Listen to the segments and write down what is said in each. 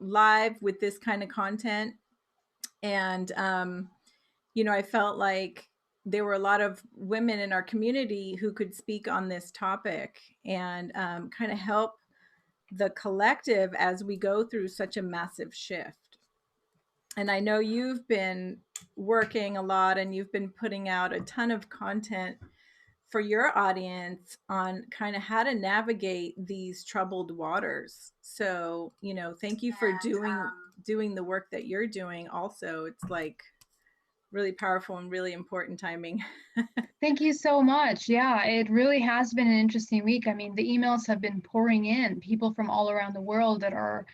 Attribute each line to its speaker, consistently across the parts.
Speaker 1: live with this kind of content. And, I felt like there were a lot of women in our community who could speak on this topic and kind of help the collective as we go through such a massive shift. And I know you've been working a lot and you've been putting out a ton of content for your audience on kind of how to navigate these troubled waters. So, thank you for doing the work that you're doing also. It's like really powerful and really important timing.
Speaker 2: Thank you so much. Yeah, it really has been an interesting week. I mean, the emails have been pouring in, people from all around the world that are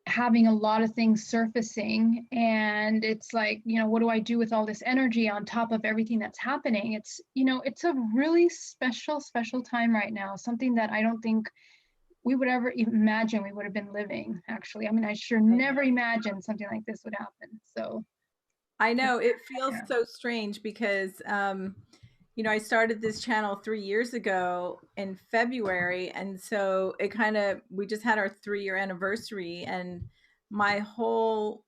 Speaker 2: having a lot of things surfacing. And it's like, what do I do with all this energy on top of everything that's happening? It's a really special, special time right now, something that I don't think we would ever imagine we would have been living, actually. I mean, I sure never imagined something like this would happen. So
Speaker 1: I know it feels so strange because, I started this channel 3 years ago in February. And so we just had our 3-year anniversary. And my whole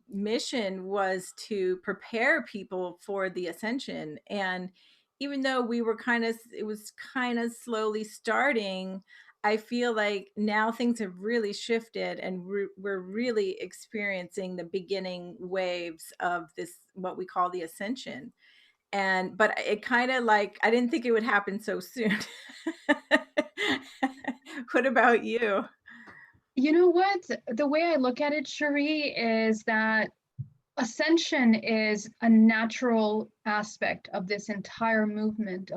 Speaker 1: mission was to prepare people for the ascension. And even though it was kind of slowly starting, I feel like now things have really shifted and we're really experiencing the beginning waves of this, what we call the ascension. But it kind of like, I didn't think it would happen so soon. What about you?
Speaker 2: you know what? The way I look at it, Cherie, is that ascension is a natural aspect of this entire movement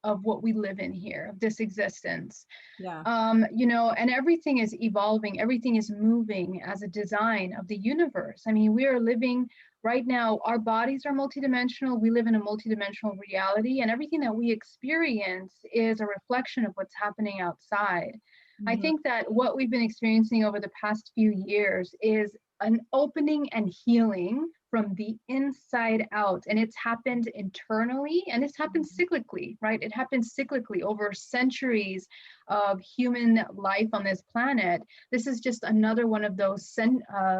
Speaker 2: of what we live in here, of this existence.
Speaker 1: Yeah.
Speaker 2: And everything is evolving, everything is moving as a design of the universe. I mean, we are living right now, our bodies are multidimensional, we live in a multidimensional reality, and everything that we experience is a reflection of what's happening outside. I
Speaker 1: Mhm.
Speaker 2: think that what we've been experiencing over the past few years is an opening and healing from the inside out. And it's happened internally and it's happened cyclically, right? It happens cyclically over centuries of human life on this planet. This is just another one of those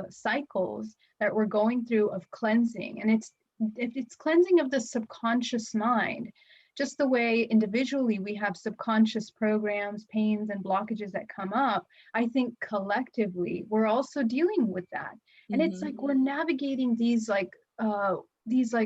Speaker 2: cycles that we're going through of cleansing. And it's cleansing of the subconscious mind. Just the way individually we have subconscious programs, pains, and blockages that come up, I think collectively we're also dealing with that. And it's like we're navigating these like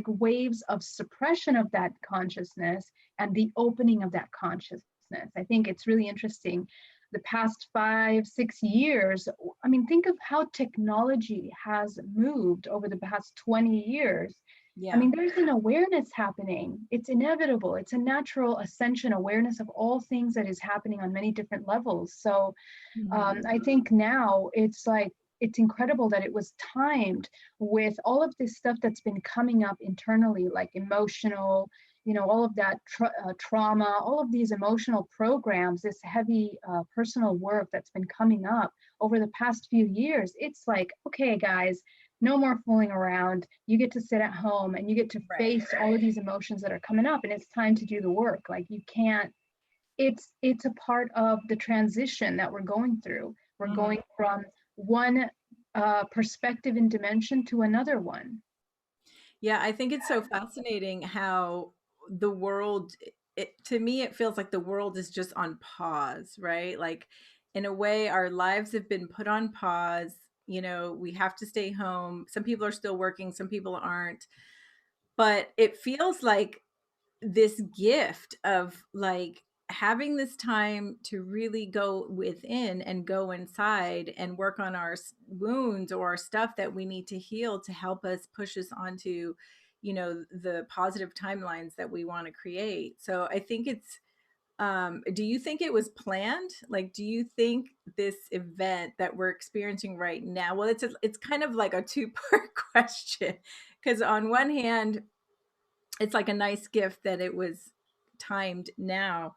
Speaker 2: waves of suppression of that consciousness and the opening of that consciousness. I think it's really interesting. The past 5, 6 years, I mean, think of how technology has moved over the past 20 years. I
Speaker 1: Yeah.
Speaker 2: mean, there's an awareness happening. It's inevitable. It's a natural ascension awareness of all things that is happening on many different levels. So I think now it's like, it's incredible that it was timed with all of this stuff that's been coming up internally, like emotional, all of that trauma, all of these emotional programs, this heavy personal work that's been coming up over the past few years. It's like, okay, guys, no more fooling around. You get to sit at home and you get to face all of these emotions that are coming up, and it's time to do the work. Like, you can't, it's a part of the transition that we're going through. We're going from one perspective and dimension to another one.
Speaker 1: Yeah, I think it's so fascinating how the world, to me, it feels like the world is just on pause, right? Like, in a way, our lives have been put on pause. We have to stay home. Some people are still working, some people aren't. But it feels like this gift of like having this time to really go within and go inside and work on our wounds or our stuff that we need to heal to help us push us onto the positive timelines that we want to create. So I think it's do you think it was planned? Like, do you think this event that we're experiencing right now, well, it's kind of like a two-part question, because on one hand it's like a nice gift that it was timed now.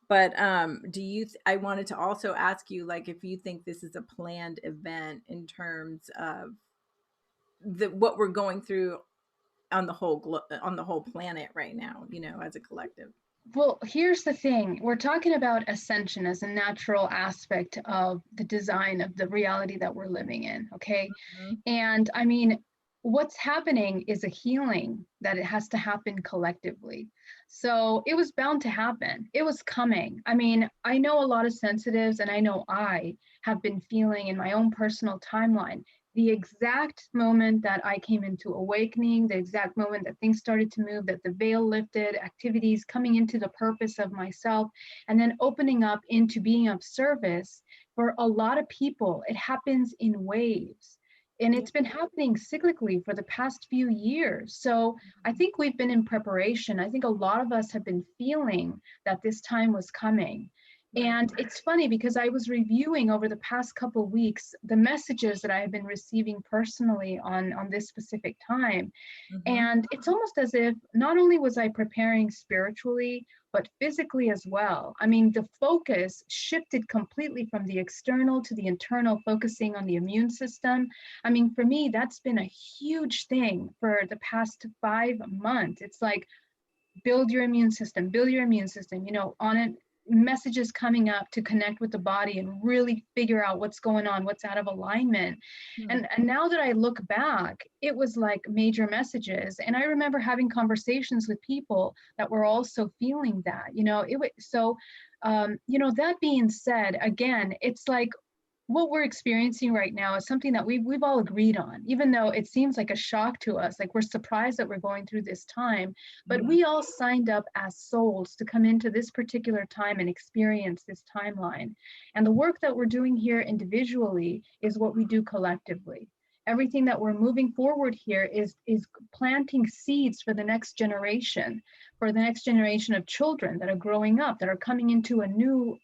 Speaker 1: But I wanted to also ask you, like, if you think this is a planned event in terms of what we're going through on the whole planet right now, as a collective.
Speaker 2: Well, here's the thing. We're talking about ascension as a natural aspect of the design of the reality that we're living in, okay?
Speaker 1: Mhm.
Speaker 2: And I mean, what's happening is a healing that it has to happen collectively. So it was bound to happen. It was coming. I mean, I know a lot of sensitives, and I know I have been feeling in my own personal timeline the exact moment that I came into awakening, the exact moment that things started to move, that the veil lifted, activities coming into the purpose of myself, and then opening up into being of service. For a lot of people, it happens in waves. And
Speaker 1: Yeah.
Speaker 2: it's been happening cyclically for the past few years. So I think we've been in preparation. I think a lot of us have been feeling that this time was coming.
Speaker 1: Right.
Speaker 2: And it's funny because I was reviewing over the past couple of weeks the messages that I have been receiving personally on this specific time.
Speaker 1: Mhm.
Speaker 2: And it's almost as if not only was I preparing spiritually, but physically as well. I mean, the focus shifted completely from the external to the internal, focusing on the immune system. I mean, for me, that's been a huge thing for the past 5 months. It's like, build your immune system, on it, messages coming up to connect with the body and really figure out what's going on, what's out of alignment.
Speaker 1: Hmm.
Speaker 2: And now that I look back, it was like major messages. And I remember having conversations with people that were also feeling that, it was so, that being said, again, it's like what we're experiencing right now is something that we've all agreed on, even though it seems like a shock to us. Like we're surprised that we're going through this time, but
Speaker 1: Mhm.
Speaker 2: we all signed up as souls to come into this particular time and experience this timeline. And the work that we're doing here individually is what we do collectively. Everything that we're moving forward here is planting seeds for the next generation of children that are growing up, that are coming into a new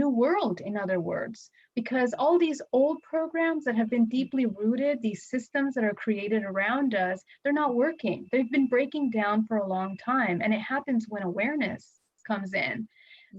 Speaker 2: world, in other words, because all these old programs that have been deeply rooted, these systems that are created around us, they're not working. They've been breaking down for a long time, and it happens when awareness comes in.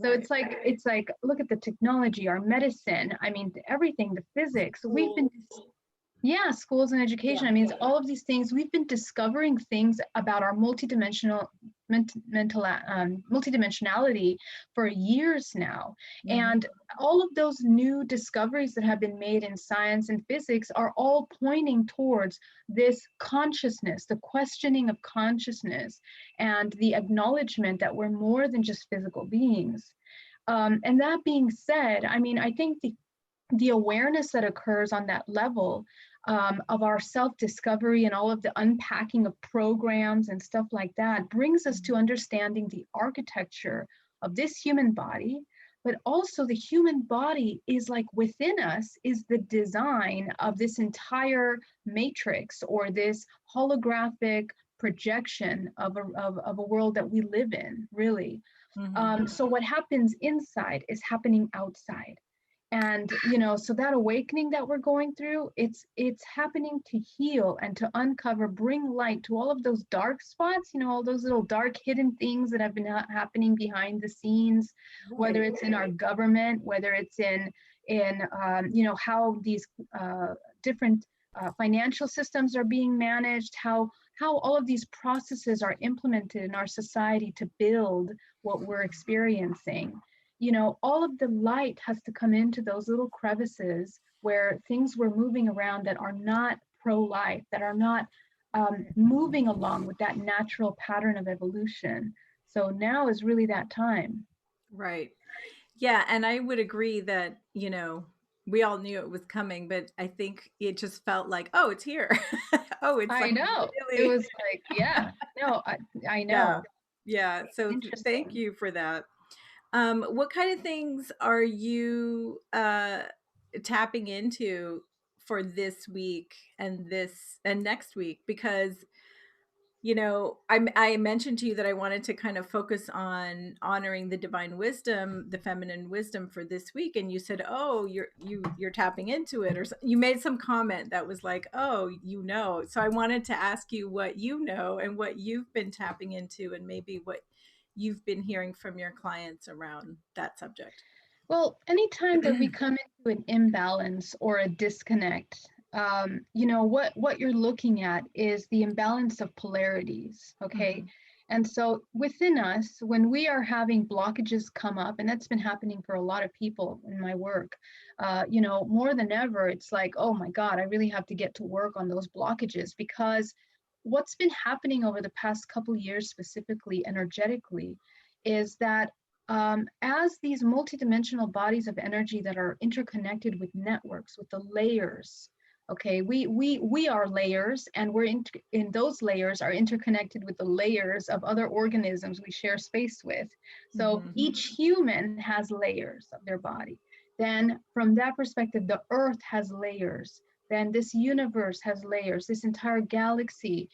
Speaker 2: So
Speaker 1: Right.
Speaker 2: it's like look at the technology, our medicine, I mean everything, the physics. We've been,
Speaker 1: Cool.
Speaker 2: yeah, schools and
Speaker 1: Yeah.
Speaker 2: education. I mean, it's all of these things. We've been discovering things about our multidimensionality for years now.
Speaker 1: Mhm.
Speaker 2: And all of those new discoveries that have been made in science and physics are all pointing towards this consciousness, the questioning of consciousness, and the acknowledgement that we're more than just physical beings. And that being said, I mean, I think the awareness that occurs on that level, of our self discovery and all of the unpacking of programs and stuff like that brings us to understanding the architecture of this human body. But also, the human body is like within us, is the design of this entire matrix or this holographic projection of a world that we live in, really.
Speaker 1: Mhm.
Speaker 2: So, what happens inside is happening outside. And so that awakening that we're going through, it's happening to heal and to uncover, bring light to all of those dark spots, all those little dark hidden things that have been happening behind the scenes, whether
Speaker 1: Right.
Speaker 2: it's in our government, whether it's in how these different financial systems are being managed, how all of these processes are implemented in our society to build what we're experiencing. All of the light has to come into those little crevices where things were moving around that are not pro-life, that are not moving along with that natural pattern of evolution. So now is really that time.
Speaker 1: Right. Yeah, and I would agree that, we all knew it was coming, but I think it just felt like, "Oh, it's here." Oh, it's
Speaker 2: I
Speaker 1: like
Speaker 2: know. It
Speaker 1: really.
Speaker 2: was like, yeah, no, I
Speaker 1: Yeah.
Speaker 2: know.
Speaker 1: Yeah, so thank
Speaker 2: Interesting.
Speaker 1: you for that. What kind of things are you, tapping into for this week and next week? Because I mentioned to you that I wanted to kind of focus on honoring the divine wisdom, the feminine wisdom for this week, and you said, "Oh, you're tapping into it," or you made some comment that was like, "Oh, you know." So I wanted to ask you what you know and what you've been tapping into, and maybe what you've been hearing from your clients around that subject.
Speaker 2: Well, anytime that we come into an imbalance or a disconnect, what you're looking at is the imbalance of polarities. Okay, And so within us, when we are having blockages come up, and that's been happening for a lot of people in my work, more than ever, it's like, oh my God, I really have to get to work on those blockages, because what's been happening over the past couple years, specifically energetically, is that as these multidimensional bodies of energy that are interconnected with networks, with the layers, okay, we are layers, and we're in those layers are interconnected with the layers of other organisms we share space with. So
Speaker 1: Mhm.
Speaker 2: each human has layers of their body. Then from that perspective, the earth has layers. Then this universe has layers. This entire galaxy,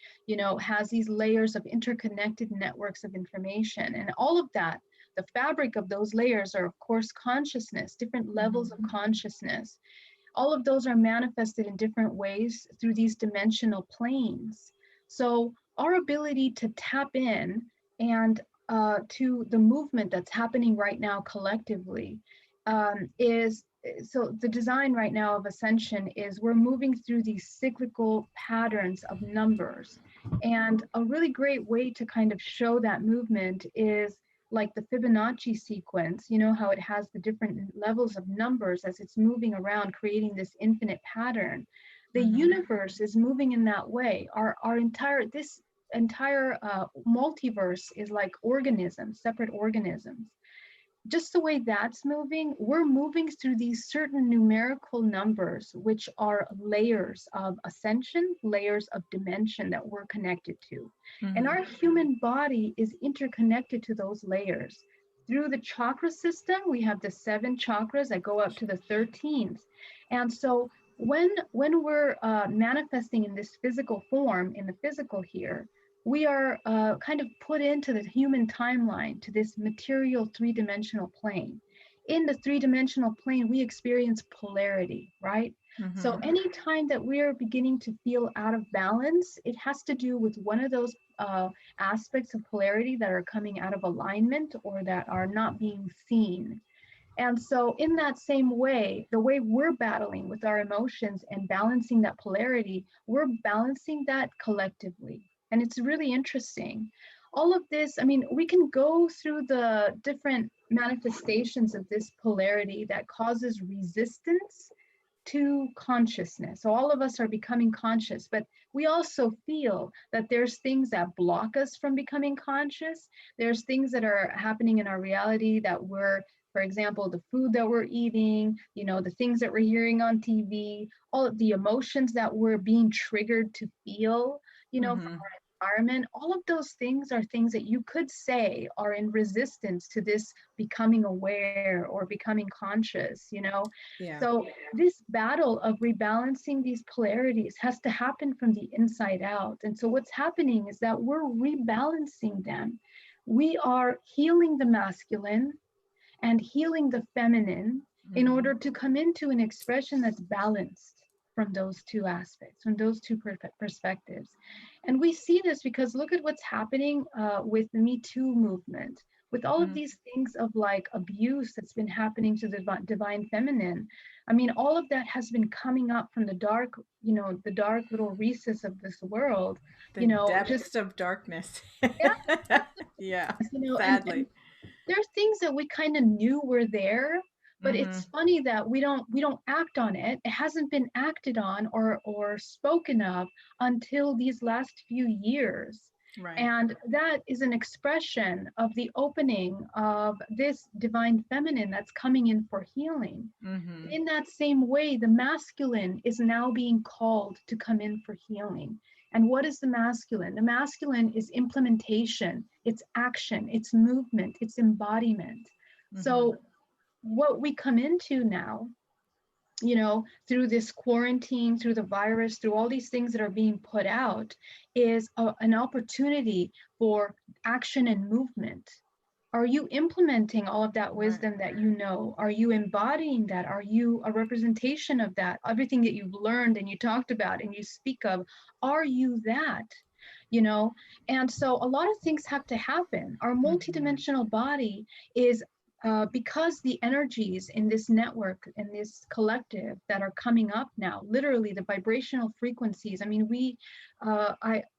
Speaker 2: has these layers of interconnected networks of information. And all of that, the fabric of those layers are, of course, consciousness, different levels of
Speaker 1: Mhm.
Speaker 2: consciousness. All of those are manifested in different ways through these dimensional planes. So our ability to tap in and to the movement that's happening right now collectively is, so the design right now of ascension is we're moving through these cyclical patterns of numbers. And a really great way to kind of show that movement is like the Fibonacci sequence, how it has the different levels of numbers as it's moving around, creating this infinite pattern. The
Speaker 1: Mhm.
Speaker 2: universe is moving in that way. This entire multiverse is like organisms, separate organisms. Just the way that's moving, we're moving through these certain numerical numbers, which are layers of ascension, layers of dimension that we're connected to. And
Speaker 1: Mhm.
Speaker 2: our human body is interconnected to those layers. Through the chakra system, we have the 7 chakras that go up to the 13th. And so when we're manifesting in this physical form, in the physical here, we are kind of put into the human timeline, to this material 3-dimensional plane. In the 3-dimensional plane, we experience polarity, right? So
Speaker 1: Mhm.
Speaker 2: anytime that we're beginning to feel out of balance, it has to do with one of those aspects of polarity that are coming out of alignment or that are not being seen. And so, in that same way, the way we're battling with our emotions and balancing that polarity, we're balancing that collectively. And it's really interesting. All of this, I mean, we can go through the different manifestations of this polarity that causes resistance to consciousness. So all of us are becoming conscious, but we also feel that there's things that block us from becoming conscious. There's things that are happening in our reality that we're, for example, the food that we're eating, the things that we're hearing on TV, all of the emotions that we're being triggered to feel, from
Speaker 1: Mhm.
Speaker 2: our environment. All of those things are things that you could say are in resistance to this becoming aware or becoming conscious.
Speaker 1: Yeah.
Speaker 2: So this battle of rebalancing these polarities has to happen from the inside out. And so what's happening is that we're rebalancing them. We are healing the masculine and healing the feminine in
Speaker 1: Mhm.
Speaker 2: order to come into an expression that's balanced from those two aspects, from those two perspectives. And we see this because look at what's happening with the Me Too movement, with all of
Speaker 1: Mhm.
Speaker 2: these things of like abuse that's been happening to the divine feminine. I mean, all of that has been coming up from the dark little recess of this world,
Speaker 1: The
Speaker 2: just,
Speaker 1: depths of darkness.
Speaker 2: yeah,
Speaker 1: Yeah,
Speaker 2: and
Speaker 1: sadly.
Speaker 2: there are things that we kind of knew were there, but it's
Speaker 1: Mhm.
Speaker 2: funny that we don't act on it. It hasn't been acted on or spoken of until these last few years.
Speaker 1: Right.
Speaker 2: And that is an expression of the opening of this divine feminine that's coming in for healing.
Speaker 1: Mhm.
Speaker 2: In that same way, the masculine is now being called to come in for healing. And what is the masculine? The masculine is implementation, it's action, it's movement, it's embodiment.
Speaker 1: Mhm.
Speaker 2: So, what we come into now, through this quarantine, through the virus, through all these things that are being put out, is an opportunity for action and movement. Are you implementing all of that
Speaker 1: Right.
Speaker 2: wisdom that you know? Are you embodying that? Are you a representation of that? Everything that you've learned and you talked about and you speak of, are you that? You know? And so a lot of things have to happen. Our
Speaker 1: Mhm.
Speaker 2: multidimensional body is because the energies in this network, in this collective that are coming up now, literally the vibrational frequencies. I mean,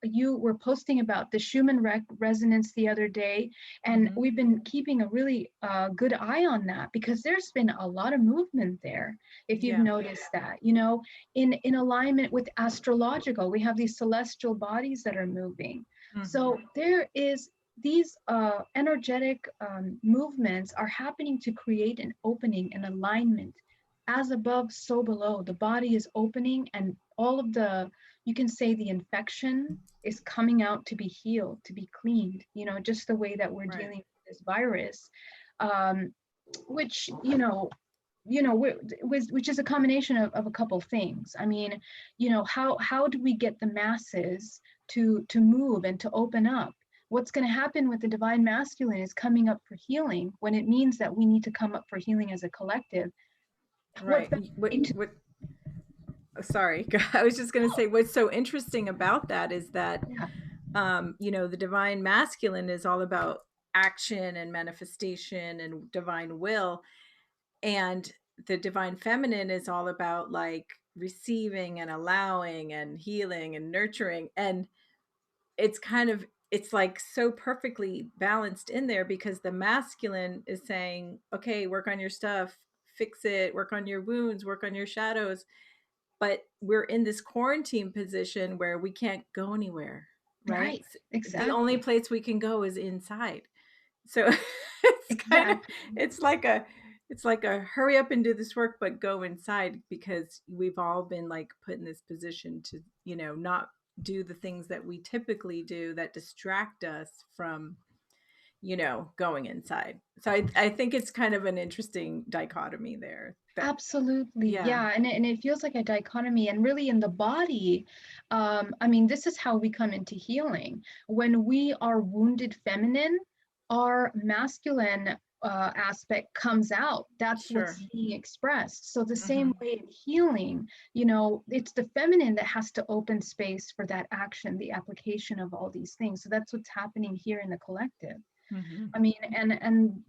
Speaker 2: you were posting about the Schumann resonance the other day, and
Speaker 1: Mm-hmm.
Speaker 2: we've been keeping a really good eye on that because there's been a lot of movement there. If you've
Speaker 1: Yeah.
Speaker 2: noticed that, in alignment with astrological, we have these celestial bodies that are moving.
Speaker 1: Mm-hmm.
Speaker 2: So there is these energetic movements are happening to create an opening and alignment. As above, so below. The body is opening, and all of you can say the infection is coming out to be healed, to be cleaned, just the way that we're
Speaker 1: Right.
Speaker 2: dealing with this virus, um, which, which is a combination of a couple things. I mean, how do we get the masses to move and to open up? What's going to happen with the divine masculine is coming up for healing when it means that we need to come up for healing as a collective. What
Speaker 1: Right.
Speaker 2: better way to
Speaker 1: Sorry, I was just going to say what's so interesting about that is that,
Speaker 2: yeah,
Speaker 1: the divine masculine is all about action and manifestation and divine will. And the divine feminine is all about like receiving and allowing and healing and nurturing. And it's like so perfectly balanced in there because the masculine is saying, okay, work on your stuff, fix it, work on your wounds, work on your shadows. But we're in this quarantine position where we can't go anywhere, right?
Speaker 2: right,
Speaker 1: The only
Speaker 2: exactly,
Speaker 1: place we can go is inside. So it's kind of
Speaker 2: exactly.
Speaker 1: it's like a it's like a hurry up and do this work but go inside because we've all been like put in this position to, not do the things that we typically do that distract us from, going inside. So I think it's kind of an interesting dichotomy there that
Speaker 2: Absolutely.
Speaker 1: yeah,
Speaker 2: Yeah. And it feels like a dichotomy. And really, in the body, I mean, this is how we come into healing. When we are wounded feminine, our masculine aspect comes out. That's what's
Speaker 1: sure.
Speaker 2: being expressed. So, the same
Speaker 1: Hmm.
Speaker 2: way in healing, it's the feminine that has to open space for that action, the application of all these things. So, that's what's happening here in the collective.
Speaker 1: Hmm.
Speaker 2: I mean, and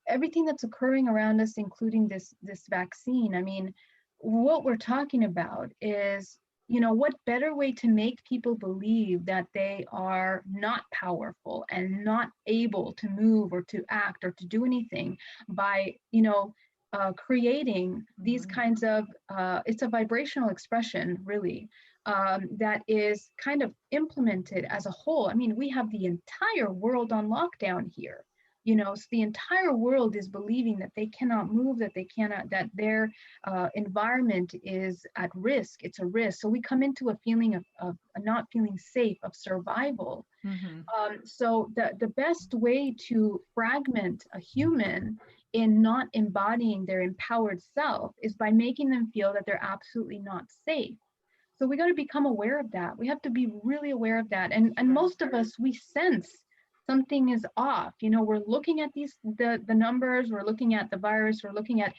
Speaker 2: everything that's occurring around us, including this vaccine. I mean, what we're talking about is, what better way to make people believe that they are not powerful and not able to move or to act or to do anything by, creating these
Speaker 1: Hmm.
Speaker 2: kinds of, it's a vibrational expression, really, that is kind of implemented as a whole. I mean, we have the entire world on lockdown here. So the entire world is believing that they cannot move, that they cannot, that their environment is at risk. It's a risk. So we come into a feeling of not feeling safe, of survival.
Speaker 1: Hmm.
Speaker 2: So the best way to fragment a human in not embodying their empowered self is by making them feel that they're absolutely not safe. So we got to become aware of that. We have to be really aware of that. And
Speaker 1: Sure.
Speaker 2: most of us, we sense something is off. We're looking at the numbers, we're looking at the virus, we're looking at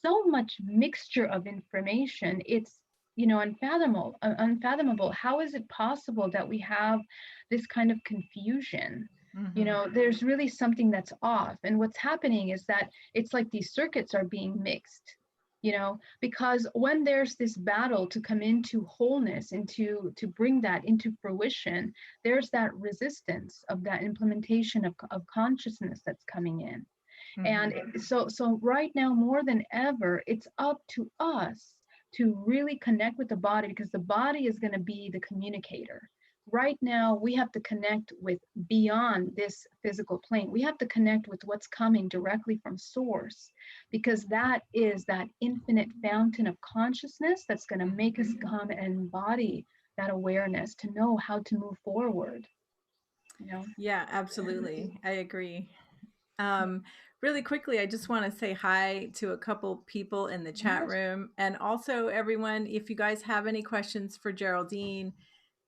Speaker 2: so much mixture of information. It's unfathomable. How is it possible that we have this kind of confusion?
Speaker 1: Hmm.
Speaker 2: There's really something that's off. And what's happening is that it's like these circuits are being mixed, because when there's this battle to come into wholeness and to bring that into fruition, there's that resistance of that implementation of consciousness that's coming in. And
Speaker 1: Hmm.
Speaker 2: so right now more than ever, it's up to us to really connect with the body, because the body is going to be the communicator. Right now we have to connect with beyond this physical plane. We have to connect with what's coming directly from source, because that is that infinite fountain of consciousness that's going to make us come and embody that awareness to know how to move forward, you know
Speaker 1: Yeah, absolutely. I agree. Um, Really quickly, I just want to say hi to a couple people in the chat
Speaker 2: Yes.
Speaker 1: room. And also, everyone, if you guys have any questions for Geraldine,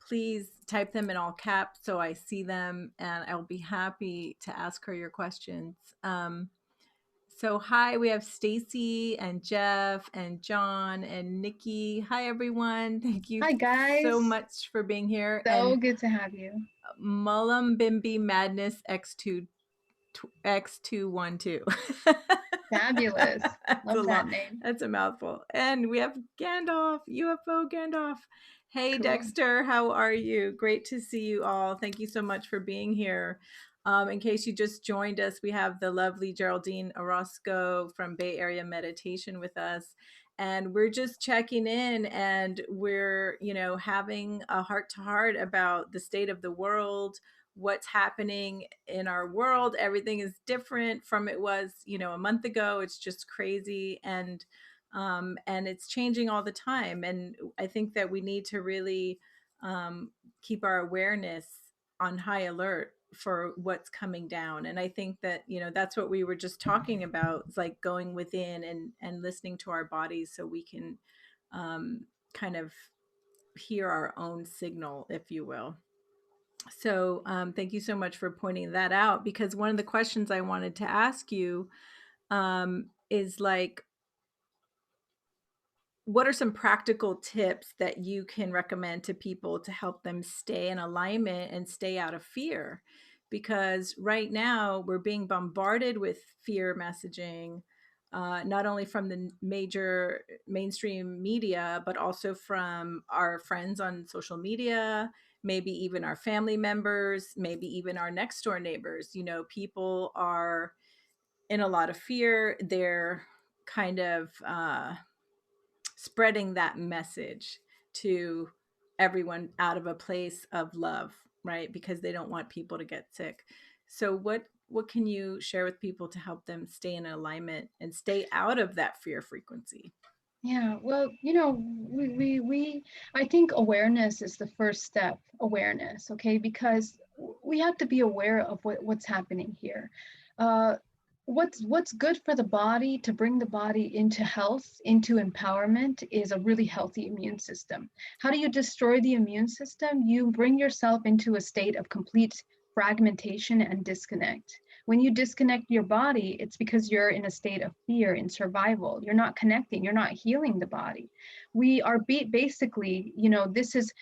Speaker 1: please type them in all caps so I see them and I'll be happy to ask her your questions. So, hi, we have Stacy and Jeff and John and Nikki. Hi, everyone. Thank you
Speaker 2: Hi
Speaker 1: so
Speaker 2: guys,
Speaker 1: much for being here.
Speaker 2: so
Speaker 1: And
Speaker 2: good to have you.
Speaker 1: Mullum Bimby Madness X2 X212.
Speaker 2: Fabulous.
Speaker 1: That's a
Speaker 2: Love that
Speaker 1: lot.
Speaker 2: name.
Speaker 1: That's a mouthful. And we have Gandalf, UFO Gandalf. Hey,
Speaker 2: Cool.
Speaker 1: Dexter, how are you? Great to see you all. Thank you so much for being here. In case you just joined us, we have the lovely Geraldine Orozco from Bay Area Meditation with us. And we're just checking in, and we're, having a heart to heart about the state of the world, what's happening in our world. Everything is different from it was, a month ago. It's just crazy. And it's changing all the time. And I think that we need to really keep our awareness on high alert for what's coming down. And I think that, that's what we were just talking about. It's like going within and listening to our bodies so we can kind of hear our own signal, if you will. So thank you so much for pointing that out, because one of the questions I wanted to ask you is like, what are some practical tips that you can recommend to people to help them stay in alignment and stay out of fear? Because right now we're being bombarded with fear messaging, not only from the major mainstream media, but also from our friends on social media, maybe even our family members, maybe even our next door neighbors. People are in a lot of fear. They're kind of spreading that message to everyone out of a place of love, right? Because they don't want people to get sick. So what can you share with people to help them stay in alignment and stay out of that fear frequency?
Speaker 2: Yeah, well, I think awareness is the first step, awareness, okay? Because we have to be aware of what's happening here. Uh, what's good for the body to bring the body into health, into empowerment is a really healthy immune system. How do you destroy the immune system? You bring yourself into a state of complete fragmentation and disconnect. When you disconnect your body, it's because you're in a state of fear, in survival. You're not connecting, you're not healing the body. We are basically, this is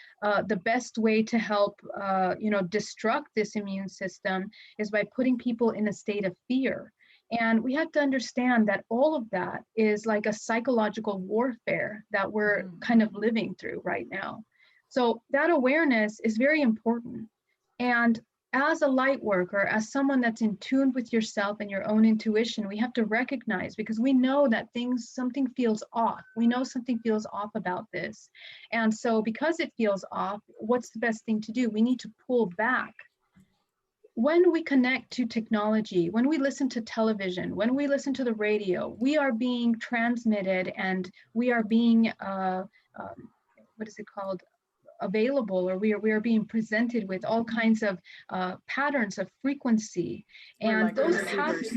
Speaker 2: the best way to help, destruct this immune system is by putting people in a state of fear. And we have to understand that all of that is like a psychological warfare that we're kind of living through right now. So that awareness is very important. And as a light worker, as someone that's in tune with yourself and your own intuition, we have to recognize, because we know that something feels off. We know something feels off about this. And so because it feels off, what's the best thing to do? We need to pull back. When we connect to technology, when we listen to television, when we listen to the radio, we are being transmitted and we are being, what is it called? Available, or we are being presented with all kinds of patterns of frequency,
Speaker 1: We're
Speaker 2: and
Speaker 1: like
Speaker 2: those
Speaker 1: receivers.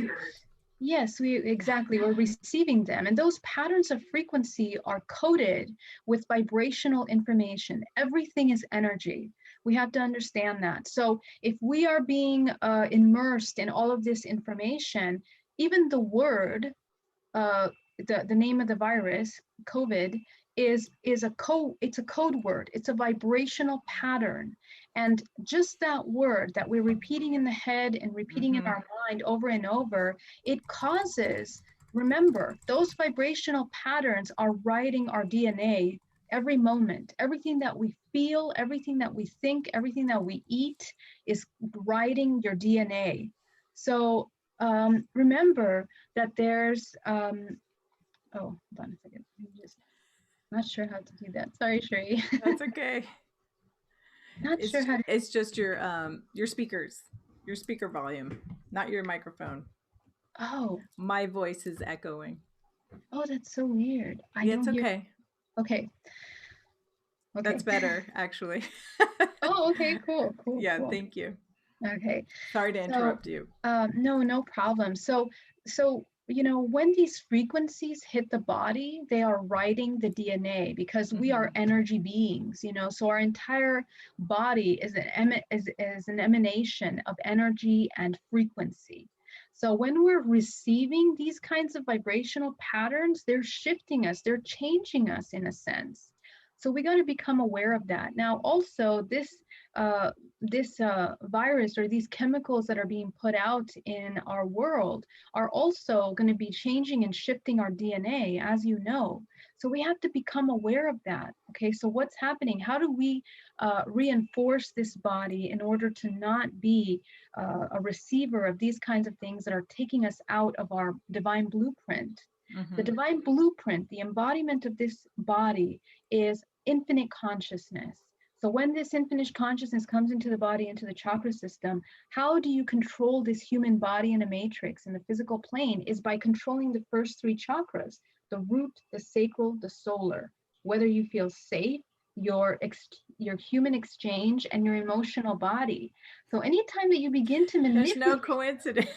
Speaker 2: yes, we're receiving them, and those patterns of frequency are coded with vibrational information. Everything is energy. We have to understand that. So if we are being immersed in all of this information, even the word, uh, the name of the virus, COVID, is a code. It's a code word. It's a vibrational pattern, and just that word that we're repeating in the head and repeating in our mind over and over, it causes. Remember, those vibrational patterns are writing our DNA every moment. Everything that we feel, everything that we think, everything that we eat is writing your DNA. So remember that there's oh, hold on a second. I'm just not sure how to do that. Sorry, Sherry.
Speaker 1: That's okay.
Speaker 2: Not sure how to.
Speaker 1: It's just your speakers, your speaker volume, not your microphone.
Speaker 2: Oh,
Speaker 1: My voice is echoing.
Speaker 2: oh, that's so weird. I
Speaker 1: Yeah,
Speaker 2: don't
Speaker 1: it's
Speaker 2: hear.
Speaker 1: okay.
Speaker 2: Okay,
Speaker 1: That's
Speaker 2: okay.
Speaker 1: better, actually.
Speaker 2: Oh, okay, cool, cool,
Speaker 1: Yeah,
Speaker 2: cool.
Speaker 1: thank you.
Speaker 2: Okay,
Speaker 1: Sorry to
Speaker 2: so
Speaker 1: interrupt you.
Speaker 2: no, no problem. So when these frequencies hit the body, they are writing the DNA because we are energy beings. So our entire body is an emanation of energy and frequency. So when we're receiving these kinds of vibrational patterns, they're shifting us, they're changing us in a sense. So we got to become aware of that. Now, also uh, this virus or these chemicals that are being put out in our world are also going to be changing and shifting our DNA, as you know. So we have to become aware of that. Okay, so what's happening? How do we reinforce this body in order to not be a receiver of these kinds of things that are taking us out of our divine blueprint? The
Speaker 1: Mhm.
Speaker 2: divine blueprint, the embodiment of this body, is infinite consciousness. So when this infinite consciousness comes into the body, into the chakra system, how do you control this human body in a matrix in the physical plane is by controlling the first three chakras, the root, the sacral, the solar. Whether you feel safe, your human exchange, and your emotional body. So anytime that you begin to
Speaker 1: There's no
Speaker 2: manipulate,
Speaker 1: coincidence.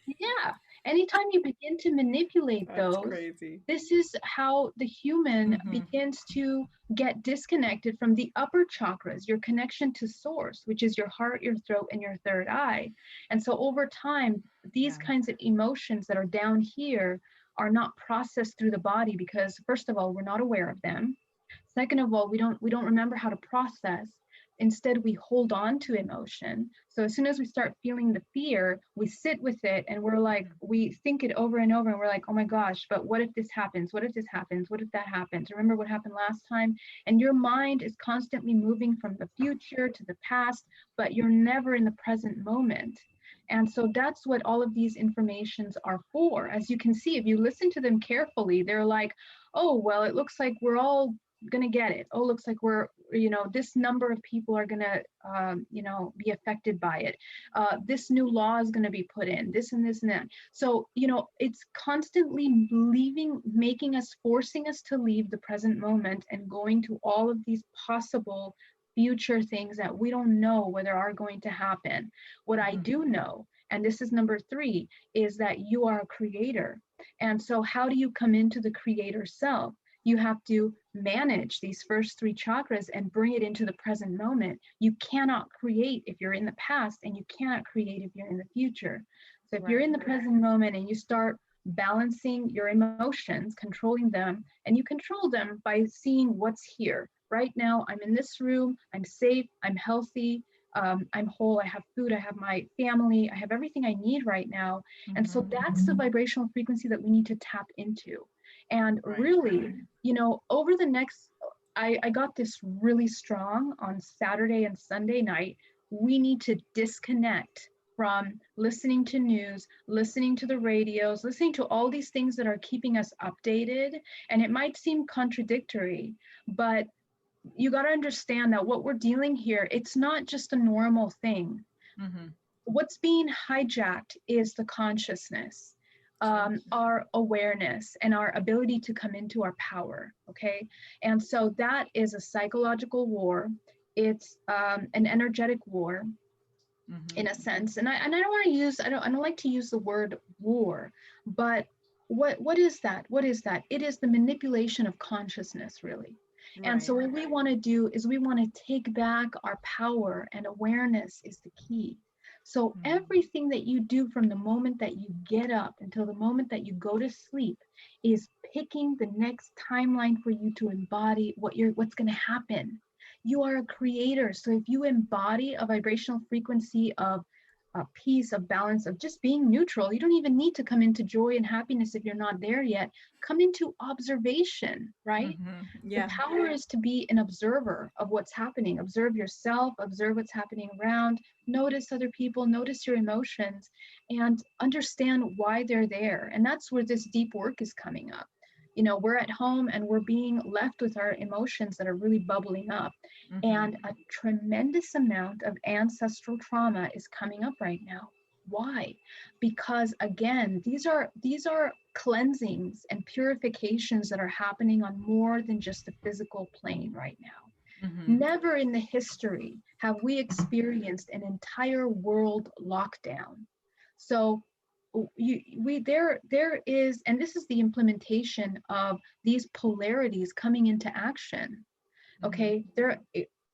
Speaker 2: yeah, anytime you begin to manipulate
Speaker 1: That's
Speaker 2: those,
Speaker 1: crazy.
Speaker 2: this is how the human
Speaker 1: Mhm.
Speaker 2: begins to get disconnected from the upper chakras, your connection to source, which is your heart, your throat, and your third eye. And so over time, these
Speaker 1: Yeah.
Speaker 2: kinds of emotions that are down here are not processed through the body because first of all, we're not aware of them. Second of all, we don't remember how to process. Instead, we hold on to emotion. So as soon as we start feeling the fear, we sit with it and we're like,
Speaker 1: Mhm.
Speaker 2: we think it over and over and we're like, oh my gosh, but what if this happens? What if this happens? What if that happens? Remember what happened last time? And your mind is constantly moving from the future to the past, but you're never in the present moment. And so that's what all of these informations are for. As you can see, if you listen to them carefully, they're like, oh, well, it looks like we're all going to get it. Oh, looks like we're, this number of people are going to, be affected by it. This new law is going to be put in, this and this and that. So, it's constantly making us, forcing us to leave the present moment and going to all of these possible future things that we don't know whether are going to happen. What I
Speaker 1: Mhm.
Speaker 2: do know, and this is number three, is that you are a creator. And so, how do you come into the creator self? You have to manage these first three chakras and bring it into the present moment. You cannot create if you're in the past, and you cannot create if you're in the future. So if you're
Speaker 1: Right.
Speaker 2: in the present moment and you start balancing your emotions, controlling them, and you control them by seeing what's here. Right now, I'm in this room, I'm safe, I'm healthy, I'm whole, I have food, I have my family, I have everything I need right now. And so
Speaker 1: Mhm.
Speaker 2: that's the vibrational frequency that we need to tap into. And
Speaker 1: Right.
Speaker 2: really, over the next, I got this really strong on Saturday and Sunday night. We need to disconnect from listening to news, listening to the radios, listening to all these things that are keeping us updated. And it might seem contradictory, but you got to understand that what we're dealing here, it's not just a normal thing.
Speaker 1: Mhm.
Speaker 2: What's being hijacked is the consciousness,
Speaker 1: Sure.
Speaker 2: our awareness, and our ability to come into our power. Okay. And so that is a psychological war. It's an energetic war
Speaker 1: Mhm.
Speaker 2: in a sense. And I don't want to use, I don't like to use the word war, but what is that? What is that? It is the manipulation of consciousness, really. And so
Speaker 1: Right.
Speaker 2: what we want to do is we want to take back our power, and awareness is the key. So
Speaker 1: Mhm.
Speaker 2: everything that you do from the moment that you get up until the moment that you go to sleep is picking the next timeline for you to embody what's going to happen. You are a creator. So if you embody a vibrational frequency of peace, of balance, of just being neutral, you don't even need to come into joy and happiness if you're not there yet. Come into observation, right?
Speaker 1: Mhm.
Speaker 2: The
Speaker 1: Yeah.
Speaker 2: power is to be an observer of what's happening. Observe yourself, observe what's happening around, notice other people, notice your emotions, and understand why they're there. And that's where this deep work is coming up. We're at home and we're being left with our emotions that are really bubbling up.
Speaker 1: Mhm.
Speaker 2: And a tremendous amount of ancestral trauma is coming up right now. Why? Because again, these are cleansings and purifications that are happening on more than just the physical plane right now.
Speaker 1: Mhm.
Speaker 2: Never in the history have we experienced an entire world lockdown. So there is, and this is the implementation of these polarities coming into action.
Speaker 1: Mhm.
Speaker 2: Okay,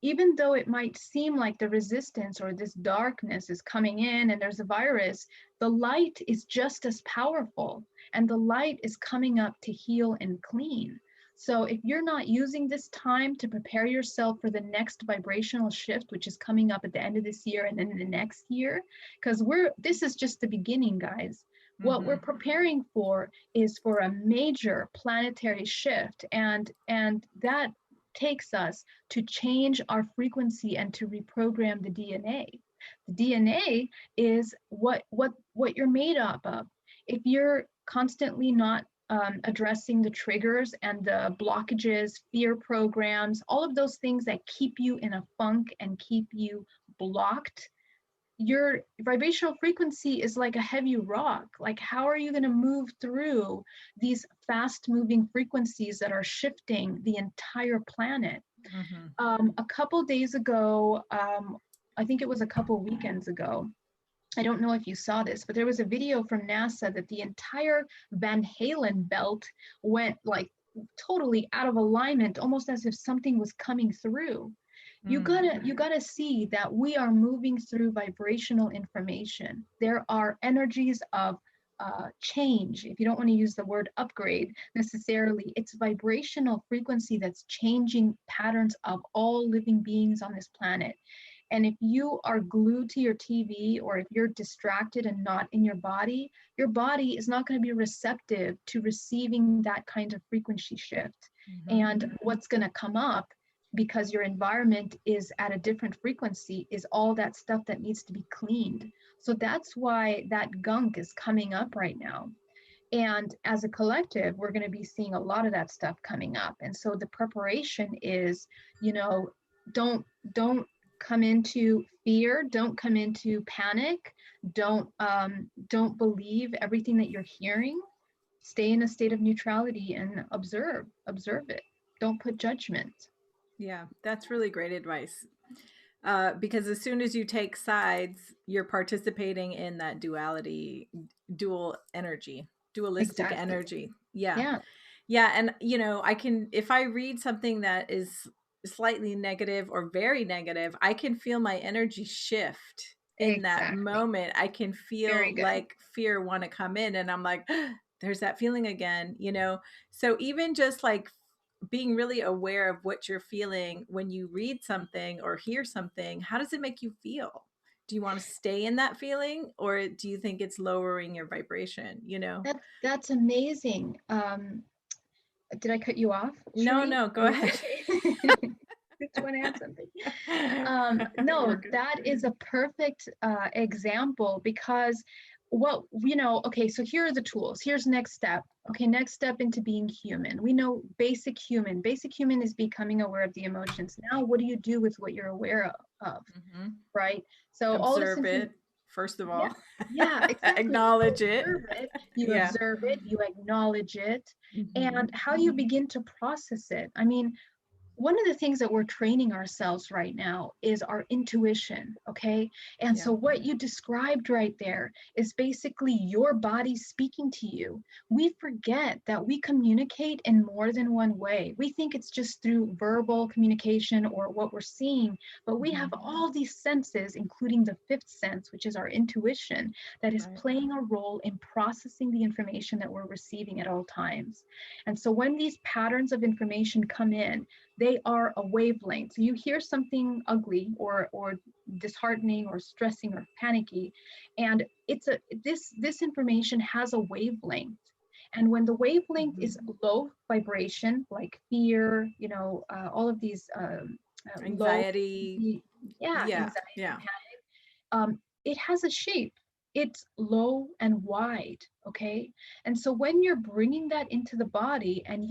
Speaker 2: even though it might seem like the resistance or this darkness is coming in and there's a virus, the light is just as powerful, and the light is coming up to heal and clean. So if you're not using this time to prepare yourself for the next vibrational shift, which is coming up at the end of this year and then the next year, because this is just the beginning, guys. What we're
Speaker 1: Mhm.
Speaker 2: preparing for is for a major planetary shift, and that takes us to change our frequency and to reprogram the DNA. The DNA is what you're made up of. If you're constantly not addressing the triggers and the blockages, fear programs, all of those things that keep you in a funk and keep you blocked, your vibrational frequency is like a heavy rock. Like, how are you going to move through these fast moving frequencies that are shifting the entire planet?
Speaker 1: Mhm.
Speaker 2: A couple days ago, I think it was a couple weekends ago, I don't know if you saw this, but there was a video from NASA that the entire Van Halen belt went like totally out of alignment, almost as if something was coming through.
Speaker 1: Mm.
Speaker 2: You gotta see that we are moving through vibrational information. There are energies of change. If you don't want to use the word upgrade necessarily, it's vibrational frequency that's changing patterns of all living beings on this planet. And if you are glued to your TV, or if you're distracted and not in your body is not going to be receptive to receiving that kind of frequency shift.
Speaker 1: Mhm.
Speaker 2: And what's going to come up, because your environment is at a different frequency, is all that stuff that needs to be cleaned. So that's why that gunk is coming up right now. And as a collective, we're going to be seeing a lot of that stuff coming up. And so the preparation is, you know, don't come into fear, don't come into panic, don't believe everything that you're hearing. Stay in a state of neutrality and observe it. Don't put judgment.
Speaker 1: Yeah, that's really great advice. Because as soon as you take sides, you're participating in that duality, dual energy, dualistic
Speaker 2: Exactly.
Speaker 1: energy. Yeah.
Speaker 2: Yeah,
Speaker 1: Yeah. And, I can, if I read something that is slightly negative or very negative, I can feel my energy shift in that
Speaker 2: exactly.
Speaker 1: moment. I can
Speaker 2: Very
Speaker 1: feel
Speaker 2: good.
Speaker 1: like fear want to come in, and I'm like, there's that feeling again. So even just like being really aware of what you're feeling when you read something or hear something, how does it make you feel? Do you want to stay in that feeling, or do you think it's lowering your vibration?
Speaker 2: That's amazing. Did I cut you off,
Speaker 1: No,
Speaker 2: Shri?
Speaker 1: no,
Speaker 2: Are
Speaker 1: go
Speaker 2: you
Speaker 1: ahead.
Speaker 2: okay? Did you want to add something?
Speaker 1: We're
Speaker 2: No,
Speaker 1: good.
Speaker 2: that is a perfect example, because okay, so here are the tools. Here's next step. Okay, next step into being human. We know basic human. Basic human is becoming aware of the emotions. Now, what do you do with what you're aware of,
Speaker 1: Mhm.
Speaker 2: right? So all this
Speaker 1: Observe
Speaker 2: information,
Speaker 1: it, first of
Speaker 2: yeah,
Speaker 1: all.
Speaker 2: yeah, exactly. You
Speaker 1: Acknowledge it.
Speaker 2: observe it, you
Speaker 1: Yeah.
Speaker 2: observe it, you acknowledge it,
Speaker 1: Mhm.
Speaker 2: and how do you begin to process it? I mean, one of the things that we're training ourselves right now is our intuition, okay? And
Speaker 1: Yeah.
Speaker 2: so what you described right there is basically your body speaking to you. We forget that we communicate in more than one way. We think it's just through verbal communication or what we're seeing, but we have
Speaker 1: Mhm.
Speaker 2: all these senses, including the fifth sense, which is our intuition, that is
Speaker 1: Right.
Speaker 2: playing a role in processing the information that we're receiving at all times. And so when these patterns of information come in, they are a wavelength. So you hear something ugly or disheartening or stressing or panicky, and this information has a wavelength. And when the wavelength
Speaker 1: Mhm.
Speaker 2: is low vibration, like fear, all of these low
Speaker 1: Anxiety.
Speaker 2: frequency, yeah,
Speaker 1: Yeah.
Speaker 2: anxiety,
Speaker 1: Yeah.
Speaker 2: it has a shape. It's low and wide, okay? And so when you're bringing that into the body, and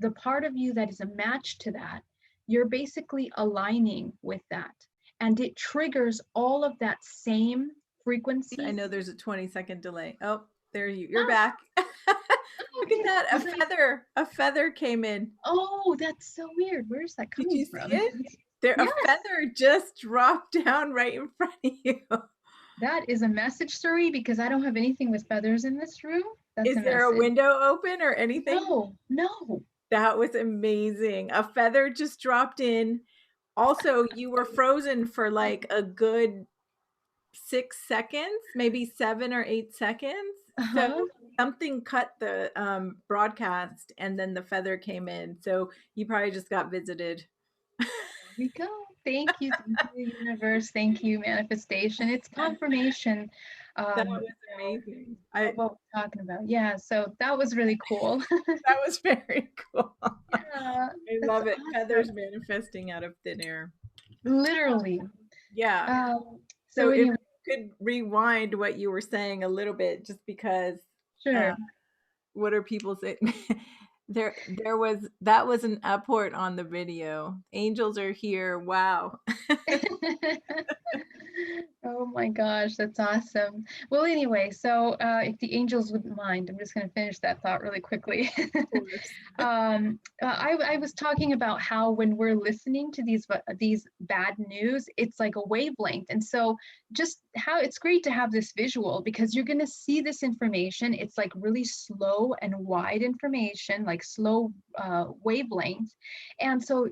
Speaker 2: the part of you that is a match to that, you're basically aligning with that. And it triggers all of that same
Speaker 1: I
Speaker 2: frequency.
Speaker 1: know there's a 20-second delay. Oh, you're
Speaker 2: Ah,
Speaker 1: back. Look at
Speaker 2: okay.
Speaker 1: that. A
Speaker 2: Was I?
Speaker 1: feather. A feather came in.
Speaker 2: Oh, that's so weird. Where's that
Speaker 1: Did
Speaker 2: coming
Speaker 1: you see
Speaker 2: from?
Speaker 1: it? There a
Speaker 2: Yes,
Speaker 1: feather just dropped down right in front of you.
Speaker 2: that is a message story, because I don't have anything with feathers in this room. That's a
Speaker 1: Is there a
Speaker 2: message.
Speaker 1: window open or anything?
Speaker 2: No, no.
Speaker 1: That was amazing. A feather just dropped in. Also, you were frozen for like a good 6 seconds, maybe 7 or 8 seconds. So
Speaker 2: Uh-huh.
Speaker 1: something cut the, broadcast, and then the feather came in, so you probably just got visited.
Speaker 2: There we go. Thank you, universe. Thank you, manifestation. It's confirmation
Speaker 1: That
Speaker 2: um,
Speaker 1: was amazing. I
Speaker 2: of what we're talking about. Yeah, so that was really cool.
Speaker 1: That was very cool.
Speaker 2: Yeah,
Speaker 1: I
Speaker 2: that's
Speaker 1: love it.
Speaker 2: awesome.
Speaker 1: Feathers manifesting out of thin air.
Speaker 2: Literally.
Speaker 1: Yeah. So
Speaker 2: So
Speaker 1: if
Speaker 2: anyway,
Speaker 1: you could rewind what you were saying a little bit, just because, uh,
Speaker 2: sure.
Speaker 1: what are people saying? There was that was an upward on the video. Angels are here. Wow.
Speaker 2: Oh my gosh, that's awesome. Well, anyway, so if the angels wouldn't mind, I'm just going to finish that thought really quickly.
Speaker 1: Of course.
Speaker 2: I was talking about how when we're listening to these bad news, it's like a wavelength, and so just how it's great to have this visual because you're going to see this information. It's like really slow and wide information, like slow wavelengths, and so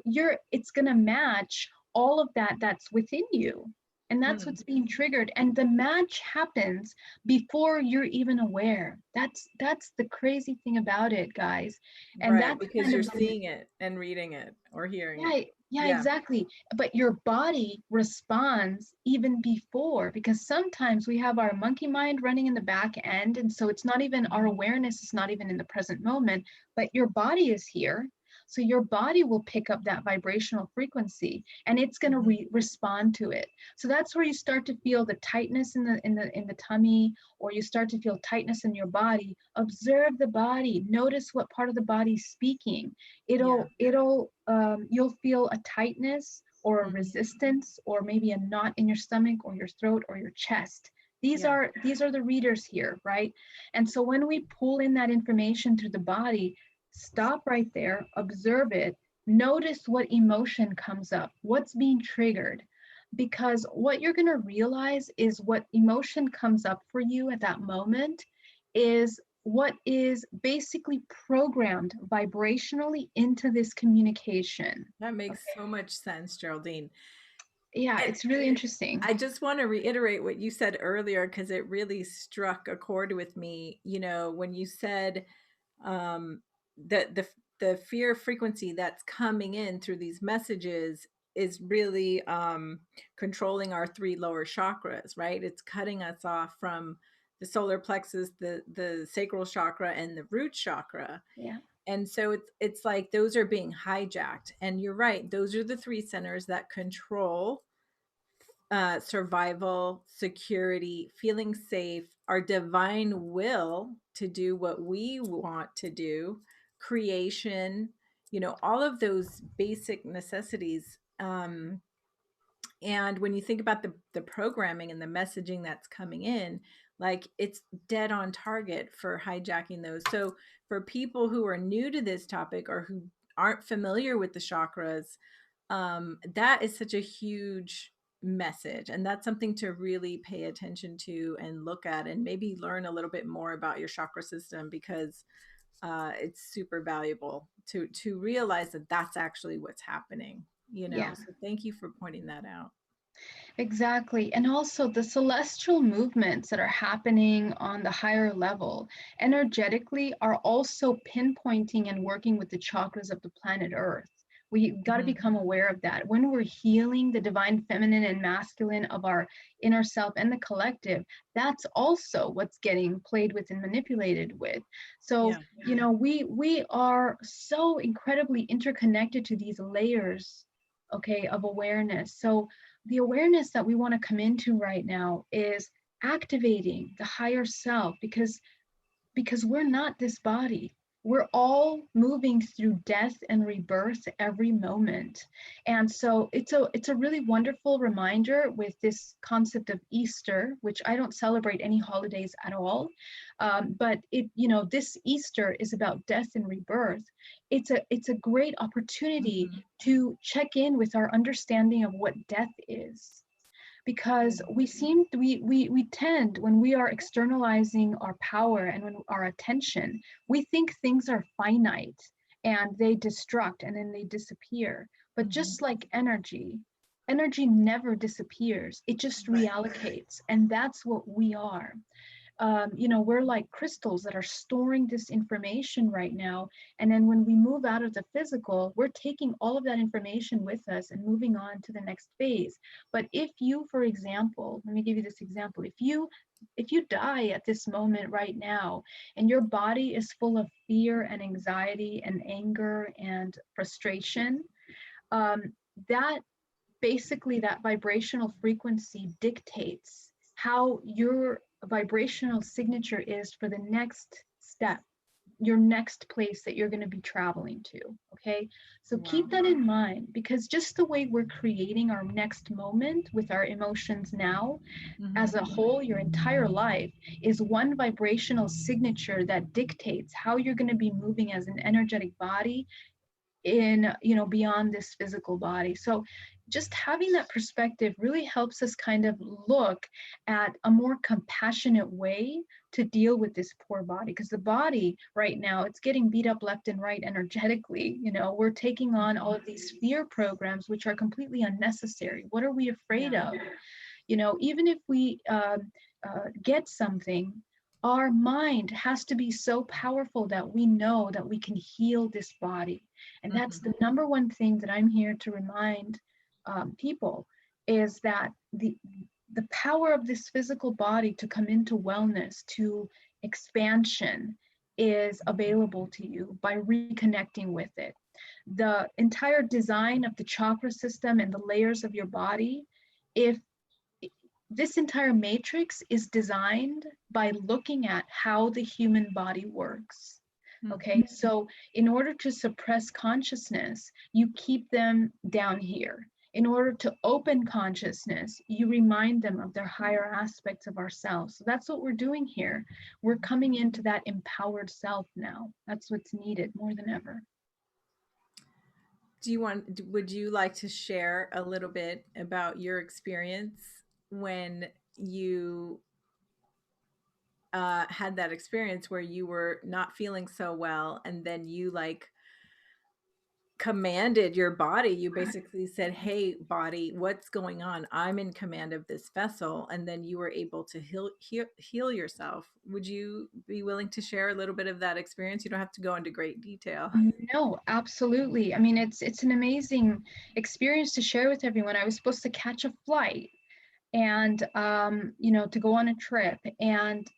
Speaker 2: it's going to match all of that that's within you, and that's
Speaker 1: Mm,
Speaker 2: what's being triggered, and the match happens before you're even aware. That's the crazy thing about it, guys. And
Speaker 1: right,
Speaker 2: that's
Speaker 1: because
Speaker 2: kind
Speaker 1: you're
Speaker 2: of the,
Speaker 1: seeing it and reading it or hearing it.
Speaker 2: yeah, yeah,
Speaker 1: Yeah.
Speaker 2: exactly. But your body responds even before, because sometimes we have our monkey mind running in the back end, and so it's not even our awareness is not even in the present moment, but your body is here. So your body will pick up that vibrational frequency, and it's going to
Speaker 1: Mhm.
Speaker 2: respond to it. So that's where you start to feel the tightness in the tummy, or you start to feel tightness in your body. Observe the body. Notice what part of the body is speaking.
Speaker 1: Yeah.
Speaker 2: You'll feel a tightness or a
Speaker 1: Mhm.
Speaker 2: resistance, or maybe a knot in your stomach or your throat or your chest. these
Speaker 1: Yeah.
Speaker 2: are these are the readers here, right? And so when we pull in that information through the body, stop right there, observe it, notice what emotion comes up, what's being triggered, because what you're going to realize is what emotion comes up for you at that moment is what is basically programmed vibrationally into this communication.
Speaker 1: That makes
Speaker 2: Okay.
Speaker 1: so much sense, Geraldine.
Speaker 2: Yeah,
Speaker 1: And
Speaker 2: it's really interesting.
Speaker 1: I just want to reiterate what you said earlier because it really struck a chord with me. When you said, um, the fear frequency that's coming in through these messages is really, controlling our three lower chakras, right? It's cutting us off from the solar plexus, the sacral chakra, and the root chakra.
Speaker 2: Yeah.
Speaker 1: And so it's like those are being hijacked. And you're right; those are the three centers that control, survival, security, feeling safe, our divine will to do what we want to do, creation, all of those basic necessities. And when you think about the programming and the messaging that's coming in, like it's dead on target for hijacking those. So for people who are new to this topic or who aren't familiar with the chakras, that is such a huge message, and that's something to really pay attention to and look at and maybe learn a little bit more about your chakra system, because it's super valuable to realize that that's actually what's happening.
Speaker 2: Yeah.
Speaker 1: So thank you for pointing that out.
Speaker 2: Exactly. And also the celestial movements that are happening on the higher level energetically are also pinpointing and working with the chakras of the planet Earth. We got to
Speaker 1: Mhm.
Speaker 2: become aware of that. When we're healing the divine feminine and masculine of our inner self and the collective, that's also what's getting played with and manipulated with. So,
Speaker 1: Yeah.
Speaker 2: we are so incredibly interconnected to these layers, okay, of awareness. So the awareness that we want to come into right now is activating the higher self, because we're not this body. We're all moving through death and rebirth every moment. And so it's a really wonderful reminder with this concept of Easter, which I don't celebrate any holidays at all. But this Easter is about death and rebirth. It's a great opportunity
Speaker 1: Mhm.
Speaker 2: to check in with our understanding of what death is,
Speaker 1: Yeah.
Speaker 2: because we tend, when we are externalizing our power and when our attention, we think things are finite and they destruct and then they disappear. But
Speaker 1: Mhm.
Speaker 2: just like energy never disappears, it just
Speaker 1: Right.
Speaker 2: reallocates, and that's what we are. We're like crystals that are storing this information right now. And then when we move out of the physical, we're taking all of that information with us and moving on to the next phase. But if you, for example, let me give you this example. If you die at this moment right now and your body is full of fear and anxiety and anger and frustration, um, that basically that vibrational frequency dictates how your vibrational signature is for the next step, your next place that you're going to be traveling to. Okay, so keep
Speaker 1: Wow.
Speaker 2: that in mind, because just the way we're creating our next moment with our emotions now, as
Speaker 1: Mhm.
Speaker 2: a whole, your entire life is one vibrational signature that dictates how you're going to be moving as an energetic body in, beyond this physical body. So just having that perspective really helps us kind of look at a more compassionate way to deal with this poor body, because the body right now, it's getting beat up left and right energetically. We're taking on all
Speaker 1: Mhm.
Speaker 2: of these fear programs which are completely unnecessary. What are we afraid
Speaker 1: Yeah.
Speaker 2: of? Even if we get something, our mind has to be so powerful that we know that we can heal this body. And that's
Speaker 1: Mhm.
Speaker 2: the number one thing that I'm here to remind people, is that the power of this physical body to come into wellness, to expansion, is available to you by reconnecting with it. The entire design of the chakra system and the layers of your body, if this entire matrix is designed by looking at how the human body works.
Speaker 1: Mhm.
Speaker 2: Okay, so in order to suppress consciousness, you keep them down here. In order to open consciousness, you remind them of their higher aspects of ourselves. So that's what we're doing here. We're coming into that empowered self now. That's what's needed more than ever.
Speaker 1: Would you like to share a little bit about your experience when you had that experience where you were not feeling so well, and then you like commanded your body? You basically said, "Hey, body, what's going on? I'm in command of this vessel," and then you were able to heal yourself. Would you be willing to share a little bit of that experience? You don't have to go into great detail.
Speaker 2: No, absolutely. I mean, it's an amazing experience to share with everyone. I was supposed to catch a flight and to go on a trip, and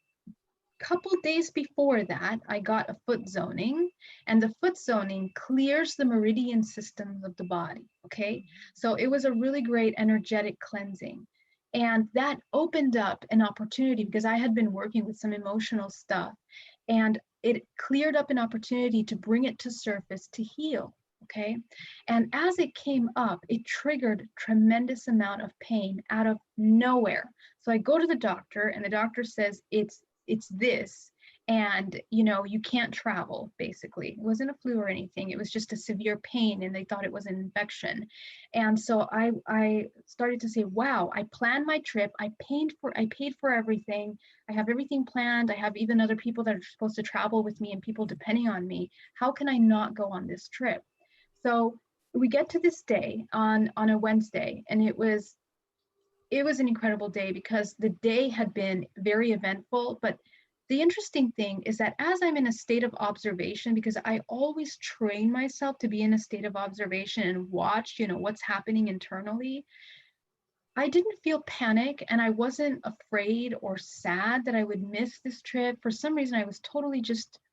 Speaker 2: couple days before that, I got a foot zoning, and the foot zoning clears the meridian systems of the body. Okay, so it was a really great energetic cleansing, and that opened up an opportunity because I had been working with some emotional stuff, and it cleared up an opportunity to bring it to surface to heal. Okay, and as it came up, it triggered tremendous amount of pain out of nowhere. So I go to the doctor, and the doctor says it's this, and you can't travel. Basically, it wasn't a flu or anything, it was just a severe pain, and they thought it was an infection. And so I started to say, wow, I planned my trip, I paid for everything, I have everything planned, I have even other people that are supposed to travel with me and people depending on me. How can I not go on this trip? So we get to this day on a Wednesday, and it was an incredible day because the day had been very eventful. But the interesting thing is that as I'm in a state of observation, because I always train myself to be in a state of observation and watch, what's happening internally, I didn't feel panic, and I wasn't afraid or sad that I would miss this trip. For some reason, I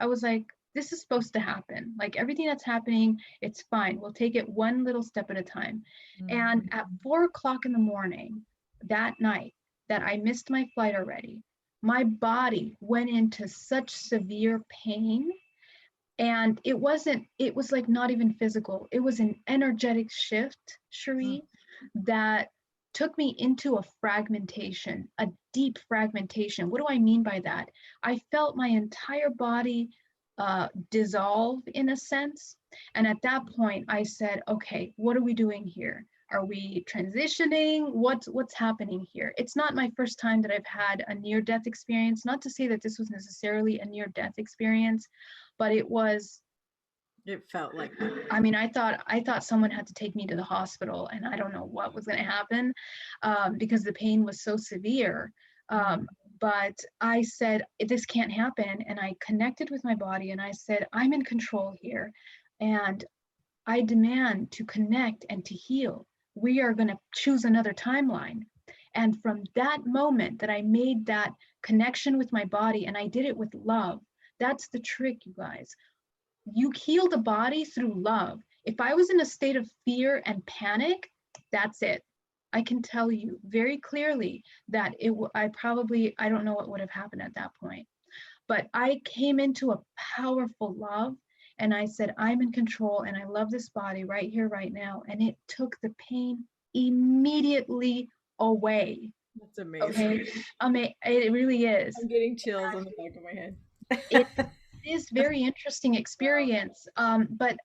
Speaker 2: was like, this is supposed to happen. Like everything that's happening, it's fine. We'll take it one little step at a time.
Speaker 1: Mm.
Speaker 2: And at 4 o'clock in the morning that night that I missed my flight already, my body went into such severe pain. And it was like not even physical. It was an energetic shift,
Speaker 1: Mm.
Speaker 2: Cherie, that took me into a fragmentation, a deep fragmentation. What do I mean by that? I felt my entire body dissolve in a sense. And at that point, I said, okay, what are we doing here? Are we transitioning? What's happening here? It's not my first time that I've had a near-death experience. Not to say that this was necessarily a near-death experience, but it was.
Speaker 1: It felt like that.
Speaker 2: I mean, I thought someone had to take me to the hospital, and I don't know what was going to happen because the pain was so severe.
Speaker 1: Mm.
Speaker 2: Um, But I said, this can't happen. And I connected with my body and I said, I'm in control here. And I demand to connect and to heal. We are going to choose another timeline. And from that moment that I made that connection with my body, and I did it with love, that's the trick, you guys. You heal the body through love. If I was in a state of fear and panic, that's it. I can tell you very clearly that I don't know what would have happened at that point. But I came into a powerful love and I said, I'm in control and I love this body right here, right now. And it took the pain immediately away.
Speaker 1: That's amazing.
Speaker 2: Okay. It really is.
Speaker 1: I'm getting chills on the back of my
Speaker 2: It
Speaker 1: head.
Speaker 2: is very interesting experience. But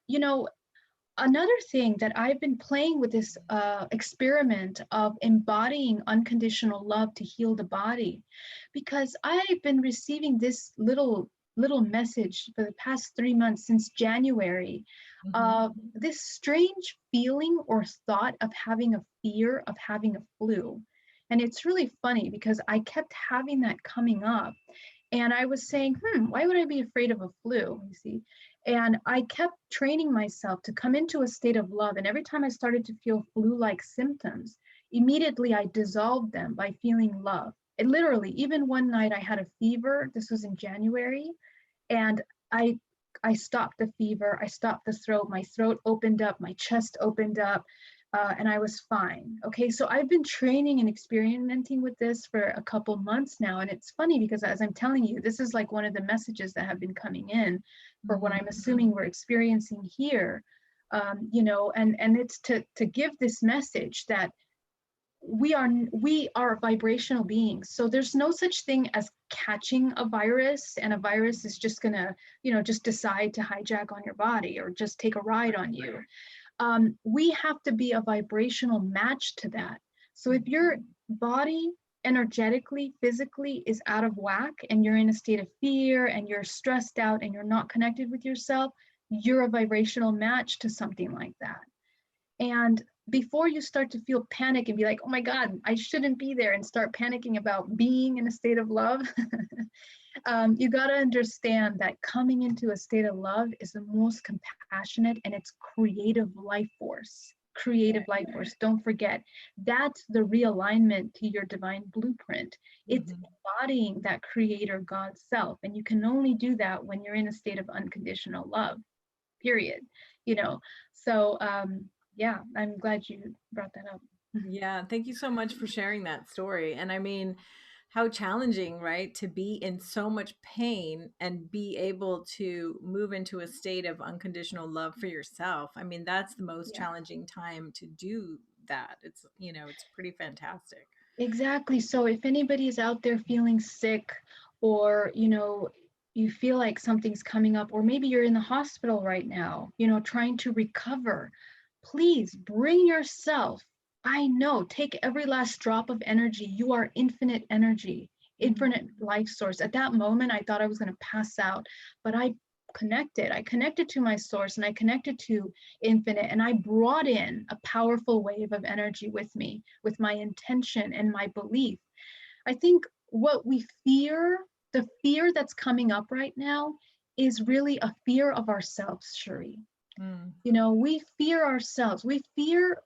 Speaker 2: another thing that I've been playing with this experiment of embodying unconditional love to heal the body, because I've been receiving this little message for the past 3 months since January,
Speaker 1: Mhm.
Speaker 2: this strange feeling or thought of having a fear of having a flu. And it's really funny because I kept having that coming up. And I was saying, why would I be afraid of a flu? You see? And I kept training myself to come into a state of love. And every time I started to feel flu-like symptoms, immediately I dissolved them by feeling love. And literally, even one night I had a fever. This was in January. And I I stopped the fever. I stopped the throat. My throat opened up. My chest opened up. And I was fine. Okay, so I've been training and experimenting with this for a couple months now. And it's funny because as I'm telling you, this is like one of the messages that have been coming in for what
Speaker 1: Mhm.
Speaker 2: I'm assuming we're experiencing here. And it's to give this message that we are vibrational beings. So there's no such thing as catching a virus, and a virus is just gonna, just decide to hijack on your body or just take a ride on you. We have to be a vibrational match to that. So if your body energetically, physically is out of whack and you're in a state of fear and you're stressed out and you're not connected with yourself, you're a vibrational match to something like that. And before you start to feel panic and be like, oh my God, I shouldn't be there, and start panicking about being in a state of love, you got to understand that coming into a state of love is the most compassionate and it's creative life force. Creative life force. Don't forget, that's the realignment to your divine blueprint. It's
Speaker 1: Mhm.
Speaker 2: embodying that creator God self. And you can only do that when you're in a state of unconditional love, period. You know, so yeah, I'm glad you brought that up.
Speaker 1: Yeah, thank you so much for sharing that story. And I mean, how challenging, right? To be in so much pain and be able to move into a state of unconditional love for yourself. I mean, that's the most
Speaker 2: Yeah.
Speaker 1: challenging time to do that. It's pretty fantastic.
Speaker 2: Exactly. So if anybody is out there feeling sick, or, you feel like something's coming up, or maybe you're in the hospital right now, trying to recover, please bring yourself. I know, take every last drop of energy. You are infinite energy,
Speaker 1: Mhm.
Speaker 2: infinite life source. At that moment, I thought I was going to pass out, but I connected to my source and I connected to infinite, and I brought in a powerful wave of energy with me, with my intention and my belief. I think what we fear, the fear that's coming up right now, is really a fear of ourselves, Cherie.
Speaker 1: Mm.
Speaker 2: We fear ourselves. We fear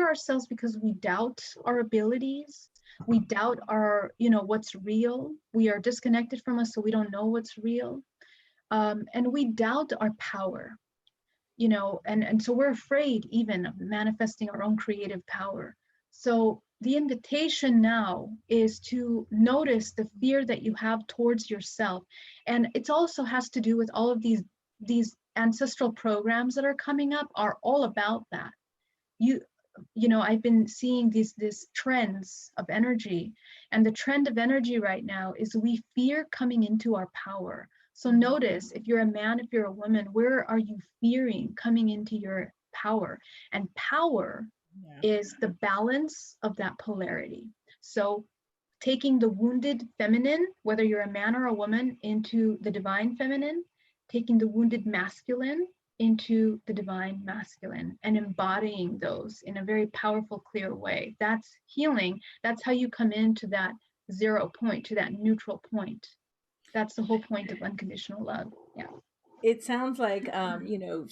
Speaker 2: ourselves because we doubt our abilities. We doubt what's real. We are disconnected from us, so we don't know what's real. And we doubt our power, and so we're afraid even of manifesting our own creative power. So the invitation now is to notice the fear that you have towards yourself. And it also has to do with all of these ancestral programs that are coming up are all about that. you I've been seeing these trends of energy, and the trend of energy right now is we fear coming into our power. So
Speaker 1: Mhm.
Speaker 2: notice, if you're a man, if you're a woman, where are you fearing coming into your power? And power
Speaker 1: Yeah.
Speaker 2: is the balance of that polarity. So taking the wounded feminine, whether you're a man or a woman, into the divine feminine, taking the wounded masculine into the divine masculine, and embodying those in a very powerful, clear way. That's healing. That's how you come into that zero point, to that neutral point. That's the whole point of unconditional love. Yeah.
Speaker 1: It sounds like,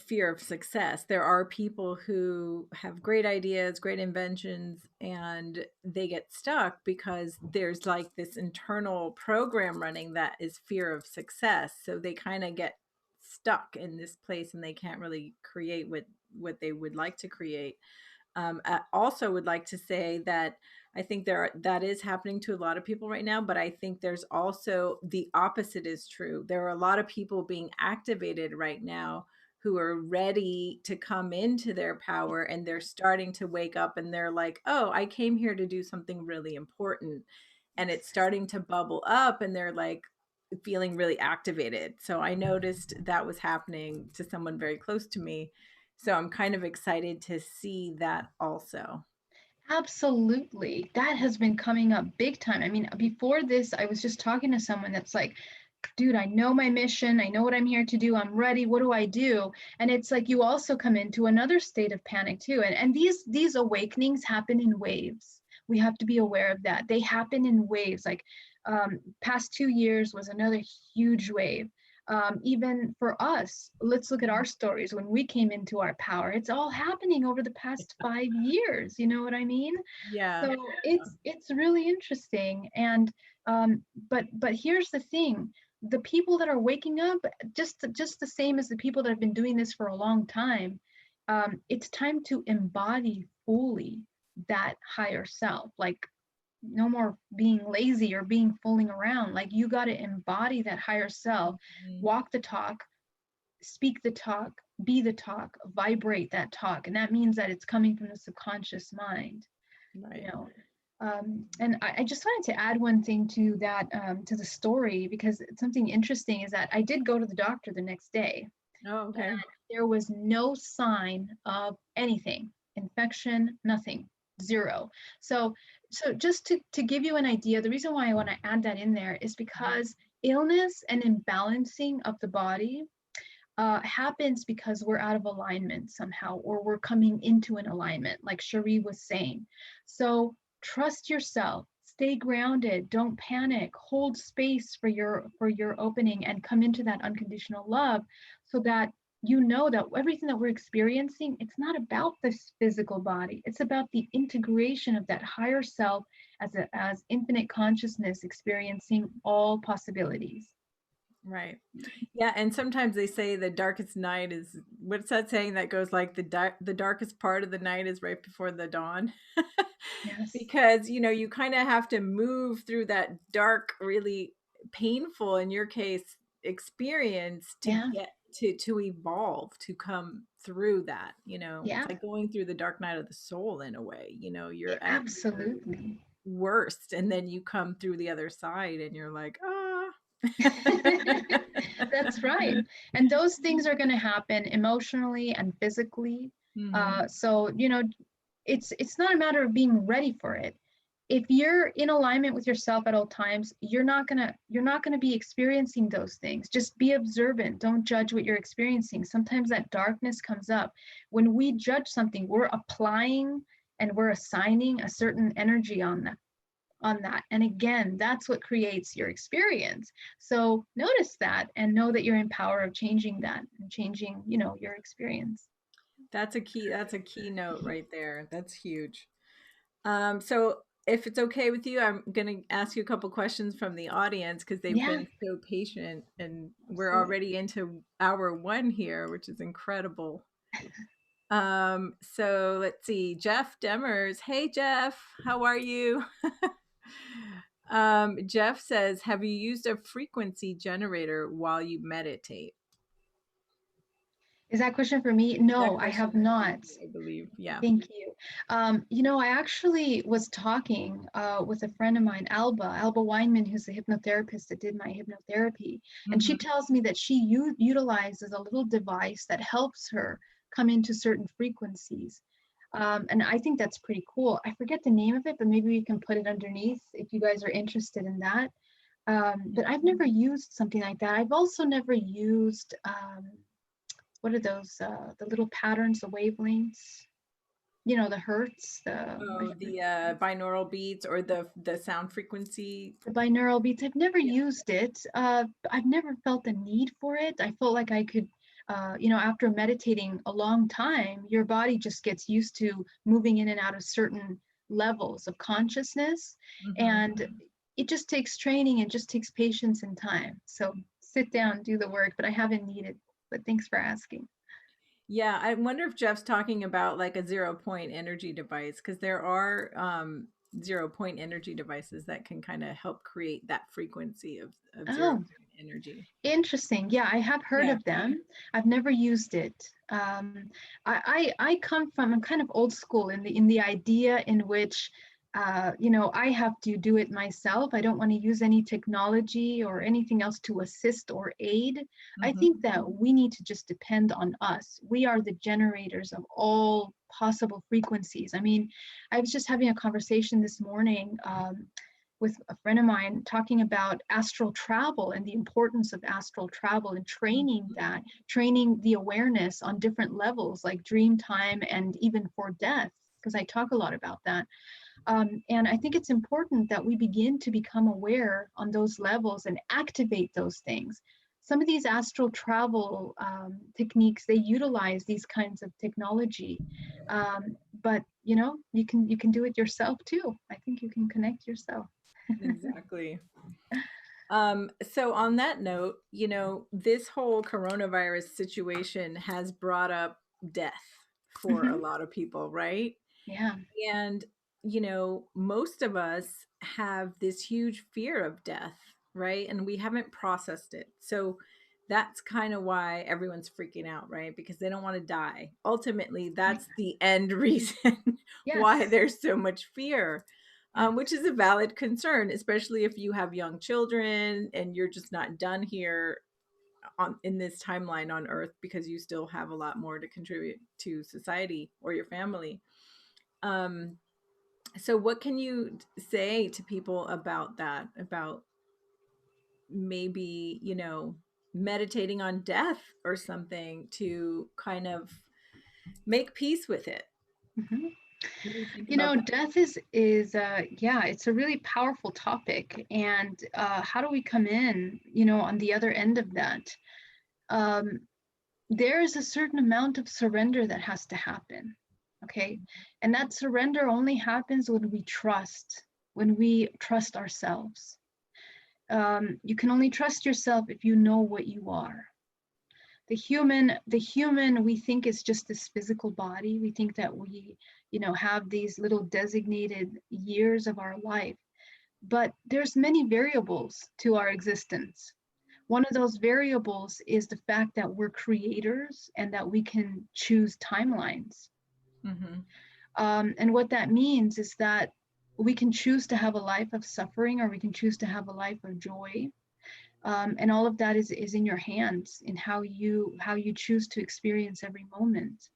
Speaker 1: fear of success. There are people who have great ideas, great inventions, and they get stuck because there's like this internal program running that is fear of success. So they kind of get stuck in this place and they can't really create what they would like to create. I also would like to say that I think that is happening to a lot of people right now, but I think there's also the opposite is true. There are a lot of people being activated right now who are ready to come into their power, and they're starting to wake up and they're like, "Oh, I came here to do something really important." And it's starting to bubble up and they're like feeling really activated. So I noticed that was happening to someone very close to me, so I'm kind of excited to see that also.
Speaker 2: Absolutely. That has been coming up big time. I mean, before this, I was just talking to someone that's like, dude, I know my mission. I know what I'm here to do. I'm ready. What do I do? And it's like you also come into another state of panic too. And these awakenings happen in waves. We have to be aware of that. They happen in waves. Like past 2 years was another huge wave. Even for us, let's look at our stories when we came into our power. It's all happening over the past 5 years. You know what I mean?
Speaker 1: Yeah.
Speaker 2: So it's really interesting. And but here's the thing: the people that are waking up, just the same as the people that have been doing this for a long time, it's time to embody fully that higher self. Like no more being lazy or being fooling around. Like you got to embody that higher self,
Speaker 1: Mhm.
Speaker 2: walk the talk, speak the talk, be the talk, vibrate that talk. And that means that it's coming from the subconscious mind, you
Speaker 1: Right.
Speaker 2: know. And I just wanted to add one thing to that, to the story, because something interesting is that I did go to the doctor the next day,
Speaker 1: Oh,
Speaker 2: and
Speaker 1: okay.
Speaker 2: there was no sign of anything, infection, nothing, zero. So, so just to give you an idea, the reason why I want to add that in there is because illness and imbalancing of the body happens because we're out of alignment somehow, or we're coming into an alignment, like Cherie was saying. So trust yourself, stay grounded, don't panic, hold space for your opening, and come into that unconditional love, so that you know that everything that we're experiencing, it's not about this physical body. It's about the integration of that higher self as infinite consciousness experiencing all possibilities.
Speaker 1: Right. Yeah, and sometimes they say the darkest night is, what's that saying that goes like the darkest part of the night is right before the dawn?
Speaker 2: Yes.
Speaker 1: Because, you kind of have to move through that dark, really painful, in your case, experience to
Speaker 2: Yeah.
Speaker 1: get to evolve, to come through that. It's
Speaker 2: Yeah.
Speaker 1: like going through the dark night of the soul in a way.
Speaker 2: Yeah,
Speaker 1: You're at your
Speaker 2: absolutely.
Speaker 1: worst and then you come through the other side and you're like, ah.
Speaker 2: That's right. And those things are going to happen emotionally and physically.
Speaker 1: Mhm.
Speaker 2: So, it's not a matter of being ready for it. If you're in alignment with yourself at all times, you're not gonna be experiencing those things. Just be observant. Don't judge what you're experiencing. Sometimes that darkness comes up. When we judge something, we're applying and we're assigning a certain energy on that. And again, that's what creates your experience. So notice that and know that you're in power of changing that and changing, your experience.
Speaker 1: That's a key note right there. That's huge. So if it's okay with you, I'm going to ask you a couple questions from the audience because they've
Speaker 2: Yeah,
Speaker 1: been so patient and we're
Speaker 2: absolutely.
Speaker 1: already into hour one here, which is incredible. So let's see. Jeff Demers. Hey Jeff, how are you? Jeff says, have you used a frequency generator while you meditate?
Speaker 2: Is that question for me?
Speaker 1: That
Speaker 2: No, I have
Speaker 1: question is for
Speaker 2: not.
Speaker 1: you, I believe. Yeah.
Speaker 2: Thank you. I actually was talking with a friend of mine, Alba Weinman, who's a hypnotherapist that did my hypnotherapy, and she
Speaker 1: Mhm.
Speaker 2: tells me that she utilizes a little device that helps her come into certain frequencies. And I think that's pretty cool. I forget the name of it, but maybe we can put it underneath if you guys are interested in that. But I've never used something like that. I've also never used what are those? The little patterns, the wavelengths. the hertz,
Speaker 1: Oh, the binaural beats or the sound frequency.
Speaker 2: the binaural beats. I've never
Speaker 1: Yeah.
Speaker 2: used it. I've never felt the need for it. I felt like I could, after meditating a long time, your body just gets used to moving in and out of certain levels of consciousness.
Speaker 1: Mhm.
Speaker 2: And it just takes training and just takes patience and time. So sit down, do the work, but I haven't needed. But thanks for asking.
Speaker 1: Yeah, I wonder if Jeff's talking about like a 0 point energy device because there are 0 point energy devices that can kind of help create that frequency of zero
Speaker 2: Oh,
Speaker 1: point energy.
Speaker 2: interesting. Yeah, I have heard
Speaker 1: Yeah.
Speaker 2: of them. I've never used it. I come from, I'm kind of old school in the idea in which, I have to do it myself. I don't want to use any technology or anything else to assist or aid. I
Speaker 1: Hmm.
Speaker 2: think that we need to just depend on us. We are the generators of all possible frequencies. I mean, I was just having a conversation this morning. With a friend of mine talking about astral travel and the importance of astral travel and training the awareness on different levels like dream time and even for death, because I talk a lot about that. And I think it's important that we begin to become aware on those levels and activate those things. Some of these astral travel techniques, they utilize these kinds of technology, but you can do it yourself too. I think you can connect yourself.
Speaker 1: Exactly. So on that note, this whole coronavirus situation has brought up death for a
Speaker 2: Hmm.
Speaker 1: lot of people, right?
Speaker 2: Yeah.
Speaker 1: And, most of us have this huge fear of death, right? And we haven't processed it. So that's kind of why everyone's freaking out, right? Because they don't want to die. Ultimately,
Speaker 2: Right.
Speaker 1: that's the end reason why
Speaker 2: Yes.
Speaker 1: there's so much fear, which
Speaker 2: Yes.
Speaker 1: is a valid concern, especially if you have young children and you're just not done here on in this timeline on earth because you still have a lot more to contribute to society or your family. Um, so what can you say to people about that? About maybe, meditating on death or something to kind of make peace with it.
Speaker 2: Mhm.
Speaker 1: What do you think about that?
Speaker 2: Death is yeah, it's a really powerful topic, and how do we come in, on the other end of that? Um, there is a certain amount of surrender that has to happen, okay? And that surrender only happens when we trust ourselves. You can only trust yourself if you know what you are. The human we think is just this physical body. We think that we have these little designated years of our life, but there's many variables to our existence. One of those variables is the fact that we're creators and that we can choose timelines.
Speaker 1: Mm-hmm.
Speaker 2: And what that means is that we can choose to have a life of suffering or we can choose to have a life of joy. And all of that is in your hands in how you choose to experience every moment.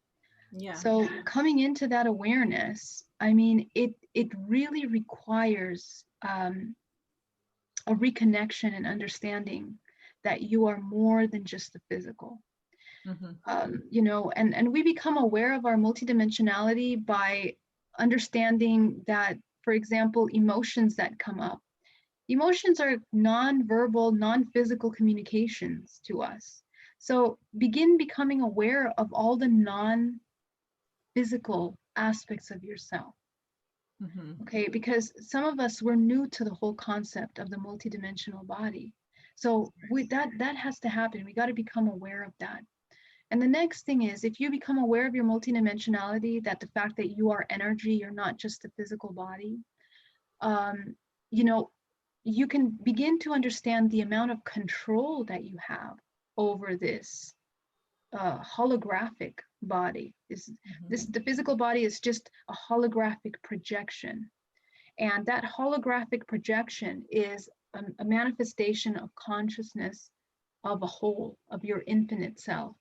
Speaker 1: Yeah.
Speaker 2: So coming into that awareness, I mean, it really requires a reconnection and understanding that you are more than just the physical.
Speaker 1: Mm-hmm.
Speaker 2: And we become aware of our multidimensionality by understanding that, for example, emotions that come up. Emotions are non-verbal, non-physical communications to us. So begin becoming aware of all the non-physical aspects of yourself.
Speaker 1: Mm-hmm.
Speaker 2: Okay, because some of us were new to the whole concept of the multidimensional body. So that has to happen. We got to become aware of that. And the next thing is, if you become aware of your multidimensionality, that the fact that you are energy, you're not just a physical body, um, you know, you can begin to understand the amount of control that you have over this holographic body. The physical body is just a holographic projection, and that holographic projection is a manifestation of consciousness of a whole, of your infinite self.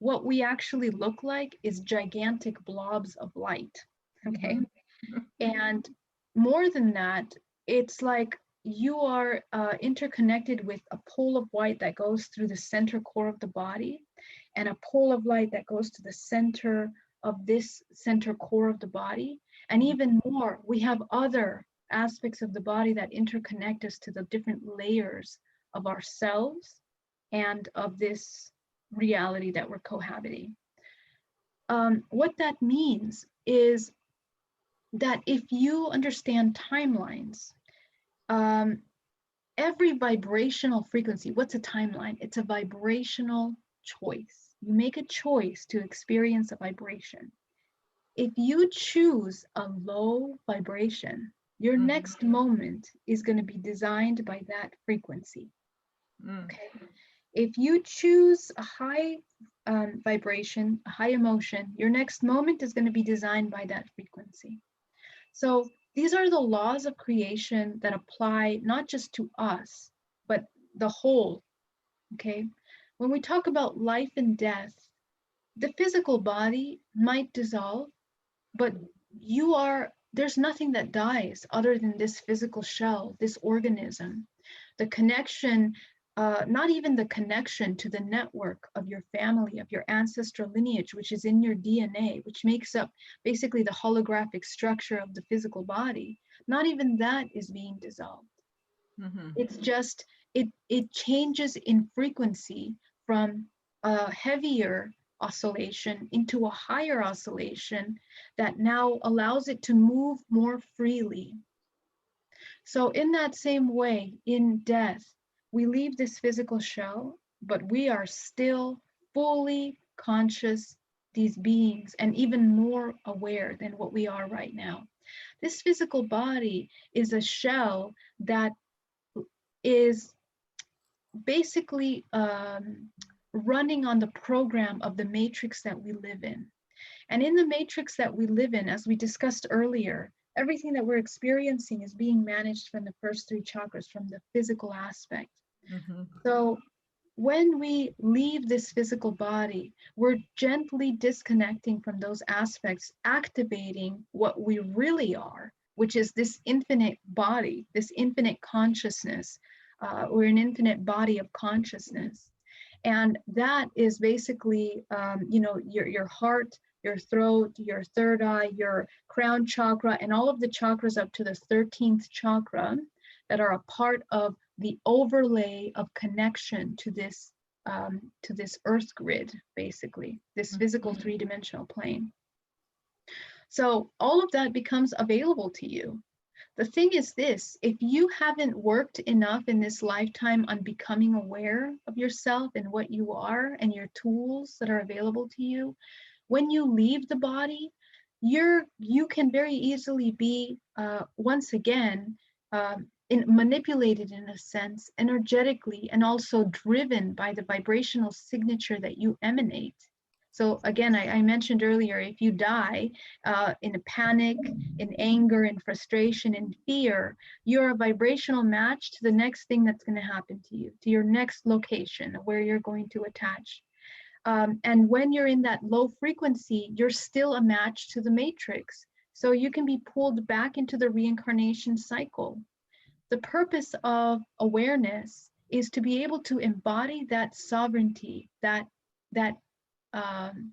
Speaker 2: What we actually look like is gigantic blobs of light. Okay.
Speaker 1: Mm-hmm.
Speaker 2: And more than that, it's like you are interconnected with a pole of light that goes through the center core of the body and a pole of light that goes to the center of this center core of the body. And
Speaker 1: Mhm.
Speaker 2: even more, we have other aspects of the body that interconnect us to the different layers of ourselves and of this reality that we're cohabiting. What that means is that if you understand timelines, um, every vibrational frequency, what's a timeline? It's a vibrational choice. You make a choice to experience a vibration. If you choose a low vibration, your
Speaker 1: Mhm.
Speaker 2: next moment is going to be designed by that frequency.
Speaker 1: Mm.
Speaker 2: Okay. If you choose a high vibration, a high emotion, your next moment is going to be designed by that frequency. So these are the laws of creation that apply not just to us, but the whole. Okay. When we talk about life and death, the physical body might dissolve, but there's nothing that dies other than this physical shell, this organism. The connection, not even the connection to the network of your family, of your ancestral lineage, which is in your DNA, which makes up basically the holographic structure of the physical body, not even that is being dissolved.
Speaker 1: Mhm.
Speaker 2: It's just, it changes in frequency from a heavier oscillation into a higher oscillation that now allows it to move more freely. So in that same way, in death, we leave this physical shell, but we are still fully conscious, these beings, and even more aware than what we are right now. This physical body is a shell that is basically running on the program of the matrix that we live in. And in the matrix that we live in, as we discussed earlier, everything that we're experiencing is being managed from the first three chakras, from the physical aspect.
Speaker 1: Mhm.
Speaker 2: So when we leave this physical body, we're gently disconnecting from those aspects, activating what we really are, which is this infinite body, this infinite consciousness. We're an infinite body of consciousness. And that is basically, your heart, your throat, your third eye, your crown chakra, and all of the chakras up to the 13th chakra that are a part of the overlay of connection to this earth grid, basically, this physical three-dimensional plane. So all of that becomes available to you. The thing is this, if you haven't worked enough in this lifetime on becoming aware of yourself and what you are and your tools that are available to you, when you leave the body, you can very easily be once again manipulated in a sense, energetically, and also driven by the vibrational signature that you emanate. So again, I mentioned earlier, if you die in a panic, in anger, in frustration, in fear, you're a vibrational match to the next thing that's going to happen to you, to your next location where you're going to attach. And when you're in that low frequency, you're still a match to the matrix. So you can be pulled back into the reincarnation cycle. The purpose of awareness is to be able to embody that sovereignty, that um,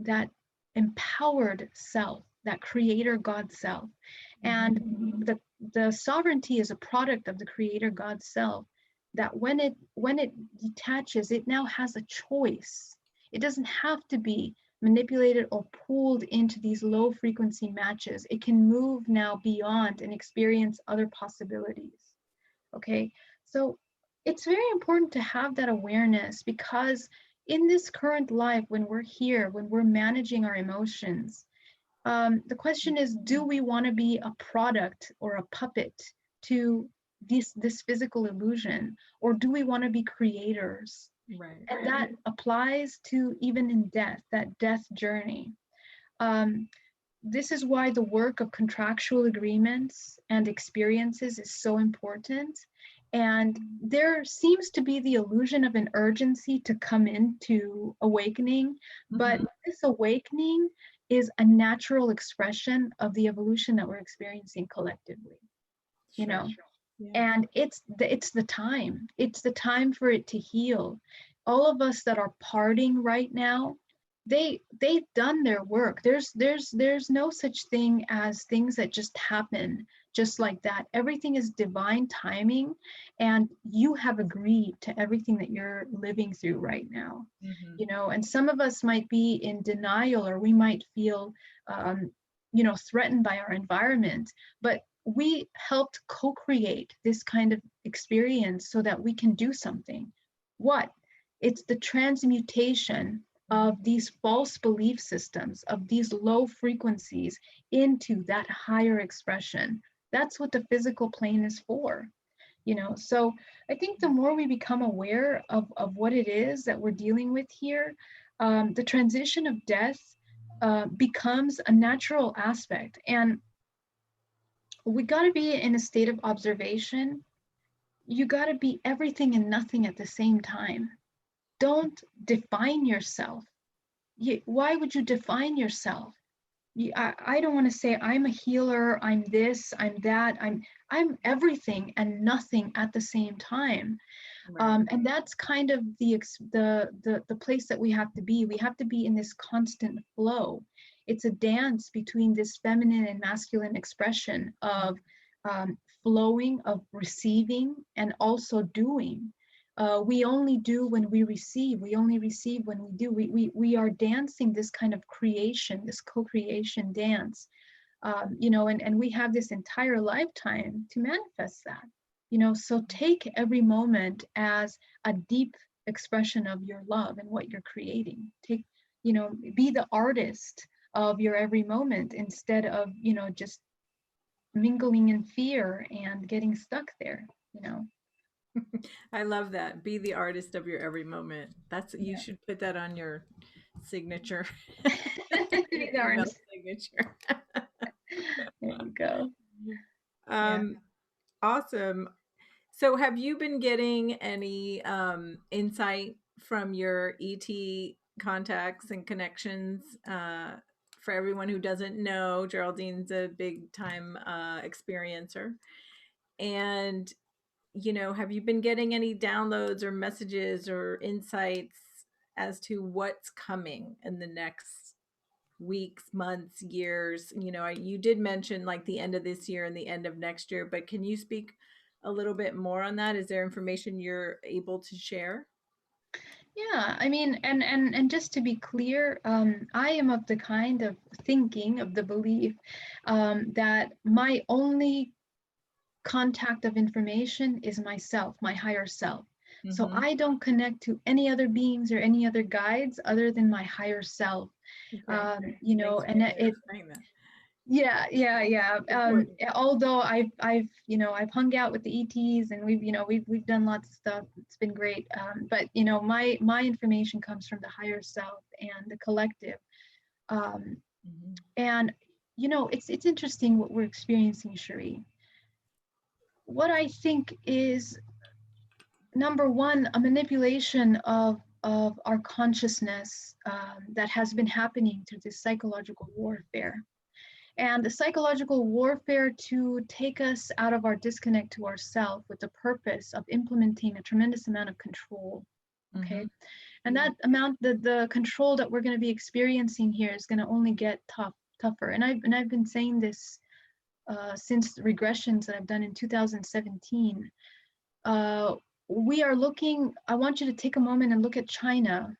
Speaker 2: that empowered self, that creator God self.
Speaker 1: Mhm.
Speaker 2: And the sovereignty is a product of the creator God self, that when it detaches, it now has a choice. It doesn't have to be manipulated or pulled into these low frequency matches. It can move now beyond and experience other possibilities. Okay, so it's very important to have that awareness, because in this current life, when we're here, when we're managing our emotions, the question is, do we want to be a product or a puppet to this physical illusion, or do we want to be creators?
Speaker 1: Right.
Speaker 2: And that applies to even in death, that death journey. Um, this is why the work of contractual agreements and experiences is so important. And there seems to be the illusion of an urgency to come into awakening, but
Speaker 1: Mhm.
Speaker 2: this awakening is a natural expression of the evolution that we're experiencing collectively, you
Speaker 1: Sure.
Speaker 2: know.
Speaker 1: Yeah.
Speaker 2: And it's the time for it to heal. All of us that are parting right now, they've done their work. There's no such thing as things that just happen just like that. Everything is divine timing, and you have agreed to everything that you're living through right now.
Speaker 1: Mhm.
Speaker 2: You know, and some of us might be in denial, or we might feel threatened by our environment, but we helped co-create this kind of experience so that we can do something. What? It's the transmutation
Speaker 1: Mhm.
Speaker 2: of these false belief systems, of these low frequencies into that higher expression. That's what the physical plane is for. So I think the more we become aware of what it is that we're dealing with here, the transition of death becomes a natural aspect. And we got to be in a state of observation. You got to be everything and nothing at the same time. Don't define yourself. Why would you define yourself? I don't want to say I'm a healer, I'm this, I'm that, I'm everything and nothing at the same time.
Speaker 1: Right.
Speaker 2: And that's kind of the place that we have to be. We have to be in this constant flow. It's a dance between this feminine and masculine expression of flowing, of receiving, and also doing. We only do when we receive. We only receive when we do. We are dancing this kind of creation, this co-creation dance. And we have this entire lifetime to manifest that. So take every moment as a deep expression of your love and what you're creating. Be the artist of your every moment instead of, just mingling in fear and getting stuck there, you know.
Speaker 1: I love that. Be the artist of your every moment. That's you
Speaker 2: Yeah.
Speaker 1: should put that on your signature, your
Speaker 2: Be the
Speaker 1: email
Speaker 2: artist.
Speaker 1: signature.
Speaker 2: There you go. Yeah.
Speaker 1: Um, awesome. So have you been getting any insight from your ET contacts and connections? For everyone who doesn't know, Geraldine's a big time experiencer. And have you been getting any downloads or messages or insights as to what's coming in the next weeks, months, years? You did mention like the end of this year and the end of next year, but can you speak a little bit more on that? Is there information you're able to share?
Speaker 2: Yeah, I mean, and just to be clear, I am of the kind of thinking, of the belief, that my only contact of information is myself, my higher self. So
Speaker 1: Mm-hmm.
Speaker 2: I don't connect to any other beings or any other guides other than my higher self.
Speaker 1: Okay. Thanks
Speaker 2: And
Speaker 1: for
Speaker 2: it
Speaker 1: clarifying that.
Speaker 2: Yeah, yeah, yeah.
Speaker 1: Important.
Speaker 2: Although I've hung out with the ETs, and we've done lots of stuff. It's been great. But my information comes from the higher self and the collective. Um,
Speaker 1: Mhm.
Speaker 2: and it's interesting what we're experiencing, Cherie. What I think is, number one, a manipulation of our consciousness, that has been happening through this psychological warfare. And the psychological warfare to take us out of our disconnect to ourself with the purpose of implementing a tremendous amount of control. Okay.
Speaker 1: Mhm.
Speaker 2: And
Speaker 1: Yeah.
Speaker 2: that amount, the control that we're going to be experiencing here is going to only get tougher. And I've been saying this since the regressions that I've done in 2017. Uh, we are looking, I want you to take a moment and look at China.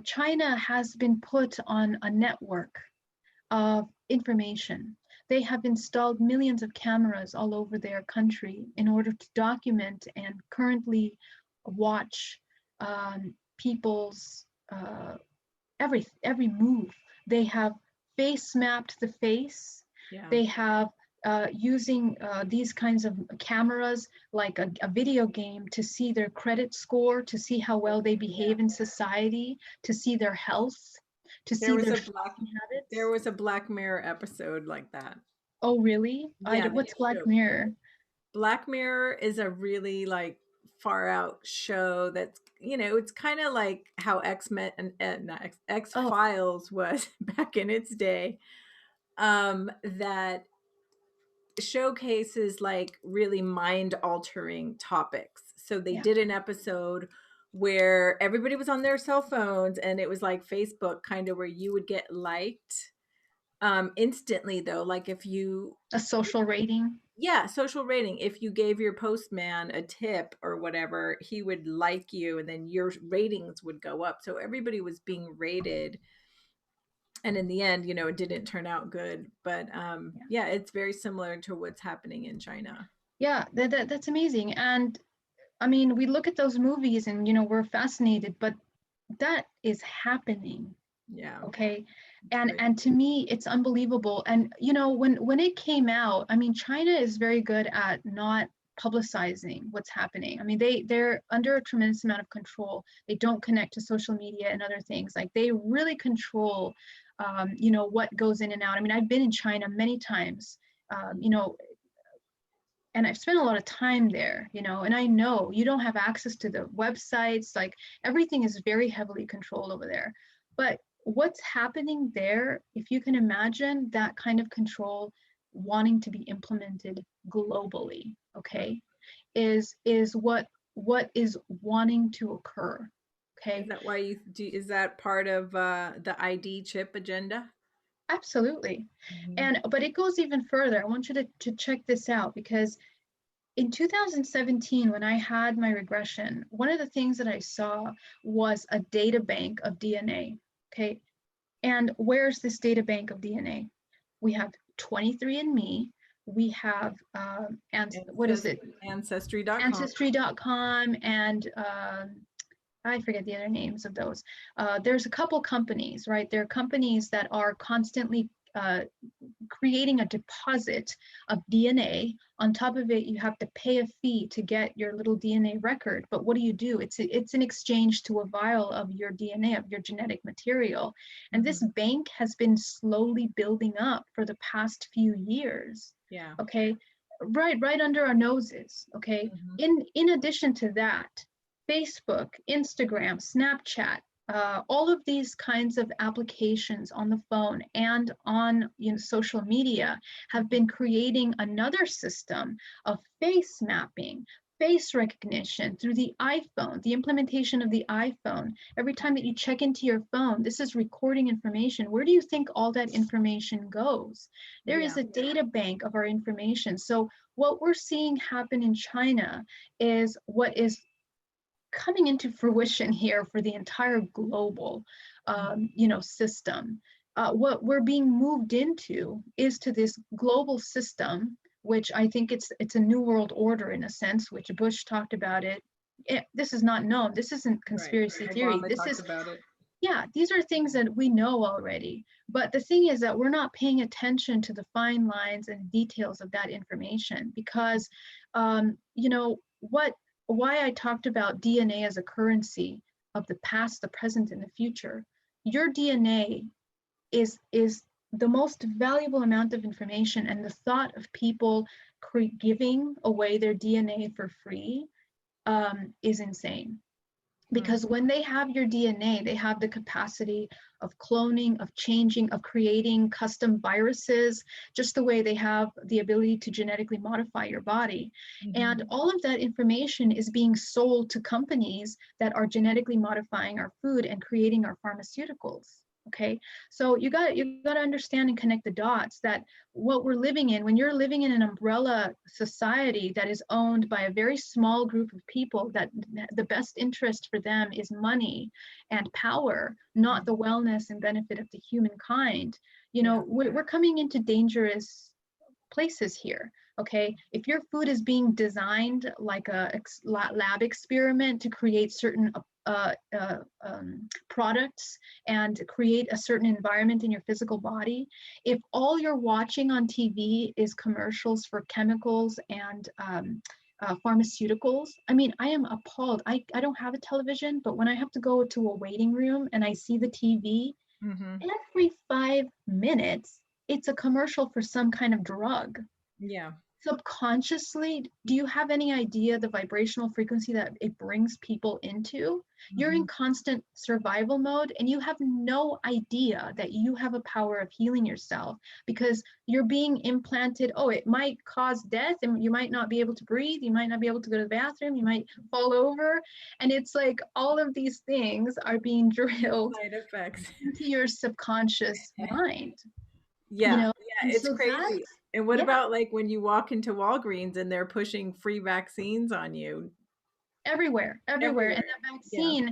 Speaker 2: China has been put on a network of information. They have installed millions of cameras all over their country in order to document and currently watch people's every move. They have face mapped the face.
Speaker 1: Yeah.
Speaker 2: They have using these kinds of cameras like a video game to see their credit score, to see how well they
Speaker 1: Yeah.
Speaker 2: behave in society, to see their health, to
Speaker 1: There
Speaker 2: see
Speaker 1: was
Speaker 2: their
Speaker 1: a black
Speaker 2: shopping
Speaker 1: there
Speaker 2: habits.
Speaker 1: was a Black Mirror episode like that.
Speaker 2: Oh, really?
Speaker 1: Yeah, they
Speaker 2: What's Black
Speaker 1: show
Speaker 2: Mirror?
Speaker 1: Black Mirror is a really like far out show that's it's kind of like how X-Men and not X
Speaker 2: Oh,
Speaker 1: Files was back in its day. That showcases like really mind altering topics. So they
Speaker 2: yeah,
Speaker 1: did an episode where everybody was on their cell phones, and it was like Facebook kind of where you would get liked instantly though. Like if you
Speaker 2: A social rating.
Speaker 1: yeah, social rating. If you gave your postman a tip or whatever, he would like you and then your ratings would go up. So everybody was being rated. And in the end, it didn't turn out good. But
Speaker 2: Yeah,
Speaker 1: yeah, it's very similar to what's happening in China.
Speaker 2: yeah, that's amazing. And I mean, we look at those movies and we're fascinated, but that is happening.
Speaker 1: Yeah,
Speaker 2: Okay.
Speaker 1: it's
Speaker 2: and
Speaker 1: crazy.
Speaker 2: and to me it's unbelievable. And when it came out, I mean, China is very good at not publicizing what's happening. I mean, they're under a tremendous amount of control. They don't connect to social media and other things. Like, they really control what goes in and out. I mean, I've been in China many times, and I've spent a lot of time there, and I know you don't have access to the websites. Like, everything is very heavily controlled over there. But what's happening there, if you can imagine that kind of control wanting to be implemented globally, okay, is what is wanting to occur.
Speaker 1: Is
Speaker 2: Okay.
Speaker 1: that why you do? Is that part of the ID chip agenda?
Speaker 2: Absolutely.
Speaker 1: Hmm.
Speaker 2: But it goes even further. I want you to check this out, because in 2017, when I had my regression, one of the things that I saw was a data bank of DNA. Okay. And where's this data bank of DNA? We have 23andMe. We have, and what is it?
Speaker 1: Ancestry.com.
Speaker 2: Ancestry.com, and I forget the other names of those. There's a couple companies, right? There are companies that are constantly creating a deposit of DNA. On top of it, you have to pay a fee to get your little DNA record. But what do? It's an exchange to a vial of your DNA, of your genetic material. And this
Speaker 1: Hmm.
Speaker 2: bank has been slowly building up for the past few years.
Speaker 1: Yeah.
Speaker 2: Okay. Right under our noses. Okay.
Speaker 1: Hmm.
Speaker 2: In addition to that, Facebook, Instagram, Snapchat, all of these kinds of applications on the phone and on social media have been creating another system of face mapping, face recognition through the iPhone, the implementation of the iPhone. Every time that you check into your phone, this is recording information. Where do you think all that information goes? There is
Speaker 1: Yeah.
Speaker 2: a data bank of our information. So what we're seeing happen in China is what is coming into fruition here for the entire global system. What we're being moved into is to this global system, which I think it's a new world order in a sense, which Bush talked about it. This is not known. This isn't
Speaker 1: Right.
Speaker 2: conspiracy theory.
Speaker 1: Obama
Speaker 2: This
Speaker 1: talked
Speaker 2: is,
Speaker 1: about it.
Speaker 2: yeah, these are things that we know already. But the thing is that we're not paying attention to the fine lines and details of that information, because, what why I talked about DNA as a currency of the past, the present, and the future. Your DNA is the most valuable amount of information, and the thought of people giving away their DNA for free is insane.
Speaker 1: Mm.
Speaker 2: Because when they have your DNA, they have the capacity of cloning, of changing, of creating custom viruses, just the way they have the ability to genetically modify your body.
Speaker 1: Hmm.
Speaker 2: And all of that information is being sold to companies that are genetically modifying our food and creating our pharmaceuticals. Okay, so you got to understand and connect the dots, that what we're living in, when you're living in an umbrella society that is owned by a very small group of people, that the best interest for them is money and power, not the wellness and benefit of the humankind.
Speaker 1: Yeah.
Speaker 2: We're coming into dangerous places here. Okay, if your food is being designed like a lab experiment to create certain products and create a certain environment in your physical body, if all you're watching on TV is commercials for chemicals and pharmaceuticals, I mean, I am appalled. I don't have a television, but when I have to go to a waiting room and I see the TV,
Speaker 1: Hmm.
Speaker 2: every 5 minutes, it's a commercial for some kind of drug.
Speaker 1: Yeah.
Speaker 2: subconsciously, do you have any idea the vibrational frequency that it brings people into? You're in
Speaker 1: Mhm.
Speaker 2: constant survival mode and you have no idea that you have a power of healing yourself because you're being implanted. Oh, it might cause death and you might not be able to breathe. You might not be able to go to the bathroom. You might fall over. And it's like all of these things are being drilled
Speaker 1: Side effects.
Speaker 2: into your subconscious mind, you
Speaker 1: Yeah,
Speaker 2: know?
Speaker 1: yeah,
Speaker 2: And
Speaker 1: it's
Speaker 2: so
Speaker 1: crazy.
Speaker 2: that's,
Speaker 1: And what
Speaker 2: yeah.
Speaker 1: about, like, when you walk into Walgreens and they're pushing free vaccines on you
Speaker 2: Everywhere, everywhere. And
Speaker 1: everywhere? Yeah,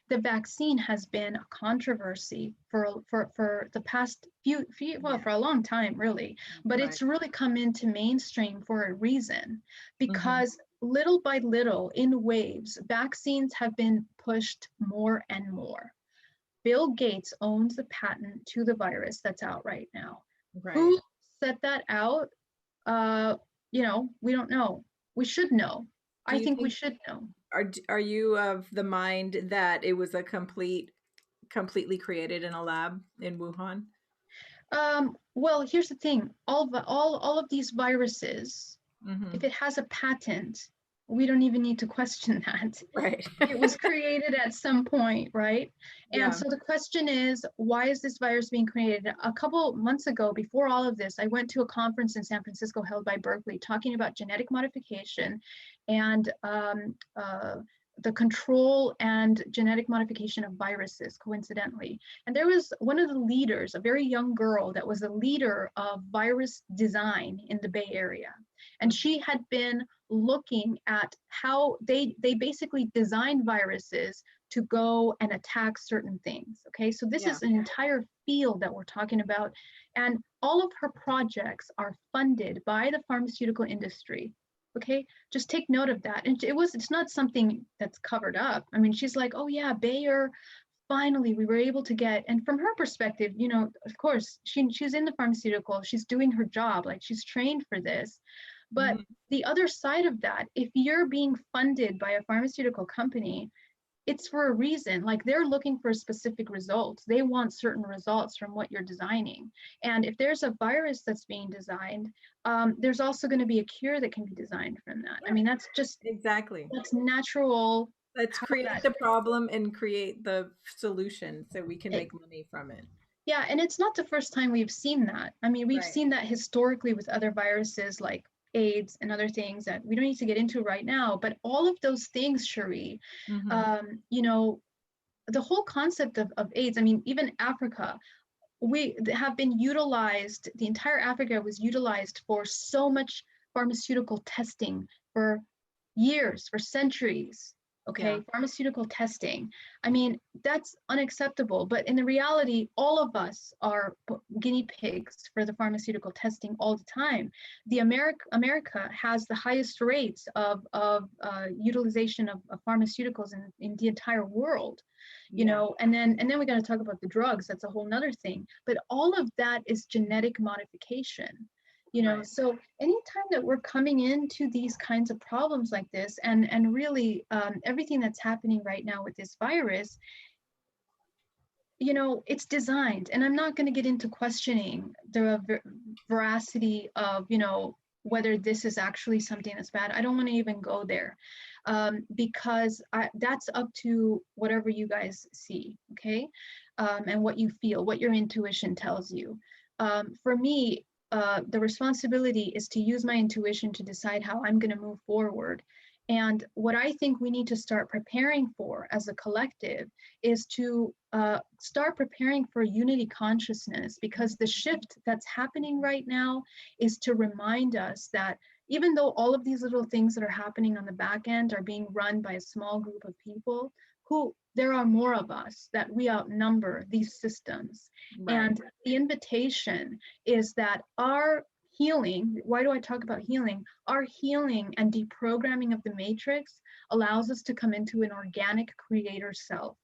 Speaker 2: the vaccine has been a controversy for the past well,
Speaker 1: yeah,
Speaker 2: for a long time, really. But
Speaker 1: right.
Speaker 2: it's really come into mainstream for a reason,
Speaker 1: Mhm.
Speaker 2: because little by little, in waves, vaccines have been pushed more and more. Bill Gates owns the patent to the virus that's out right now.
Speaker 1: Right.
Speaker 2: Who set that out? Uh, we don't know. We should know.
Speaker 1: Do
Speaker 2: I
Speaker 1: you
Speaker 2: think we
Speaker 1: think
Speaker 2: should know.
Speaker 1: are you of the mind that it was a completely created in a lab in Wuhan?
Speaker 2: Well, here's the thing. All of these viruses, if
Speaker 1: Mhm.
Speaker 2: it has a patent, we don't even need to question that.
Speaker 1: Right.
Speaker 2: It was created at some point, right? And
Speaker 1: Yeah.
Speaker 2: so the question is, why is this virus being created? A couple months ago, before all of this, I went to a conference in San Francisco held by Berkeley talking about genetic modification and the control and genetic modification of viruses, coincidentally. And there was one of the leaders, a very young girl that was a leader of virus design in the Bay Area. And
Speaker 1: Mhm.
Speaker 2: she had been looking at how they basically design viruses to go and attack certain things. Okay, so this
Speaker 1: Yeah.
Speaker 2: is an entire field that we're talking about, and all of her projects are funded by the pharmaceutical industry. Okay, just take note of that. And it's not something that's covered up. I mean, she's like, oh yeah, Bayer, finally we were able to get. And from her perspective, of course she's in the pharmaceutical, she's doing her job, like she's trained for this. But
Speaker 1: Mhm.
Speaker 2: the other side of that, if you're being funded by a pharmaceutical company, it's for a reason. Like they're looking for specific results. They want certain results from what you're designing. And if there's a virus that's being designed, there's also going to be a cure that can be designed from that. I
Speaker 1: Yeah,
Speaker 2: mean,
Speaker 1: exactly.
Speaker 2: that's natural.
Speaker 1: Let's
Speaker 2: How
Speaker 1: create
Speaker 2: that
Speaker 1: the problem and create the solution so we can
Speaker 2: it,
Speaker 1: make money from it.
Speaker 2: Yeah, and it's not the first time we've seen that. I mean, we've
Speaker 1: Right.
Speaker 2: seen that historically with other viruses like AIDS and other things that we don't need to get into right now. But all of those things, Cherie,
Speaker 1: Mhm.
Speaker 2: um, you know, the whole concept of AIDS, I mean, even Africa, we have been utilized, the entire Africa was utilized for so much pharmaceutical testing for years, for centuries.
Speaker 1: Yeah.
Speaker 2: Okay, pharmaceutical testing. I mean, that's unacceptable. But in the reality, all of us are guinea pigs for the pharmaceutical testing all the time. America has the highest rates of utilization of pharmaceuticals in the entire world.
Speaker 1: Yeah.
Speaker 2: And then we got to talk about the drugs. That's a whole nother thing. But all of that is genetic modification.
Speaker 1: Right.
Speaker 2: So anytime that we're coming into these kinds of problems like this, and really everything that's happening right now with this virus, it's designed. And I'm not going to get into questioning the veracity of whether this is actually something that's bad. I don't want to even go there, because that's up to whatever you guys see, okay, and what you feel, what your intuition tells you. For me, the responsibility is to use my intuition to decide how I'm going to move forward. And what I think we need to start preparing for as a collective is to start preparing for unity consciousness, because the shift that's happening right now is to remind us that even though all of these little things that are happening on the back end are being run by a small group of people, who there are more of us, that we outnumber these systems.
Speaker 1: Right.
Speaker 2: And the invitation is that our healing, why do I talk about healing? Our healing and deprogramming of the matrix allows us to come into an organic creator self.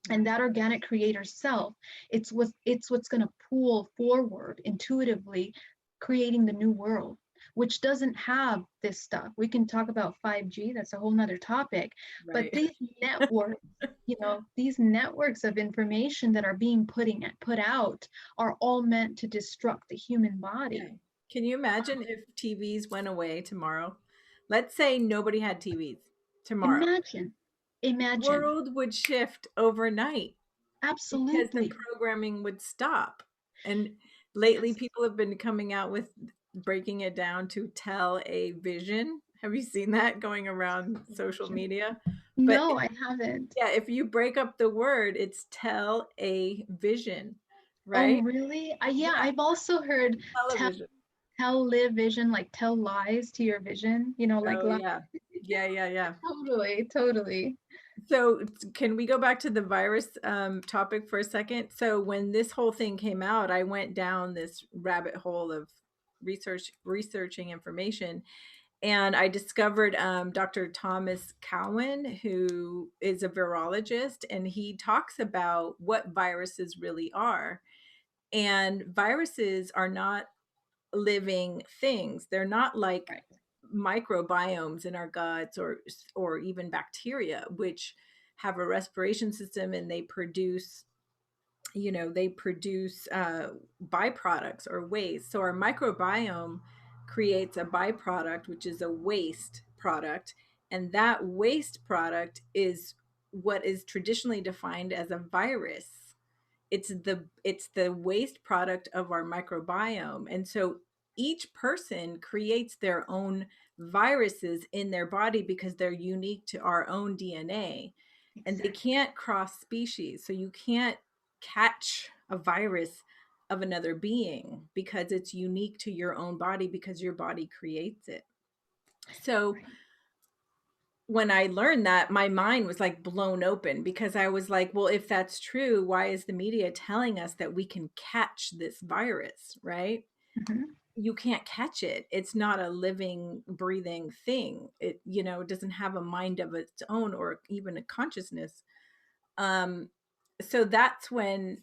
Speaker 2: And
Speaker 1: Right.
Speaker 2: that organic creator self, it's what's going to pull forward intuitively, creating the new world, which doesn't have this stuff. We can talk about 5G, that's a whole nother topic. But
Speaker 1: Right.
Speaker 2: these networks, these networks of information that are being put out are all meant to destruct the human
Speaker 1: Yeah.
Speaker 2: body.
Speaker 1: Can you imagine if TVs went away tomorrow? Let's say nobody had TVs tomorrow.
Speaker 2: Imagine, imagine.
Speaker 1: World would shift overnight because the
Speaker 2: Absolutely.
Speaker 1: programming would stop. And lately
Speaker 2: Yes.
Speaker 1: people have been coming out with breaking it down to tell a vision. Have you seen that going around social
Speaker 2: Imagine.
Speaker 1: media? But
Speaker 2: No, I haven't.
Speaker 1: yeah, if you break up the word, it's tell a vision,
Speaker 2: Oh,
Speaker 1: right?
Speaker 2: really? Yeah,
Speaker 1: Yeah,
Speaker 2: I've also heard tell
Speaker 1: television.
Speaker 2: tell live vision, like tell lies to your vision, like
Speaker 1: Oh
Speaker 2: lies.
Speaker 1: yeah. Yeah, yeah, yeah.
Speaker 2: Totally, totally.
Speaker 1: So can we go back to the virus topic for a second? So when this whole thing came out, I went down this rabbit hole of researching information, and I discovered Dr. Thomas Cowan, who is a virologist, and he talks about what viruses really are. And viruses are not living things. They're not like
Speaker 2: Right.
Speaker 1: microbiomes in our guts or even bacteria, which have a respiration system and they produce byproducts or waste. So our microbiome creates a byproduct, which is a waste product, and that waste product is what is traditionally defined as a virus. It's the waste product of our microbiome. And so each person creates their own viruses in their body because they're unique to our own DNA, and they
Speaker 2: Exactly.
Speaker 1: can't cross species. So you can't catch a virus of another being because it's unique to your own body because your body creates it. So
Speaker 2: Right.
Speaker 1: when I learned that, my mind was like blown open because I was like, well, if that's true, why is the media telling us that we can catch this virus, right?
Speaker 2: Hmm.
Speaker 1: You can't catch it. It's not a living, breathing thing. It doesn't have a mind of its own or even a consciousness. Um, so that's when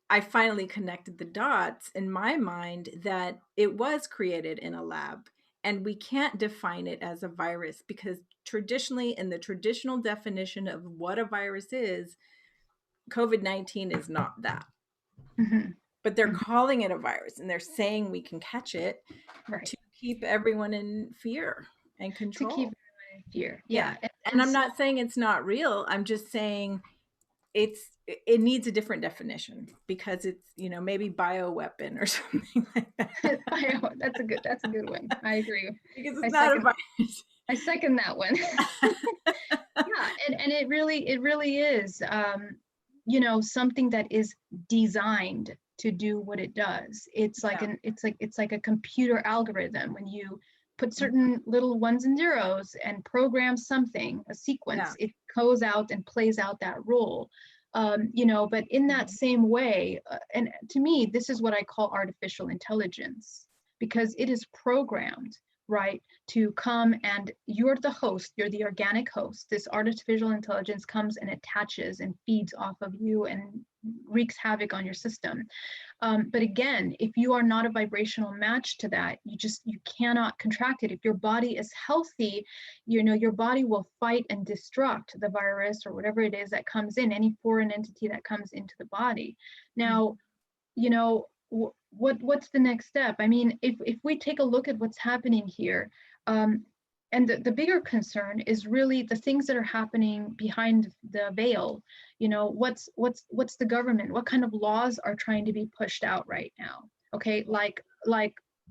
Speaker 1: I finally connected the dots in my mind that it was created in a lab, and we can't define it as a virus because traditionally, in the traditional definition of what a virus is, COVID-19 is not that.
Speaker 2: Hmm.
Speaker 1: But they're
Speaker 2: Hmm.
Speaker 1: calling it a virus and they're saying we can catch it
Speaker 2: Right.
Speaker 1: to keep everyone in fear and
Speaker 2: To keep
Speaker 1: control.
Speaker 2: everyone in fear.
Speaker 1: Yeah.
Speaker 2: Yeah.
Speaker 1: And
Speaker 2: And
Speaker 1: I'm
Speaker 2: so,
Speaker 1: not saying it's not real. I'm just saying it needs a different definition because it's maybe bioweapon or something like that
Speaker 2: that's a good one. I agree.
Speaker 1: because
Speaker 2: I
Speaker 1: it's not a
Speaker 2: second
Speaker 1: virus.
Speaker 2: I second that one. Yeah, and it really is something that is designed to do what it does.
Speaker 1: Yeah.
Speaker 2: It's like a computer algorithm. When you put
Speaker 1: Mhm.
Speaker 2: certain little ones and zeros and program something, a
Speaker 1: Yeah.
Speaker 2: sequence, it goes out and plays out that role. But in that
Speaker 1: Mhm.
Speaker 2: same way, and to me, this is what I call artificial intelligence, because it is programmed, right, to come, and you're the host, you're the organic host. This artificial intelligence comes and attaches and feeds off of you and wreaks havoc on your system. But again, if you are not a vibrational match to that, you cannot contract it. If your body is healthy, your body will fight and destruct the virus or whatever it is that comes in, any foreign entity that comes into the body. Now,
Speaker 1: Mhm.
Speaker 2: what's the next step? I mean, if we take a look at what's happening here, and the bigger concern is really the things that are happening behind the veil. What's the government, what kind of laws are trying to be pushed out right now? Okay, like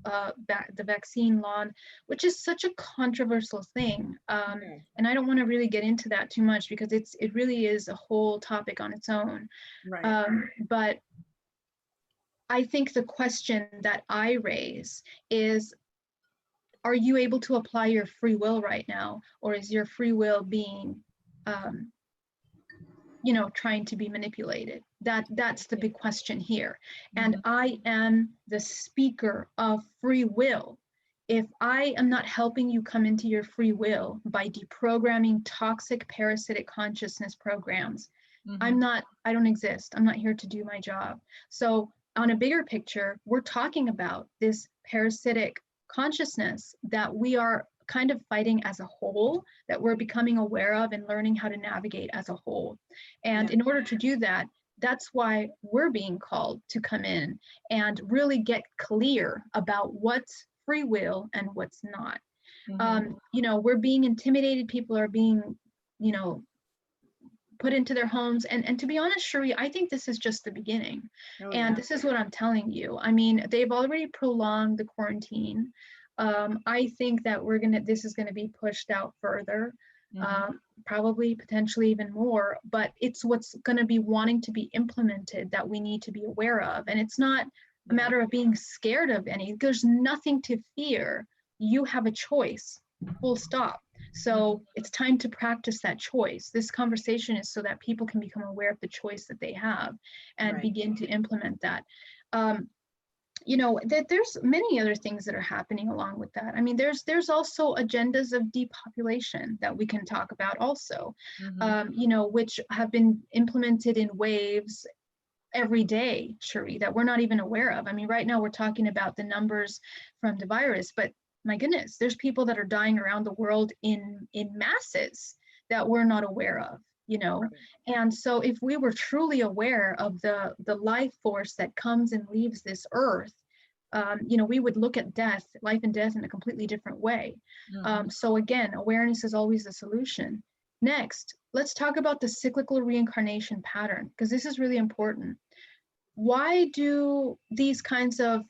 Speaker 2: the vaccine law, which is such a controversial thing.
Speaker 1: Yeah.
Speaker 2: And I don't want to really get into that too much because it really is a whole topic on its own.
Speaker 1: Right.
Speaker 2: But I think the question that I raise is, are you able to apply your free will right now? Or is your free will being, um, trying to be manipulated? That's the
Speaker 1: Yeah.
Speaker 2: big question here. And
Speaker 1: Mhm.
Speaker 2: I am the speaker of free will. If I am not helping you come into your free will by deprogramming toxic parasitic consciousness programs,
Speaker 1: Mhm.
Speaker 2: I don't exist. I'm not here to do my job. So, on a bigger picture, we're talking about this parasitic consciousness that we are kind of fighting as a whole, that we're becoming aware of and learning how to navigate as a whole. And
Speaker 1: Yeah.
Speaker 2: in order to do that, That's why we're being called to come in and really get clear about what's free will and what's not.
Speaker 1: Mhm.
Speaker 2: We're being intimidated. People are being, you know, put into their homes. And to be honest, Cherie, I think this is just the beginning.
Speaker 1: Oh,
Speaker 2: And
Speaker 1: yeah.
Speaker 2: this is what I'm telling you. I mean, they've already prolonged the quarantine. I think that this is gonna be pushed out further,
Speaker 1: Mhm.
Speaker 2: probably potentially even more, but it's what's gonna be wanting to be implemented that we need to be aware of. And it's not a
Speaker 1: Yeah.
Speaker 2: matter of being scared of any, there's nothing to fear. You have a choice, full stop.
Speaker 1: Mhm.
Speaker 2: So it's time to practice that choice. This conversation is so that people can become aware of the choice that they have and
Speaker 1: Right.
Speaker 2: begin to implement that. Um, that there's many other things that are happening along with that. I mean, there's also agendas of depopulation that we can talk about also,
Speaker 1: Mhm.
Speaker 2: which have been implemented in waves every day, Cherie, that we're not even aware of. I mean, right now we're talking about the numbers from the virus, but my goodness, there's people that are dying around the world in masses that we're not aware of, you know.
Speaker 1: Right.
Speaker 2: And so if we were truly aware of the life force that comes and leaves this earth, we would look at life and death in a completely different way.
Speaker 1: Mhm.
Speaker 2: So again, awareness is always the solution. Next, let's talk about the cyclical reincarnation pattern, because this is really important. Why do these kinds of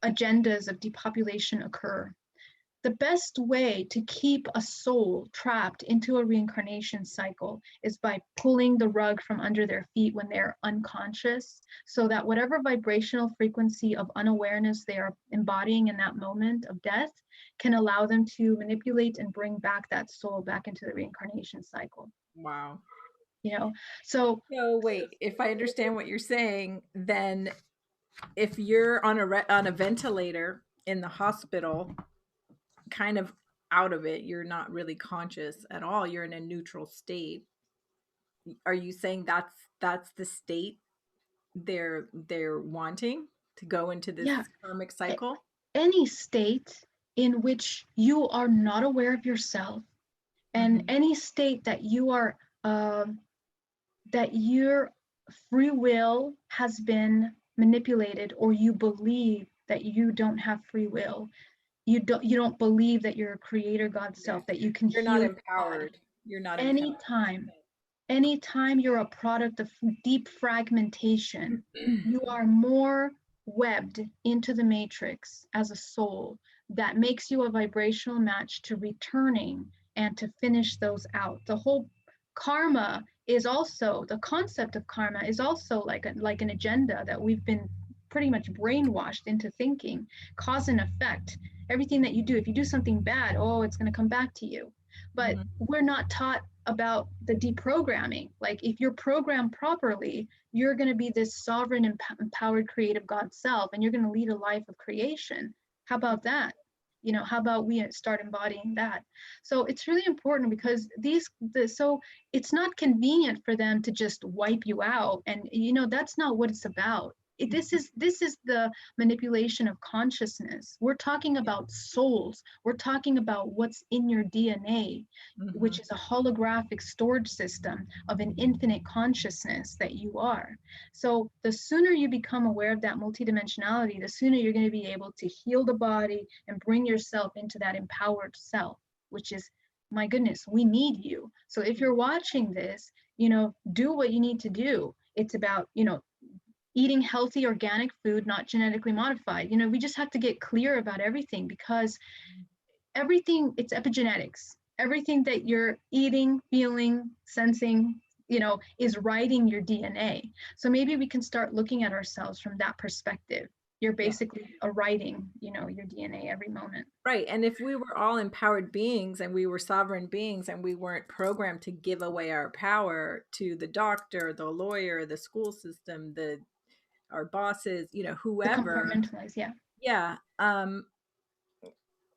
Speaker 2: agendas of depopulation occur? The best way to keep a soul trapped into a reincarnation cycle is by pulling the rug from under their feet when they're unconscious, so that whatever vibrational frequency of unawareness they are embodying in that moment of death can allow them to manipulate and bring back that soul back into the reincarnation cycle.
Speaker 1: Wow.
Speaker 2: You know, so
Speaker 1: So wait, if I understand what you're saying, then if you're on on a ventilator in the hospital, kind of out of it, you're not really conscious at all. You're in a neutral state. Are you saying that's the state they're wanting to go into this
Speaker 2: yeah,
Speaker 1: karmic cycle?
Speaker 2: any state in which you are not aware of yourself, and
Speaker 1: Mhm.
Speaker 2: any state that um, that your free will has been manipulated, or you believe that you don't have free will, you don't believe that you're a creator God
Speaker 1: Okay.
Speaker 2: self, that you can
Speaker 1: You're not
Speaker 2: heal your body.
Speaker 1: empowered. You're not empowered.
Speaker 2: Anytime anytime you're a product of deep fragmentation, you are more webbed into the matrix as a soul that makes you a vibrational match to returning and to finish those out. The whole karma is also, the concept of karma is also like an agenda that we've been pretty much brainwashed into thinking. Cause and effect. Everything that you do, if you do something bad, oh, it's going to come back to you. But
Speaker 1: Mhm.
Speaker 2: we're not taught about the deprogramming. Like, if you're programmed properly, you're going to be this sovereign, empowered, creative God self, and you're going to lead a life of creation. How about that? How about we start embodying that? So it's really important, because so it's not convenient for them to just wipe you out, and that's not what it's about. This is the manipulation of consciousness. We're talking about souls. We're talking about what's in your DNA, which
Speaker 1: Mhm.
Speaker 2: is a holographic storage system of an infinite consciousness that you are. So the sooner you become aware of that multidimensionality, the sooner you're going to be able to heal the body and bring yourself into that empowered self, which is, my goodness, we need you. So if you're watching this, do what you need to do. It's about, eating healthy organic food, not genetically modified. We just have to get clear about everything, because everything, it's epigenetics. Everything that you're eating, feeling, sensing, is writing your DNA. So maybe we can start looking at ourselves from that perspective. You're
Speaker 1: Yeah.
Speaker 2: basically a writing, your DNA every moment.
Speaker 1: Right. And if we were all empowered beings and we were sovereign beings and we weren't programmed to give away our power to the doctor, the lawyer, the school system, the our bosses,
Speaker 2: The
Speaker 1: whoever,
Speaker 2: compartmentalize, yeah,
Speaker 1: yeah,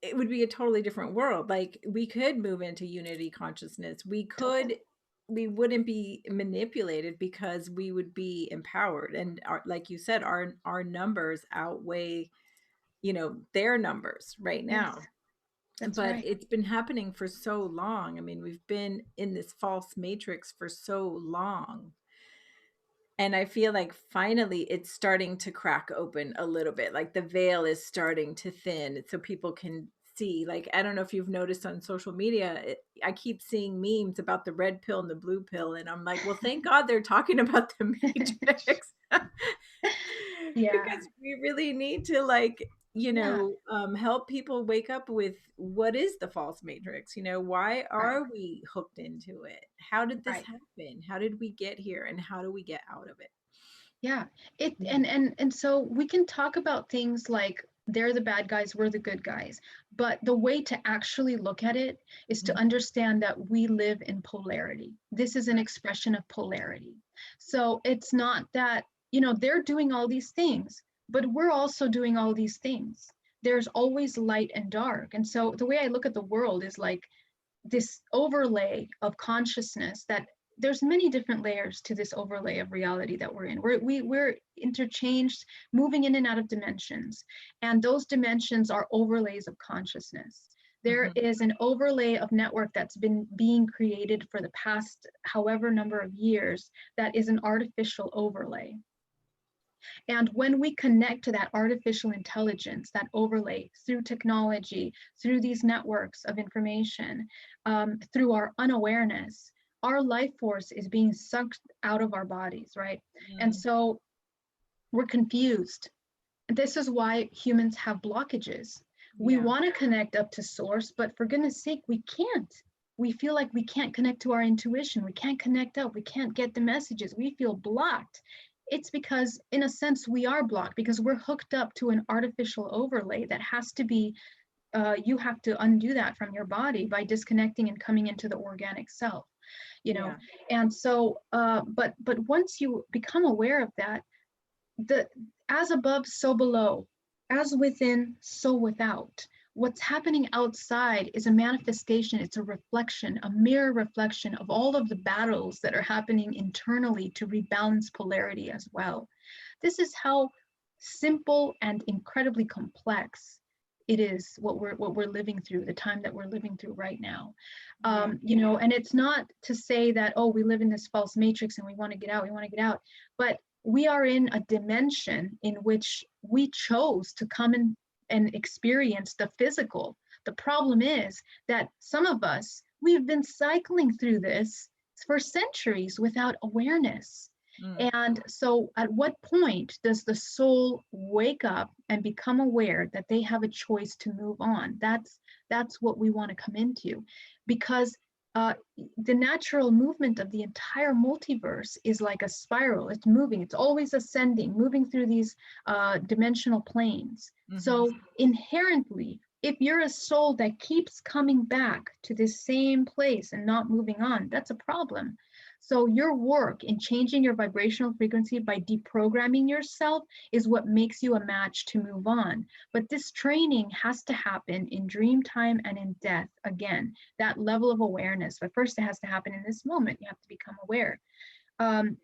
Speaker 1: it would be a totally different world. Like, we could move into unity consciousness.
Speaker 2: totally.
Speaker 1: We wouldn't be manipulated because we would be empowered. And like you said, our numbers outweigh, their numbers right
Speaker 2: Yes,
Speaker 1: now.
Speaker 2: that's
Speaker 1: But
Speaker 2: right.
Speaker 1: it's been happening for so long. I mean, we've been in this false matrix for so long. And I feel like finally it's starting to crack open a little bit. Like the veil is starting to thin so people can see. Like, I don't know if you've noticed on social media, I keep seeing memes about the red pill and the blue pill. And I'm like, well, thank God they're talking about the matrix.
Speaker 2: Yeah,
Speaker 1: Because we really need to, like,
Speaker 2: yeah,
Speaker 1: help people wake up with what is the false matrix? Why
Speaker 2: right,
Speaker 1: are we hooked into it? How did this
Speaker 2: right.
Speaker 1: happen? How did we get here? And how do we get out of it?
Speaker 2: Yeah. It
Speaker 1: Mhm,
Speaker 2: and so we can talk about things like they're the bad guys, we're the good guys. But the way to actually look at it is to
Speaker 1: mhm,
Speaker 2: understand that we live in polarity. This is an
Speaker 1: right.
Speaker 2: expression of polarity. So it's not that, they're doing all these things, but we're also doing all these things. There's always light and dark. And so the way I look at the world is like this overlay of consciousness that there's many different layers to this overlay of reality that we're in. We're interchanged, moving in and out of dimensions, and those dimensions are overlays of consciousness. There
Speaker 1: Mhm,
Speaker 2: is an overlay of network that's been being created for the past however number of years that is an artificial overlay. And when we connect to that artificial intelligence, that overlay through technology, through these networks of information, through our unawareness, our life force is being sucked out of our bodies, right? And
Speaker 1: mm,
Speaker 2: so we're confused. This is why humans have blockages. We
Speaker 1: yeah,
Speaker 2: want to connect up to source, but for goodness sake, we can't. We feel like we can't connect to our intuition. We can't connect up. We can't get the messages. We feel blocked. It's because, in a sense, we are blocked because we're hooked up to an artificial overlay that has to be, you have to undo that from your body by disconnecting and coming into the organic self, you know?
Speaker 1: yeah,
Speaker 2: And so, but once you become aware of that, the as above so below, as within so without. What's happening outside is a manifestation, it's a reflection, a mirror reflection of all of the battles that are happening internally to rebalance polarity as well. This is how simple and incredibly complex it is, what we're living through, the time that we're living through right now.
Speaker 1: yeah,
Speaker 2: And it's not to say that, oh, we live in this false matrix and we want to get out, but we are in a dimension in which we chose to come in and experience the physical. The problem is that some of us, we've been cycling through this for centuries without awareness.
Speaker 1: mm,
Speaker 2: And so, at what point does the soul wake up and become aware that they have a choice to move on? That's what we want to come into, because the natural movement of the entire multiverse is like a spiral. It's moving. It's always ascending, moving through these dimensional planes.
Speaker 1: mhm,
Speaker 2: So inherently, if you're a soul that keeps coming back to this same place and not moving on, that's a problem. So your work in changing your vibrational frequency by deprogramming yourself is what makes you a match to move on. But this training has to happen in dream time and in death. Again, that level of awareness. But first, it has to happen in this moment. You have to become aware. Um,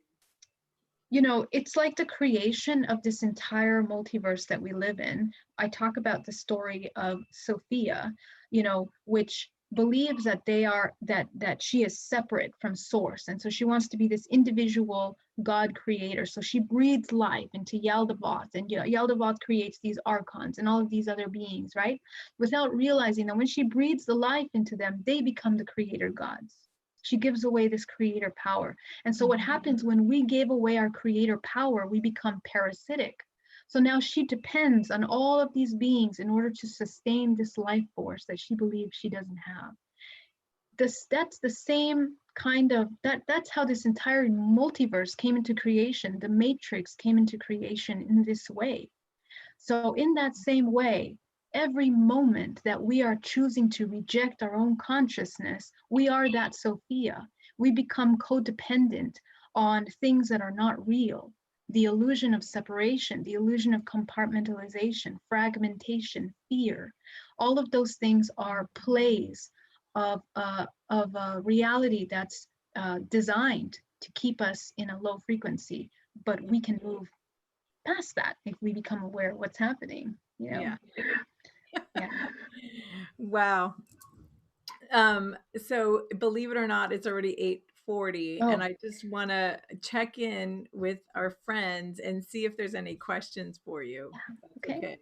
Speaker 2: it's like the creation of this entire multiverse that we live in. I talk about the story of Sophia, which believes that that she is separate from source, and so she wants to be this individual God creator. So she breathes life into Yaldabaoth, and Yaldabaoth creates these archons and all of these other beings, right? Without realizing that when she breathes the life into them, they become the creator gods. She gives away this creator power. And so what
Speaker 1: mhm,
Speaker 2: happens when we give away our creator power, we become parasitic. So now she depends on all of these beings in order to sustain this life force that she believes she doesn't have. That's the same kind of that's how this entire multiverse came into creation. The matrix came into creation in this way. So, in that same way, every moment that we are choosing to reject our own consciousness, we are that Sophia. We become codependent on things that are not real. The illusion of separation, the illusion of compartmentalization, fragmentation, fear, all of those things are plays of a reality that's designed to keep us in a low frequency, but we can move past that if we become aware of what's happening,
Speaker 1: yeah.
Speaker 2: yeah.
Speaker 1: Wow. So believe it or not, it's already 6:40, and
Speaker 2: Oh,
Speaker 1: I just want to check in with our friends and see if there's any questions for you, if that's
Speaker 2: okay.
Speaker 1: okay.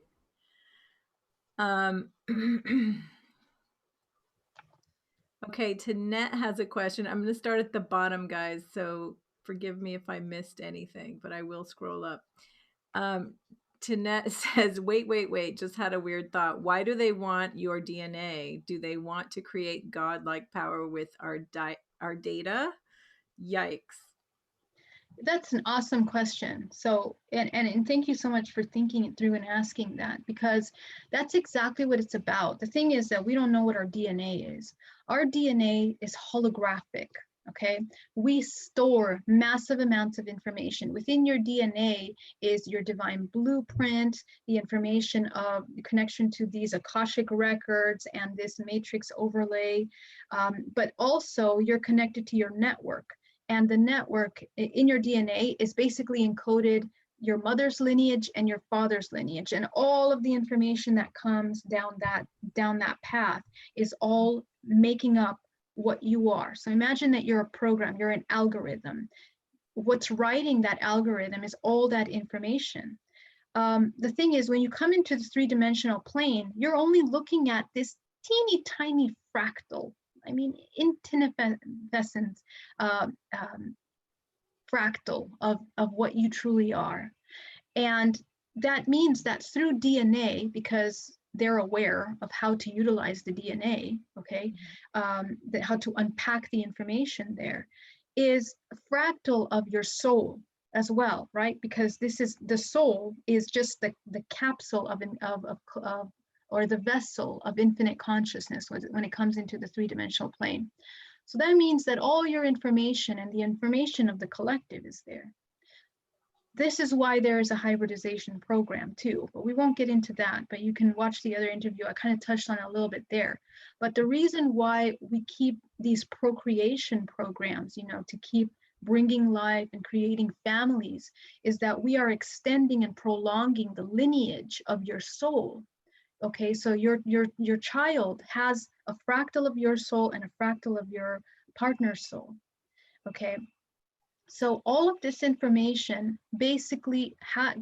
Speaker 1: Um, okay, Tanette has a question. I'm going to start at the bottom, guys, so forgive me if I missed anything, but I will scroll up. Um, Tanette says, wait, just had a weird thought. Why do they want your DNA? Do they want to create godlike power with our data? Yikes.
Speaker 2: That's an awesome question. So, and thank you so much for thinking it through and asking that, because that's exactly what it's about. The thing is that we don't know what our DNA is. Our DNA is holographic. Okay, we store massive amounts of information. Within your DNA is your divine blueprint, the information of the connection to these Akashic records and this matrix overlay, but also you're connected to your network, and the network in your DNA is basically encoded your mother's lineage and your father's lineage, and all of the information that comes down that path is all making up what you are. So imagine that you're a program, you're an algorithm. What's writing that algorithm is all that information. The thing is, when you come into the three-dimensional plane, you're only looking at this teeny tiny fractal. I mean, infinitesimal uh, um, fractal of what you truly are. And that means that through DNA, because they're aware of how to utilize the DNA, okay, how to unpack the information there, is a fractal of your soul as well, right? Because this is the soul is just the capsule of or the vessel of infinite consciousness when it comes into the three-dimensional plane. So that means that all your information and the information of the collective is there. This is why there is a hybridization program too, but we won't get into that, but you can watch the other interview. I kind of touched on it a little bit there. But the reason why we keep these procreation programs, to keep bringing life and creating families, is that we are extending and prolonging the lineage of your soul. Okay, so your child has a fractal of your soul and a fractal of your partner's soul. Okay, so all of this information basically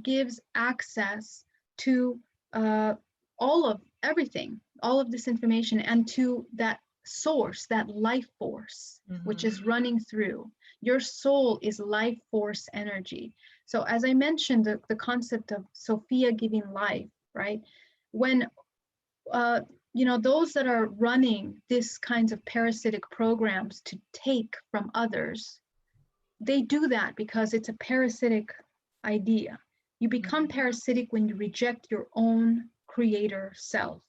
Speaker 2: gives access to all of everything, all of this information, and to that source, that life force, which
Speaker 1: Mm-hmm.
Speaker 2: is running through. Your soul is life force energy. So as I mentioned, the concept of Sophia giving life, right? When those that are running this kinds of parasitic programs to take from others, they do that because it's a parasitic idea. You become
Speaker 1: Mm-hmm.
Speaker 2: parasitic when you reject your own creator self.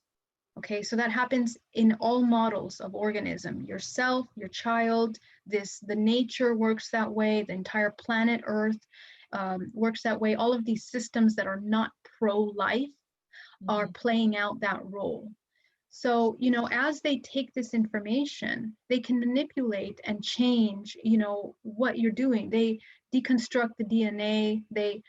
Speaker 2: Okay, so that happens in all models of organism. Yourself, your child, the nature works that way. The entire planet Earth works that way. All of these systems that are not pro-life are
Speaker 1: Mm-hmm.
Speaker 2: playing out that role. So, as they take this information, they can manipulate and change, what you're doing. They deconstruct the DNA. They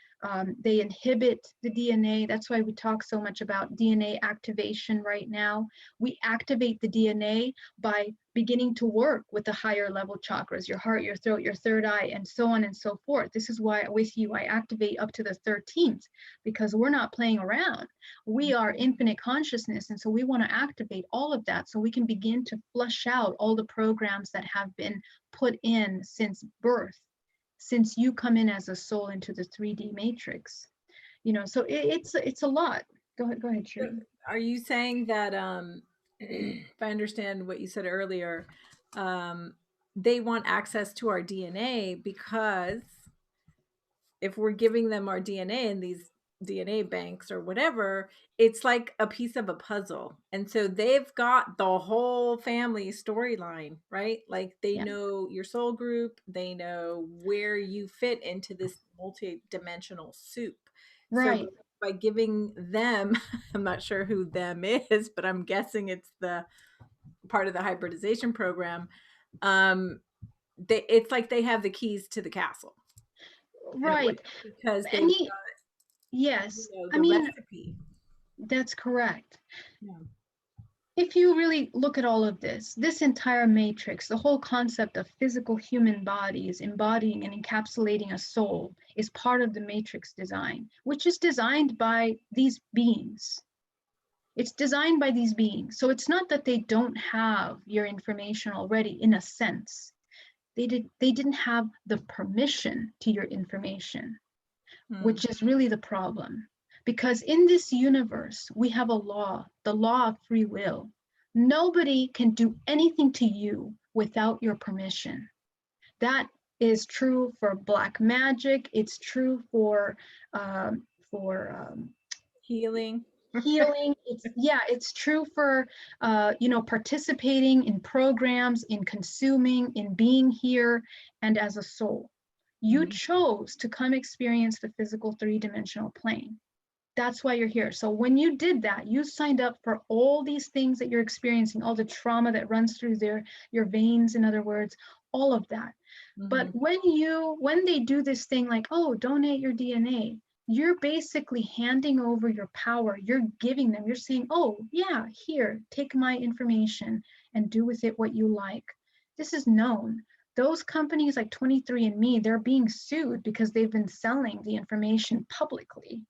Speaker 2: inhibit the DNA. That's why we talk so much about DNA activation right now. We activate the DNA by beginning to work with the higher level chakras, your heart, your throat, your third eye, and so on and so forth. This is why with you, I activate up to the 13th, because we're not playing around. We are infinite consciousness, and so we want to activate all of that so we can begin to flush out all the programs that have been put in since birth, since you come in as a soul into the 3D matrix. So it's a lot. Go ahead,
Speaker 1: So
Speaker 2: Shireen.
Speaker 1: are you saying that if I understand what you said earlier, um, they want access to our DNA because if we're giving them our DNA in these DNA banks or whatever, it's like a piece of a puzzle. And so they've got the whole family storyline, right? Like they
Speaker 2: Yeah.
Speaker 1: know your soul group, they know where you fit into this multi-dimensional soup. So
Speaker 2: Right.
Speaker 1: by giving them, I'm not sure who them is, but I'm guessing it's the part of the hybridization program. Um, it's like they have the keys to the castle in a way
Speaker 2: Right.
Speaker 1: because they've
Speaker 2: Any Yes. I
Speaker 1: the
Speaker 2: mean,
Speaker 1: recipe.
Speaker 2: that's correct.
Speaker 1: Yeah.
Speaker 2: if you really look at all of this entire matrix, the whole concept of physical human bodies embodying and encapsulating a soul is part of the matrix design, which is designed by these beings. It's designed by these beings. So it's not that they don't have your information already in a sense. They didn't have the permission to your information,
Speaker 1: Mm.
Speaker 2: which is really the problem. Because in this universe, we have a law, the law of free will. Nobody can do anything to you without your permission. That is true for black magic. It's true for
Speaker 1: Healing.
Speaker 2: healing. It's true for participating in programs, in consuming, in being here, and as a soul. You
Speaker 1: Mm.
Speaker 2: chose to come experience the physical three-dimensional plane. That's why you're here. So when you did that, you signed up for all these things that you're experiencing, all the trauma that runs through your veins, in other words, all of that. But
Speaker 1: Hmm.
Speaker 2: when they do this thing like, oh, donate your DNA, you're basically handing over your power. You're giving them, you're saying, oh, yeah, here, take my information and do with it what you like. This is known. Those companies like 23andMe, they're being sued because they've been selling the information publicly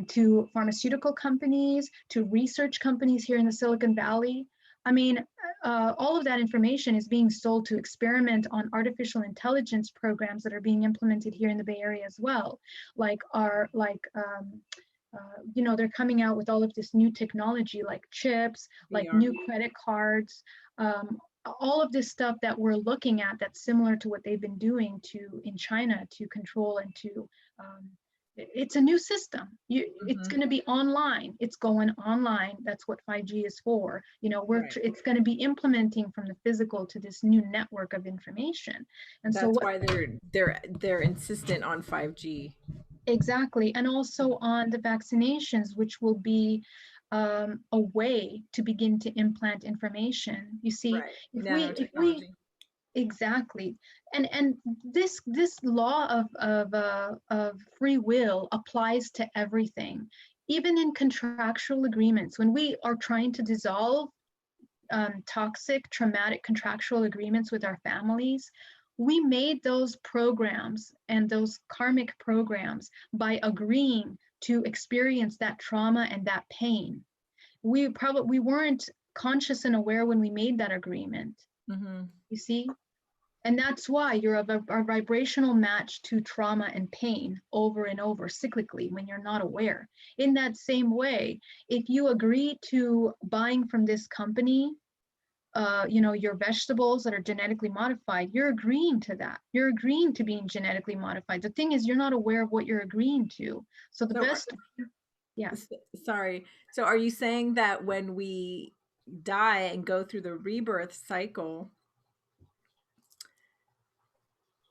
Speaker 2: to pharmaceutical companies, to research companies here in the Silicon Valley. I mean, all of that information is being sold to experiment on artificial intelligence programs that are being implemented here in the Bay Area as well. They're coming out with all of this new technology, like chips, like
Speaker 1: VR.
Speaker 2: new credit cards, um, all of this stuff that we're looking at that's similar to what they've been doing in China to control and to it's a new system. It's
Speaker 1: Hmm.
Speaker 2: going to be online. It's going online. That's what 5G is for.
Speaker 1: Right.
Speaker 2: It's going to be implementing from the physical to this new network of information. And so
Speaker 1: That's
Speaker 2: what
Speaker 1: why they're insistent on 5G.
Speaker 2: exactly, and also on the vaccinations, which will be a way to begin to implant information. You see,
Speaker 1: Right.
Speaker 2: if we
Speaker 1: Nanotechnology.
Speaker 2: exactly, and this law of free will applies to everything, even in contractual agreements. When we are trying to dissolve toxic, traumatic contractual agreements with our families, we made those programs and those karmic programs by agreeing to experience that trauma and that pain. We weren't conscious and aware when we made that agreement.
Speaker 1: Hmm.
Speaker 2: You see, and that's why you're a vibrational match to trauma and pain over and over cyclically when you're not aware. In that same way, if you agree to buying from this company, your vegetables that are genetically modified, you're agreeing to that. You're agreeing to being genetically modified. The thing is, you're not aware of what you're agreeing to. So the
Speaker 1: So,
Speaker 2: best, yeah.
Speaker 1: s- sorry. So, are you saying that when we die and go through the rebirth cycle,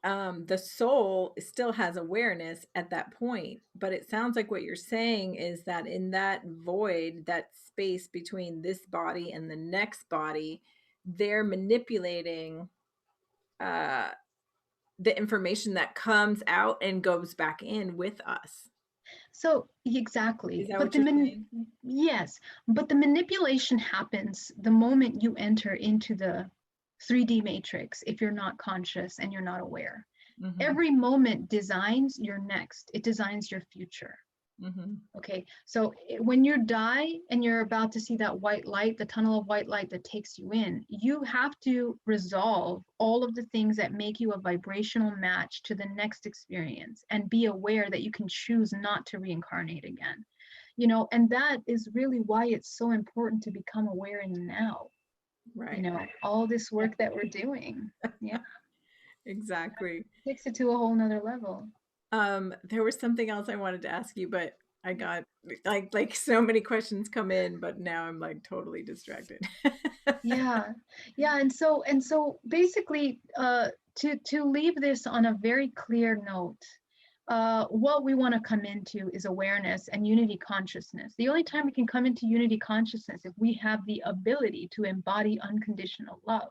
Speaker 1: the soul still has awareness at that point? But it sounds like what you're saying is that in that void, that space between this body and the next body, they're manipulating uh, the information that comes out and goes back in with us.
Speaker 2: So
Speaker 1: Is
Speaker 2: exactly,
Speaker 1: that what you're saying?
Speaker 2: yes, but the manipulation happens the moment you enter into the 3D matrix if you're not conscious and you're not aware.
Speaker 1: Hmm.
Speaker 2: Every moment designs your next, it designs your future.
Speaker 1: Hmm.
Speaker 2: Okay, so when you die and you're about to see that white light, the tunnel of white light that takes you in, you have to resolve all of the things that make you a vibrational match to the next experience and be aware that you can choose not to reincarnate again. And that is really why it's so important to become aware in the now.
Speaker 1: Right.
Speaker 2: All this work that we're doing, yeah,
Speaker 1: Exactly.
Speaker 2: takes it to a whole nother level.
Speaker 1: There was something else I wanted to ask you, but I got like so many questions come in, but now I'm like totally distracted.
Speaker 2: Yeah, yeah, and so basically, to leave this on a very clear note, what we want to come into is awareness and unity consciousness. The only time we can come into unity consciousness if we have the ability to embody unconditional love.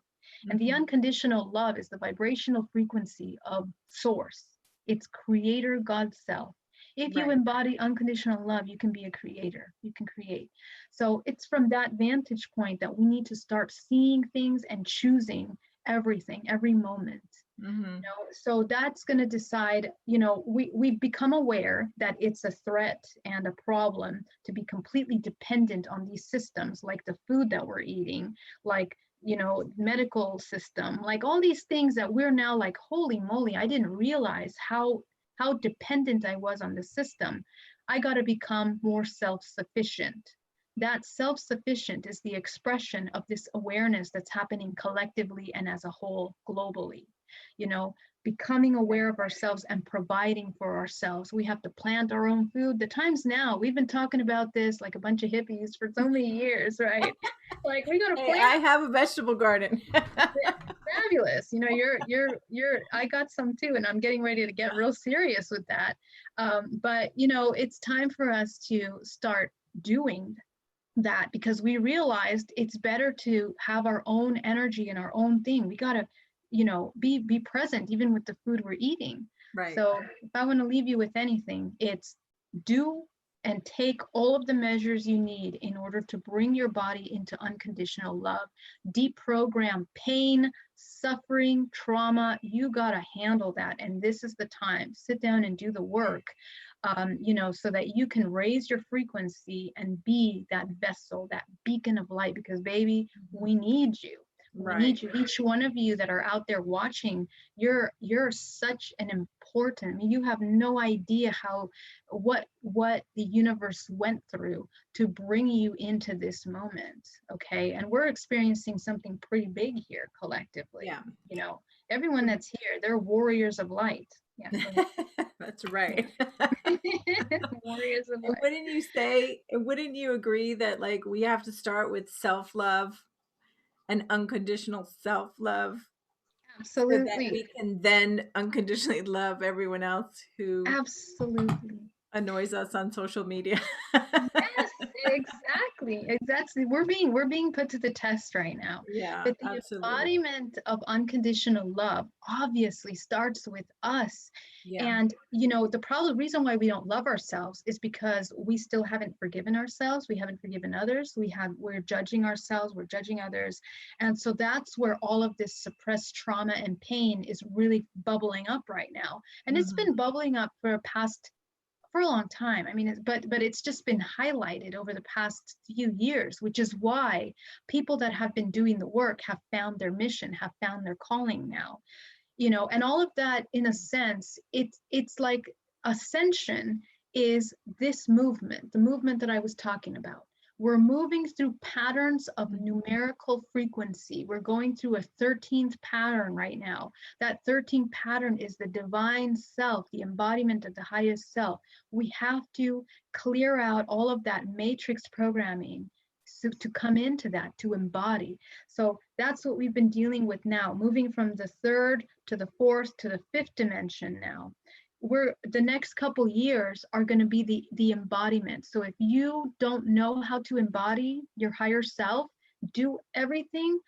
Speaker 2: And the
Speaker 1: Hmm.
Speaker 2: unconditional love is the vibrational frequency of source. It's creator God self. If you
Speaker 1: Right.
Speaker 2: embody unconditional love, you can be a creator. You can create. So it's from that vantage point that we need to start seeing things and choosing everything, every moment.
Speaker 1: Hmm.
Speaker 2: So that's going to decide, we become aware that it's a threat and a problem to be completely dependent on these systems, like the food that we're eating, like medical system, like all these things that we're now like, holy moly, I didn't realize how dependent I was on the system. I got to become more self-sufficient. That self-sufficient is the expression of this awareness that's happening collectively and as a whole globally. you know Becoming aware of ourselves and providing for ourselves. We have to plant our own food. The times now, we've been talking about this like a bunch of hippies for so many years, right? Like, we got to
Speaker 1: Hey,
Speaker 2: plant.
Speaker 1: I have a vegetable garden.
Speaker 2: Fabulous. You're I got some too, and I'm getting ready to get real serious with that. But it's time for us to start doing that, because we realized it's better to have our own energy and our own thing. We got to be present even with the food we're eating.
Speaker 1: Right.
Speaker 2: So if I want to leave you with anything, it's do and take all of the measures you need in order to bring your body into unconditional love. Deprogram pain, suffering, trauma. You got to handle that, and this is the time. Sit down and do the work, so that you can raise your frequency and be that vessel, that beacon of light. Because, baby, we need you. We
Speaker 1: Right.
Speaker 2: need you. Each one of you that are out there watching, you're such an important. I mean, you have no idea what the universe went through to bring you into this moment. Okay, and we're experiencing something pretty big here collectively.
Speaker 1: Yeah.
Speaker 2: Everyone that's here, they're warriors of light. Yeah, go ahead.
Speaker 1: That's right.
Speaker 2: Warriors of
Speaker 1: And
Speaker 2: light.
Speaker 1: wouldn't you agree that like we have to start with self-love and unconditional self-love so that
Speaker 2: Absolutely.
Speaker 1: we can then unconditionally love everyone else who
Speaker 2: Absolutely.
Speaker 1: annoys us on social media?
Speaker 2: Yes, exactly. We're being put to the test right now.
Speaker 1: Yeah,
Speaker 2: But the
Speaker 1: absolutely.
Speaker 2: embodiment of unconditional love obviously starts with us.
Speaker 1: Yeah.
Speaker 2: And the reason why we don't love ourselves is because we still haven't forgiven ourselves. We haven't forgiven others. We're judging ourselves, we're judging others. And so that's where all of this suppressed trauma and pain is really bubbling up right now. And it's
Speaker 1: Mhm.
Speaker 2: been bubbling up for a long time. I mean, but it's just been highlighted over the past few years, which is why people that have been doing the work have found their mission, have found their calling now. And all of that, in a sense, it's like ascension is this movement, the movement that I was talking about. We're moving through patterns of numerical frequency. We're going through a 13th pattern right now. That 13th pattern is the divine self, the embodiment of the highest self. We have to clear out all of that matrix programming to come into that, to embody. So that's what we've been dealing with now, moving from the third to the fourth to the fifth dimension now. The next couple years are going to be the embodiment. So if you don't know how to embody your higher self, do everything.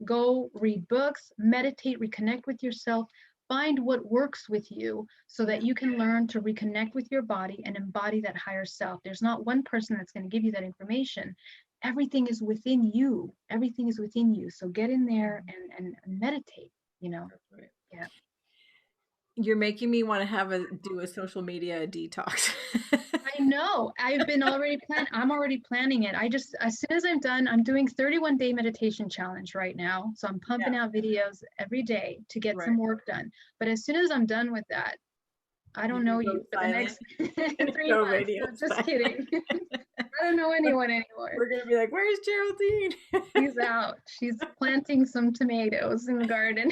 Speaker 2: Go read books, meditate, reconnect with yourself, find what works with you so
Speaker 1: Yeah.
Speaker 2: that you can learn to reconnect with your body and embody that higher self. There's not one person that's going to give you that information. Everything is within you. Everything is within you. So get in there and meditate, you know.
Speaker 1: That's right.
Speaker 2: Yeah.
Speaker 1: You're making me want to do a social media detox.
Speaker 2: I know. I'm already planning it. As soon as I'm done, I'm doing 31-day meditation challenge right now. So I'm pumping
Speaker 1: Yeah,
Speaker 2: out videos every day to get
Speaker 1: right.
Speaker 2: some work done. But as soon as I'm done with that, I
Speaker 1: You're
Speaker 2: don't
Speaker 1: gonna
Speaker 2: know
Speaker 1: go
Speaker 2: you for the
Speaker 1: silent.
Speaker 2: next 3
Speaker 1: Go
Speaker 2: months.
Speaker 1: radio
Speaker 2: No, just
Speaker 1: silent.
Speaker 2: kidding. I don't know anyone anymore.
Speaker 1: We're gonna be like, "Where's Geraldine?"
Speaker 2: She's out. She's planting some tomatoes in the garden.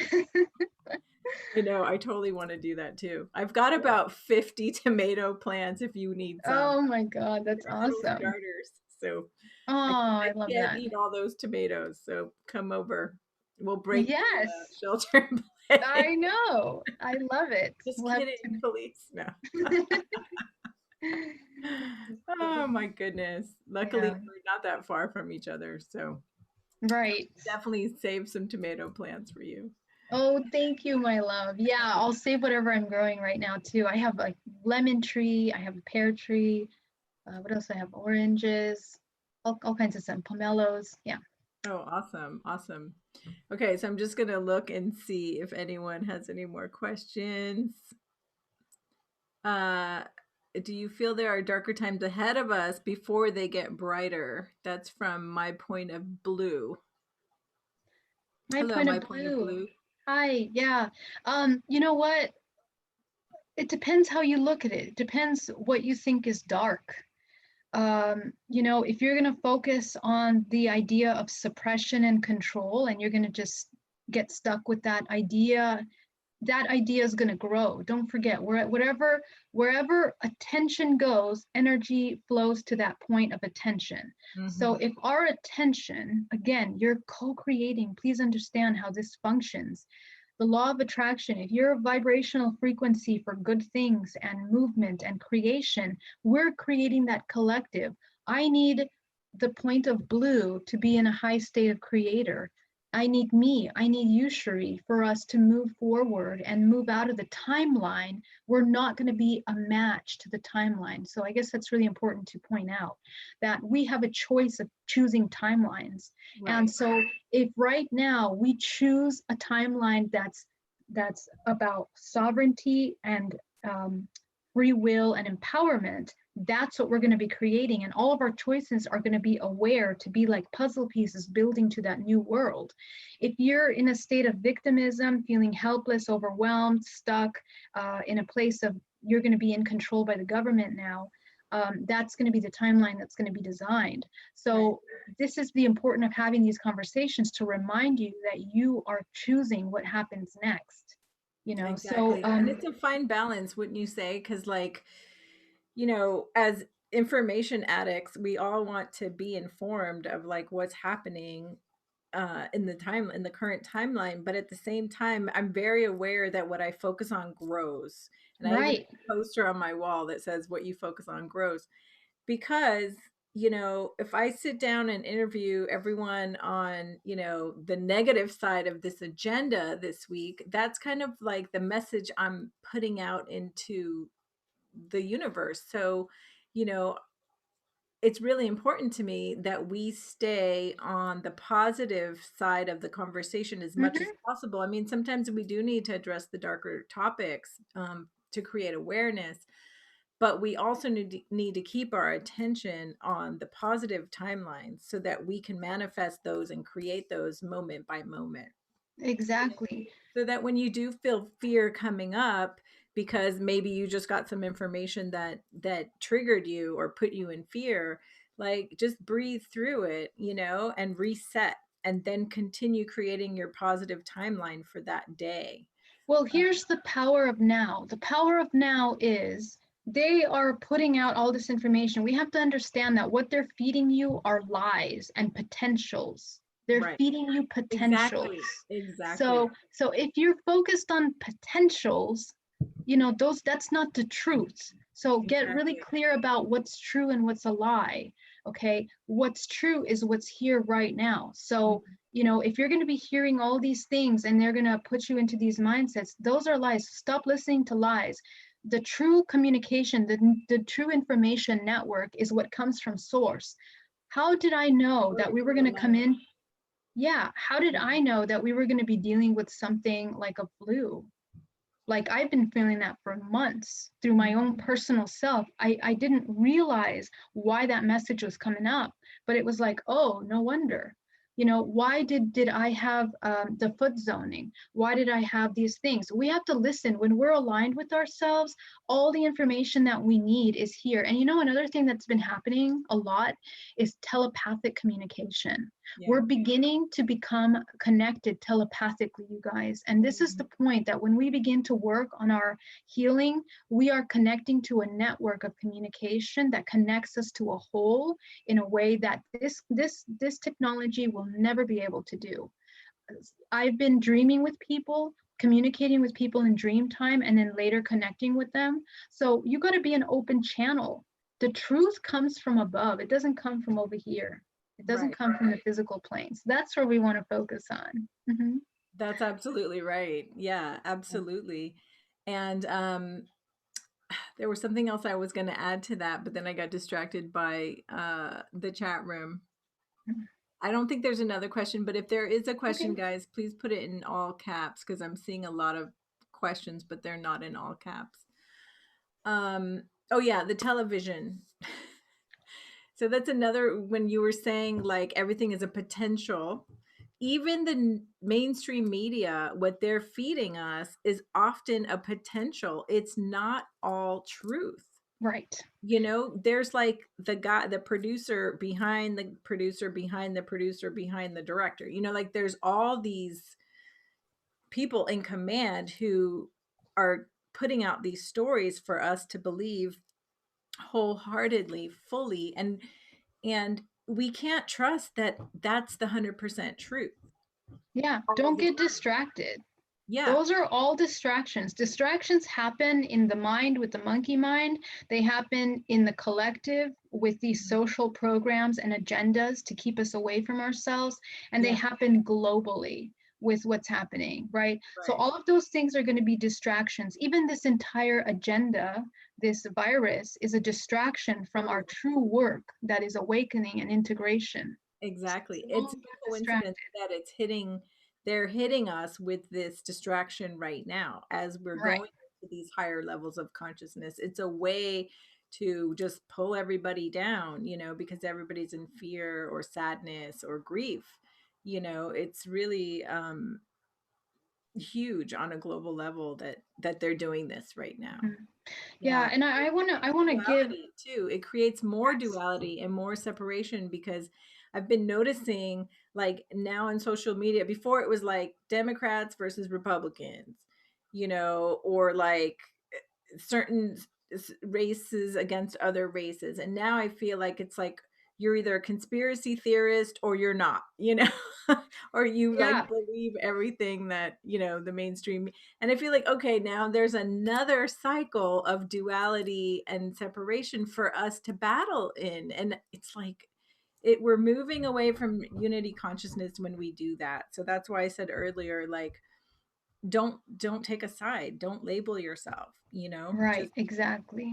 Speaker 1: I know. I totally want to do that too. I've got about 50 tomato plants if you need some.
Speaker 2: Oh my God, that's
Speaker 1: They're little
Speaker 2: awesome.
Speaker 1: starters. So
Speaker 2: Oh,
Speaker 1: I
Speaker 2: I love
Speaker 1: can't
Speaker 2: that.
Speaker 1: eat all those tomatoes. So come over. We'll break the
Speaker 2: Yes,
Speaker 1: shelter in
Speaker 2: I
Speaker 1: place.
Speaker 2: know. I love it.
Speaker 1: Just
Speaker 2: We'll have
Speaker 1: kidding, police. No.
Speaker 2: to.
Speaker 1: Oh my goodness. Luckily,
Speaker 2: Yeah,
Speaker 1: we're not that far from each other. So
Speaker 2: right.
Speaker 1: definitely save some tomato plants for you.
Speaker 2: Oh, thank you, my love. Yeah, I'll save whatever I'm growing right now too. I have a lemon tree, I have a pear tree. What else? I have oranges, all kinds of some pomelos. Yeah.
Speaker 1: Oh, awesome. Awesome. Okay, so I'm just going to look and see if anyone has any more questions. Uh, do you feel there are darker times ahead of us before they get brighter? That's from My Point of Blue.
Speaker 2: My
Speaker 1: Hello,
Speaker 2: point
Speaker 1: My
Speaker 2: of
Speaker 1: Point of
Speaker 2: blue.
Speaker 1: Blue.
Speaker 2: Hi. Yeah. You know what? It depends how you look at it. It depends what you think is dark. If you're going to focus on the idea of suppression and control, and you're going to just get stuck with that idea is going to grow. Don't forget, wherever attention goes, energy flows to that point of attention. So
Speaker 1: Hmm.
Speaker 2: if our attention, again, you're co-creating, please understand how this functions. The law of attraction, if you're a vibrational frequency for good things and movement and creation, we're creating that collective. I need the point of blue to be in a high state of creator. I need you, Cherie, for us to move forward and move out of the timeline. We're not going to be a match to the timeline. So I guess that's really important to point out that we have a choice of choosing timelines. And
Speaker 1: Right.
Speaker 2: so if right now we choose a timeline that's about sovereignty and free will and empowerment, that's what we're going to be creating. And all of our choices are going to be aware to be like puzzle pieces building to that new world. If you're in a state of victimism, feeling helpless, overwhelmed, stuck in a place of you're going to be in control by the government now, that's going to be the timeline that's going to be designed.
Speaker 1: Right.
Speaker 2: So this is the important of having these conversations to remind you that you are choosing what happens next. So
Speaker 1: Exactly. And it's a fine balance, wouldn't you say? Because, like, as information addicts, we all want to be informed of like what's happening in the current timeline. But at the same time, I'm very aware that what I focus on grows. And I even have
Speaker 2: right.
Speaker 1: a poster on my wall that says, "What you focus on grows." Because if I sit down and interview everyone on the negative side of this agenda this week, that's kind of like the message I'm putting out into the universe. So you know it's really important to me that we stay on the positive side of the conversation as much as
Speaker 2: Mhm.
Speaker 1: possible. I mean, sometimes we do need to address the darker topics to create awareness, but we also need to keep our attention on the positive timelines so that we can manifest those and create those moment by moment.
Speaker 2: Exactly.
Speaker 1: So that when you do feel fear coming up because maybe you just got some information that triggered you or put you in fear, like just breathe through it, and reset and then continue creating your positive timeline for that day.
Speaker 2: Well, here's the power of now. The power of now is they are putting out all this information. We have to understand that what they're feeding you are lies and potentials. They're
Speaker 1: Right.
Speaker 2: feeding you potentials.
Speaker 1: Exactly. Exactly.
Speaker 2: So if you're focused on potentials, those that's not the truth. So get really
Speaker 1: Exactly.
Speaker 2: clear about what's true and what's a lie. Okay? What's true is what's here right now. So
Speaker 1: Mhm.
Speaker 2: if you're going to be hearing all these things and they're going to put you into these mindsets, those are lies. Stop listening to lies. The true communication, the true information network is what comes from source. How did I know that
Speaker 1: Glory
Speaker 2: we
Speaker 1: to
Speaker 2: were
Speaker 1: the
Speaker 2: going to come
Speaker 1: light.
Speaker 2: in? Yeah, how did I know that we were going to be dealing with something like a flu? Like I've been feeling that for months through my own personal self. I didn't realize why that message was coming up, but it was like, oh, no wonder. Why did I have the foot zoning? Why did I have these things? We have to listen when we're aligned with ourselves. All the information that we need is here. And another thing that's been happening a lot is telepathic communication.
Speaker 1: Yeah.
Speaker 2: We're beginning to become connected telepathically, you guys. And this is
Speaker 1: Mhm.
Speaker 2: the point that when we begin to work on our healing, we are connecting to a network of communication that connects us to a whole in a way that this technology will never be able to do. I've been dreaming with people, communicating with people in dream time, and then later connecting with them. So you got to be an open channel. The truth comes from above. It doesn't come from over here. It doesn't
Speaker 1: Right.
Speaker 2: come from the physical planes. That's where we want to focus on. Mhm.
Speaker 1: That's absolutely right. Yeah, absolutely. And there was something else I was going to add to that, but then I got distracted by the chat room. I don't think there's another question, but if there is a
Speaker 2: Okay.
Speaker 1: question, guys, please put it in all caps because I'm seeing a lot of questions, but they're not in all caps. Oh yeah, the television. So that's another, when you were saying like everything is a potential, even the mainstream media, what they're feeding us is often a potential. It's not all truth.
Speaker 2: Right.
Speaker 1: You know, there's like the guy, the producer behind the producer behind the producer behind the director. You know, like there's all these people in command who are putting out these stories for us to believe wholeheartedly, fully, and we can't trust that that's the 100% truth
Speaker 2: Yeah.
Speaker 1: all
Speaker 2: Don't
Speaker 1: the
Speaker 2: get
Speaker 1: time.
Speaker 2: distracted.
Speaker 1: Yeah,
Speaker 2: Those are all distractions. Distractions happen in the mind with the monkey mind. They happen in the collective with these social programs and agendas to keep us away from ourselves. And they
Speaker 1: yeah,
Speaker 2: happen globally with what's happening, right? So
Speaker 1: right.
Speaker 2: all of those things are going to be distractions. Even this entire agenda, this virus, is a distraction from our
Speaker 1: Totally.
Speaker 2: true work that is awakening and integration.
Speaker 1: Exactly.
Speaker 2: So
Speaker 1: It's
Speaker 2: don't
Speaker 1: no
Speaker 2: get
Speaker 1: coincidence
Speaker 2: distracted.
Speaker 1: that they're hitting us with this distraction right now as we're
Speaker 2: Right.
Speaker 1: going to these higher levels of consciousness. It's a way to just pull everybody down, you know, because everybody's in fear or sadness or grief. You know, it's really huge on a global level that they're doing this right now.
Speaker 2: Mhm. Yeah,
Speaker 1: Yeah.
Speaker 2: and
Speaker 1: It
Speaker 2: I
Speaker 1: creates
Speaker 2: want to give
Speaker 1: duality too. It creates more
Speaker 2: yes.
Speaker 1: duality and more separation because I've been noticing like now in social media, before it was like Democrats versus Republicans, you know, or like certain races against other races. And now I feel like it's like you're either a conspiracy theorist or you're not, you know, or you
Speaker 2: Yeah,
Speaker 1: like believe everything that, you know, the mainstream. And I feel like, okay, now there's another cycle of duality and separation for us to battle in. And it's like, we're moving away from unity consciousness when we do that. So that's why I said earlier, like, don't take a side, don't label yourself, you know,
Speaker 2: right,
Speaker 1: just
Speaker 2: exactly.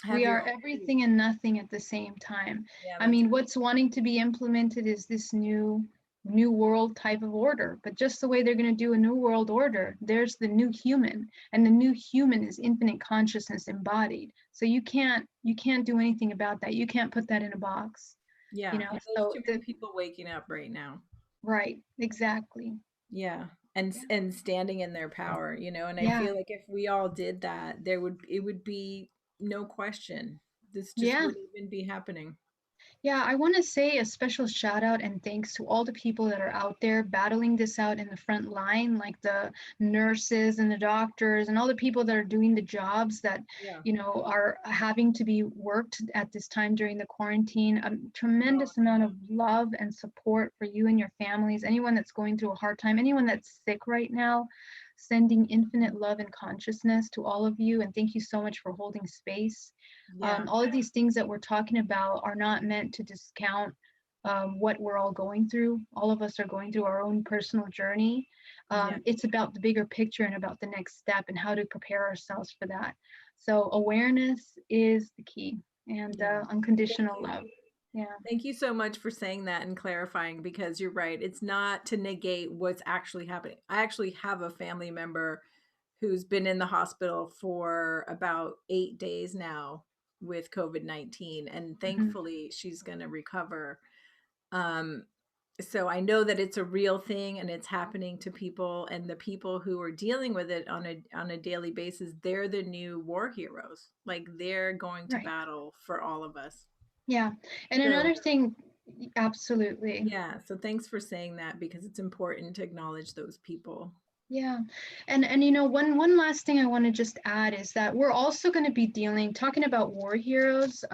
Speaker 1: have
Speaker 2: We
Speaker 1: your
Speaker 2: are
Speaker 1: own truth.
Speaker 2: everything and nothing at the same time.
Speaker 1: Yeah,
Speaker 2: I
Speaker 1: that's
Speaker 2: mean,
Speaker 1: right.
Speaker 2: what's wanting to be implemented is this new world type of order, but just the way they're going to do a new world order, there's the new human, and the new human is infinite consciousness embodied. So you can't do anything about that. You can't put that in a box, you
Speaker 1: Yeah,
Speaker 2: know.
Speaker 1: and there's
Speaker 2: So
Speaker 1: too many
Speaker 2: the
Speaker 1: people waking up right now.
Speaker 2: right, exactly.
Speaker 1: Yeah, and
Speaker 2: Yeah.
Speaker 1: and standing in their power, you know, and I
Speaker 2: Yeah.
Speaker 1: feel like if we all did that, it would be no question. This just
Speaker 2: Yeah.
Speaker 1: wouldn't even be happening.
Speaker 2: Yeah, I want to say a special shout out and thanks to all the people that are out there battling this out in the front line, like the nurses and the doctors and all the people that are doing the jobs that,
Speaker 1: Yeah.
Speaker 2: are having to be worked at this time during the quarantine. A
Speaker 1: Oh,
Speaker 2: tremendous
Speaker 1: I
Speaker 2: amount
Speaker 1: know.
Speaker 2: of love and support for you and your families, anyone that's going through a hard time, anyone that's sick right now. Sending infinite love and consciousness to all of you. And thank you so much for holding space.
Speaker 1: Yeah.
Speaker 2: All of these things that we're talking about are not meant to discount what we're all going through. All of us are going through our own personal journey.
Speaker 1: Yeah.
Speaker 2: It's about the bigger picture and about the next step and how to prepare ourselves for that. So, awareness is the key, and
Speaker 1: Yeah. Thank
Speaker 2: unconditional
Speaker 1: you.
Speaker 2: love. Yeah,
Speaker 1: Thank you so much for saying that and clarifying because you're right. It's not to negate what's actually happening. I actually have a family member who's been in the hospital for about 8 days now with COVID-19, and
Speaker 2: mhm,
Speaker 1: thankfully she's going to recover. Um, so I know that it's a real thing and it's happening to people, and the people who are dealing with it on a daily basis, they're the new war heroes. Like they're going to
Speaker 2: right.
Speaker 1: battle for all of us.
Speaker 2: Yeah. And
Speaker 1: So
Speaker 2: another thing, absolutely.
Speaker 1: yeah, so thanks for saying that because it's important to acknowledge those people.
Speaker 2: Yeah. And one last thing I want to just add is that we're also going to be talking about war heroes.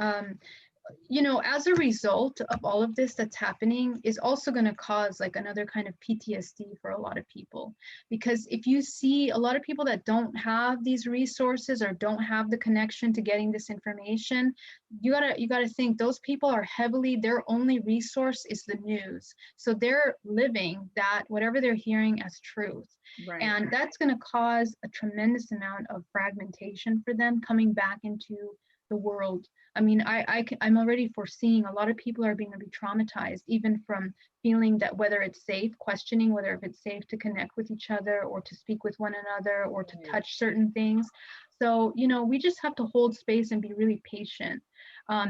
Speaker 2: you know, as a result of all of this that's happening is also going to cause like another kind of PTSD for a lot of people. Because if you see a lot of people that don't have these resources or don't have the connection to getting this information, you gotta think those people are heavily, their only resource is the news. So they're living that whatever they're hearing as truth.
Speaker 1: Right.
Speaker 2: And that's going to cause a tremendous amount of fragmentation for them coming back into the world. I mean, I'm already foreseeing a lot of people are being to be traumatized, even from feeling that whether it's safe, questioning whether if it's safe to connect with each other or to speak with one another or to
Speaker 1: Right.
Speaker 2: touch certain things. So, you know, we just have to hold space and be really patient,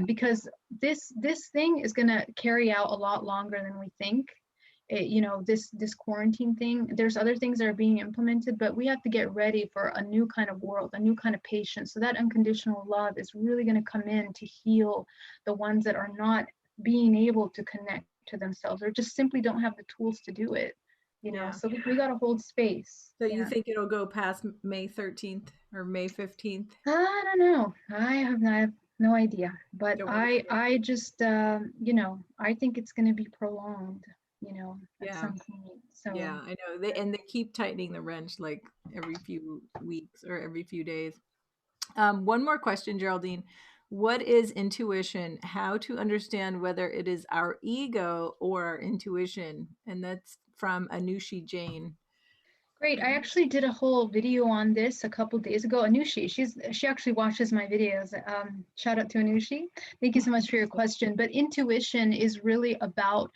Speaker 2: because this thing is going to carry out a lot longer than we think. You know, this quarantine thing, there's other things that are being implemented, but we have to get ready for a new kind of world, a new kind of patience. So that unconditional love is really going to come in to heal the ones that are not being able to connect to themselves or just simply don't have the tools to do it, you know.
Speaker 1: Yeah.
Speaker 2: So we got to hold space.
Speaker 1: So you
Speaker 2: Yeah.
Speaker 1: think it'll go past May 13th or May 15th?
Speaker 2: I don't know. I have no idea, but
Speaker 1: Don't want to say.
Speaker 2: I just you know, I think it's going to be prolonged, you know, at
Speaker 1: Yeah.
Speaker 2: some point. So
Speaker 1: Yeah, I know. They keep tightening the wrench like every few weeks or every few days. One more question, Geraldine. What is intuition? How to understand whether it is our ego or our intuition? And that's from Anushi Jain.
Speaker 2: great. I actually did a whole video on this a couple days ago. Anushi, she actually watches my videos. Shout out to Anushi. Thank you so much for your question. But intuition is really about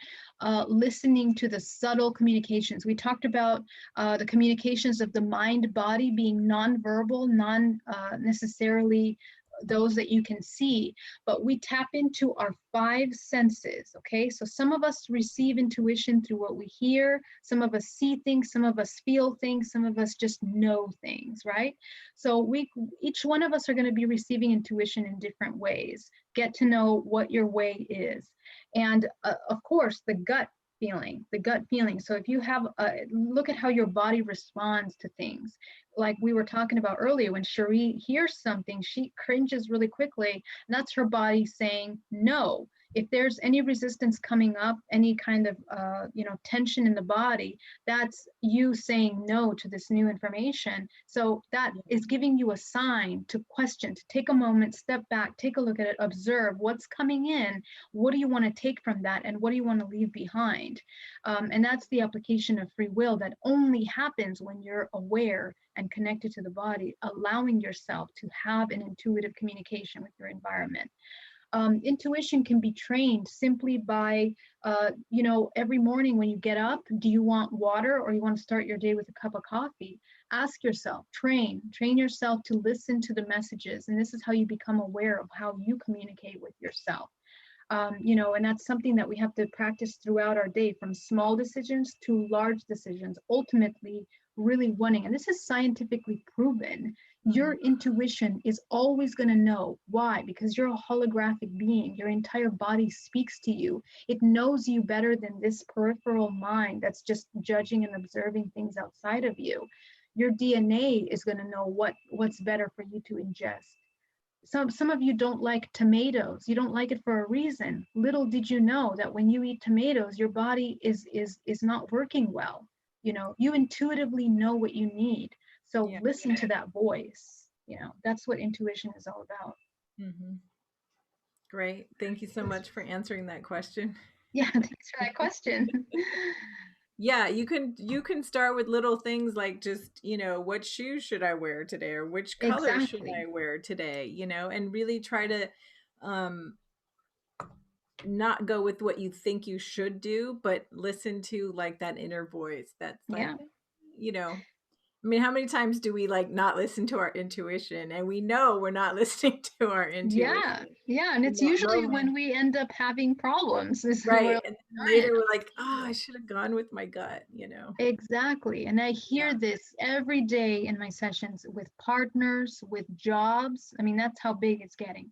Speaker 2: listening to the subtle communications. We talked about the communications of the mind body being nonverbal, non necessarily those that you can see, but we tap into our five senses. Okay, so some of us receive intuition through what we hear, some of us see things, some of us feel things, some of us just know things, right? So we, each one of us are going to be receiving intuition in different ways. Get to know what your way is. And of course, the gut feeling. So if you have look at how your body responds to things, like we were talking about earlier, when Cherie hears something, she cringes really quickly, and that's her body saying no. If there's any resistance coming up, any kind of you know, tension in the body, that's you saying no to this new information. So that is giving you a sign to question, to take a moment, step back, take a look at it, observe what's coming in, what do you want to take from that, and what do you want to leave behind. And that's the application of free will that only happens when you're aware and connected to the body, allowing yourself to have an intuitive communication with your environment. Intuition can be trained simply by, you know, every morning when you get up, do you want water or you want to start your day with a cup of coffee? Ask yourself, train yourself to listen to the messages. And this is how you become aware of how you communicate with yourself. You know, and that's something that we have to practice throughout our day, from small decisions to large decisions, ultimately really wanting, and this is scientifically proven,
Speaker 1: Mhm.
Speaker 2: your intuition is always going to know. Why? Because you're a holographic being. Your entire body speaks to you. It knows you better than this peripheral mind that's just judging and observing things outside of you. Your DNA is going to know what's better for you to ingest. Some of you don't like tomatoes. You don't like it for a reason. Little did you know that when you eat tomatoes, your body is not working well. You know, you intuitively know what you need. So
Speaker 1: Yeah.
Speaker 2: listen to that voice. You know, that's what intuition is all about.
Speaker 1: Hmm. Great. Thank you so much for answering that question.
Speaker 2: Yeah, thanks for that question.
Speaker 1: Yeah, you can start with little things like just, what shoes should I wear today or which color should
Speaker 2: Exactly.
Speaker 1: I wear today, and really try to um not go with what you think you should do, but listen to like that inner voice that's like,
Speaker 2: Yeah.
Speaker 1: you know, I mean, how many times do we like not listen to our intuition and we know we're not listening to our intuition
Speaker 2: Yeah. Yeah. And
Speaker 1: in
Speaker 2: it's
Speaker 1: that
Speaker 2: usually
Speaker 1: moment?
Speaker 2: when we end up having problems. This is
Speaker 1: Right.
Speaker 2: where,
Speaker 1: And then
Speaker 2: darn it.
Speaker 1: later we're like, oh, I should have gone with my gut.
Speaker 2: Exactly. And I
Speaker 1: Yeah.
Speaker 2: hear this every day in my sessions with partners, with jobs. I mean, that's how big it's getting.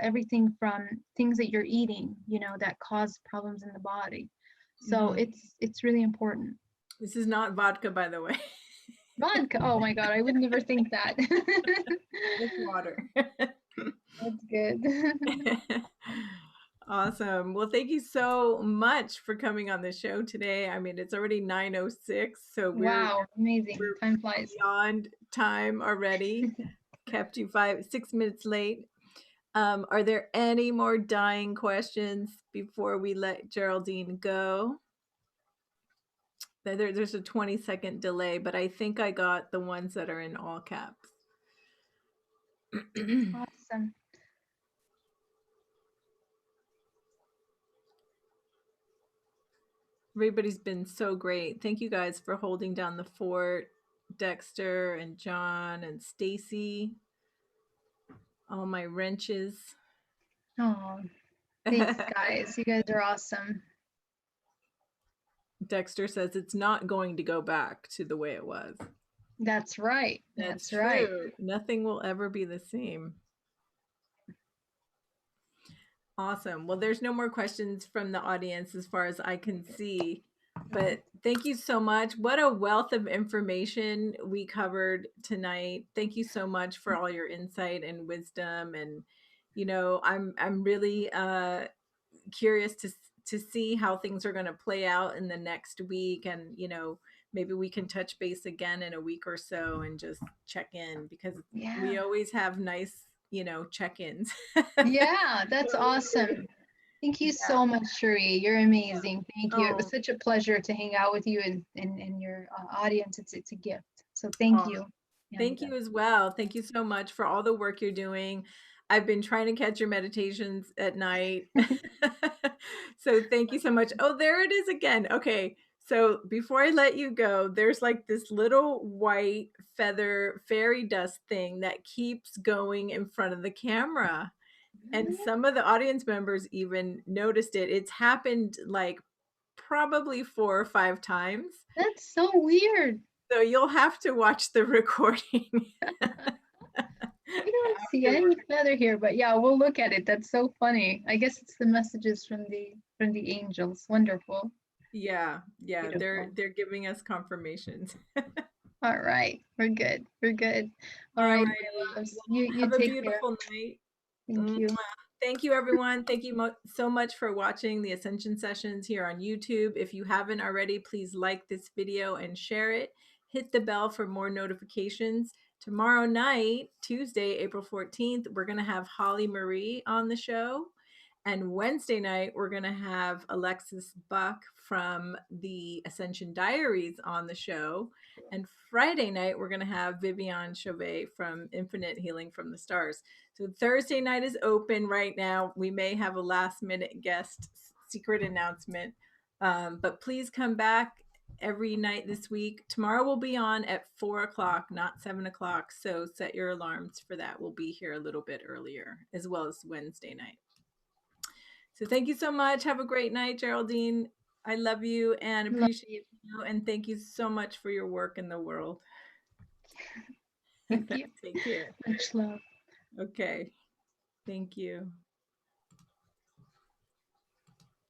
Speaker 2: Everything from things that you're eating, you know, that cause problems in the body. So
Speaker 1: Hmm.
Speaker 2: it's really important.
Speaker 1: This is not vodka, by the way.
Speaker 2: Vodka. Oh my God, I would never think that.
Speaker 1: It's water.
Speaker 2: That's good.
Speaker 1: Awesome. Well, thank you so much for coming on the show today. I mean, it's already 9:06, so
Speaker 2: Wow, amazing.
Speaker 1: we're
Speaker 2: Time flies.
Speaker 1: beyond time already. Kept you 6 minutes late. Are there any more dying questions before we let Geraldine go? There's a 20-second delay, but I think I got the ones that are in all caps.
Speaker 2: Awesome.
Speaker 1: Everybody's been so great. Thank you guys for holding down the fort. Dexter and John and Stacy, all my wrenches.
Speaker 2: Oh, thanks, guys. You guys are awesome.
Speaker 1: Dexter says it's not going to go back to the way it was.
Speaker 2: That's right.
Speaker 1: That's
Speaker 2: That's right.
Speaker 1: true. Nothing will ever be the same. Awesome. Well, there's no more questions from the audience as far as I can see. But thank you so much. What a wealth of information we covered tonight. Thank you so much for all your insight and wisdom. And I'm really curious to see how things are going to play out in the next week, and maybe we can touch base again in a week or so and just check in, because we
Speaker 2: Yeah.
Speaker 1: always have nice check-ins.
Speaker 2: Yeah, that's awesome. Thank you
Speaker 1: Yeah.
Speaker 2: so much, Cherie. You're amazing. Thank you. It was
Speaker 1: Oh,
Speaker 2: such a pleasure to hang out with you and your audience. It's a gift. So thank
Speaker 1: oh,
Speaker 2: you. And
Speaker 1: thank you as well. Thank you so much for all the work you're doing. I've been trying to catch your meditations at night. So thank you so much. Oh, there it is again. Okay. So before I let you go, there's like this little white feather fairy dust thing that keeps going in front of the camera. And some of the audience members even noticed it. It's happened like probably 4 or 5 times.
Speaker 2: that's so weird.
Speaker 1: So you'll have to watch the recording.
Speaker 2: I don't see
Speaker 1: Afterward.
Speaker 2: any feather here, but yeah, we'll look at it. That's so funny. I guess it's the messages from the angels. Wonderful.
Speaker 1: Yeah, yeah, they're
Speaker 2: Beautiful.
Speaker 1: they're giving us confirmations.
Speaker 2: All right. We're good. We're good. All
Speaker 1: All
Speaker 2: right,
Speaker 1: righty.
Speaker 2: my loves.
Speaker 1: Well,
Speaker 2: You
Speaker 1: have a
Speaker 2: take care.
Speaker 1: beautiful night.
Speaker 2: Thank
Speaker 1: Mwah.
Speaker 2: you.
Speaker 1: Thank you, everyone. Thank you so much for watching the Ascension Sessions here on YouTube. If you haven't already, please like this video and share it. Hit the bell for more notifications. Tomorrow night, Tuesday, April 14th, we're going to have Holly Marie on the show. And Wednesday night, we're going to have Alexis Buck from the Ascension Diaries on the show. And Friday night, we're going to have Viviane Chauvet from Infinite Healing from the Stars. So Thursday night is open right now. We may have a last minute guest secret announcement, but please come back every night this week. Tomorrow we'll be on at 4 o'clock, not 7 o'clock. So set your alarms for that. We'll be here a little bit earlier, as well as Wednesday night. So thank you so much. Have a great night, Geraldine. I love you and
Speaker 2: Love
Speaker 1: appreciate
Speaker 2: you.
Speaker 1: you. And thank you so much for your work in the world.
Speaker 2: Thank you.
Speaker 1: Take care.
Speaker 2: Much love.
Speaker 1: Okay. Thank you.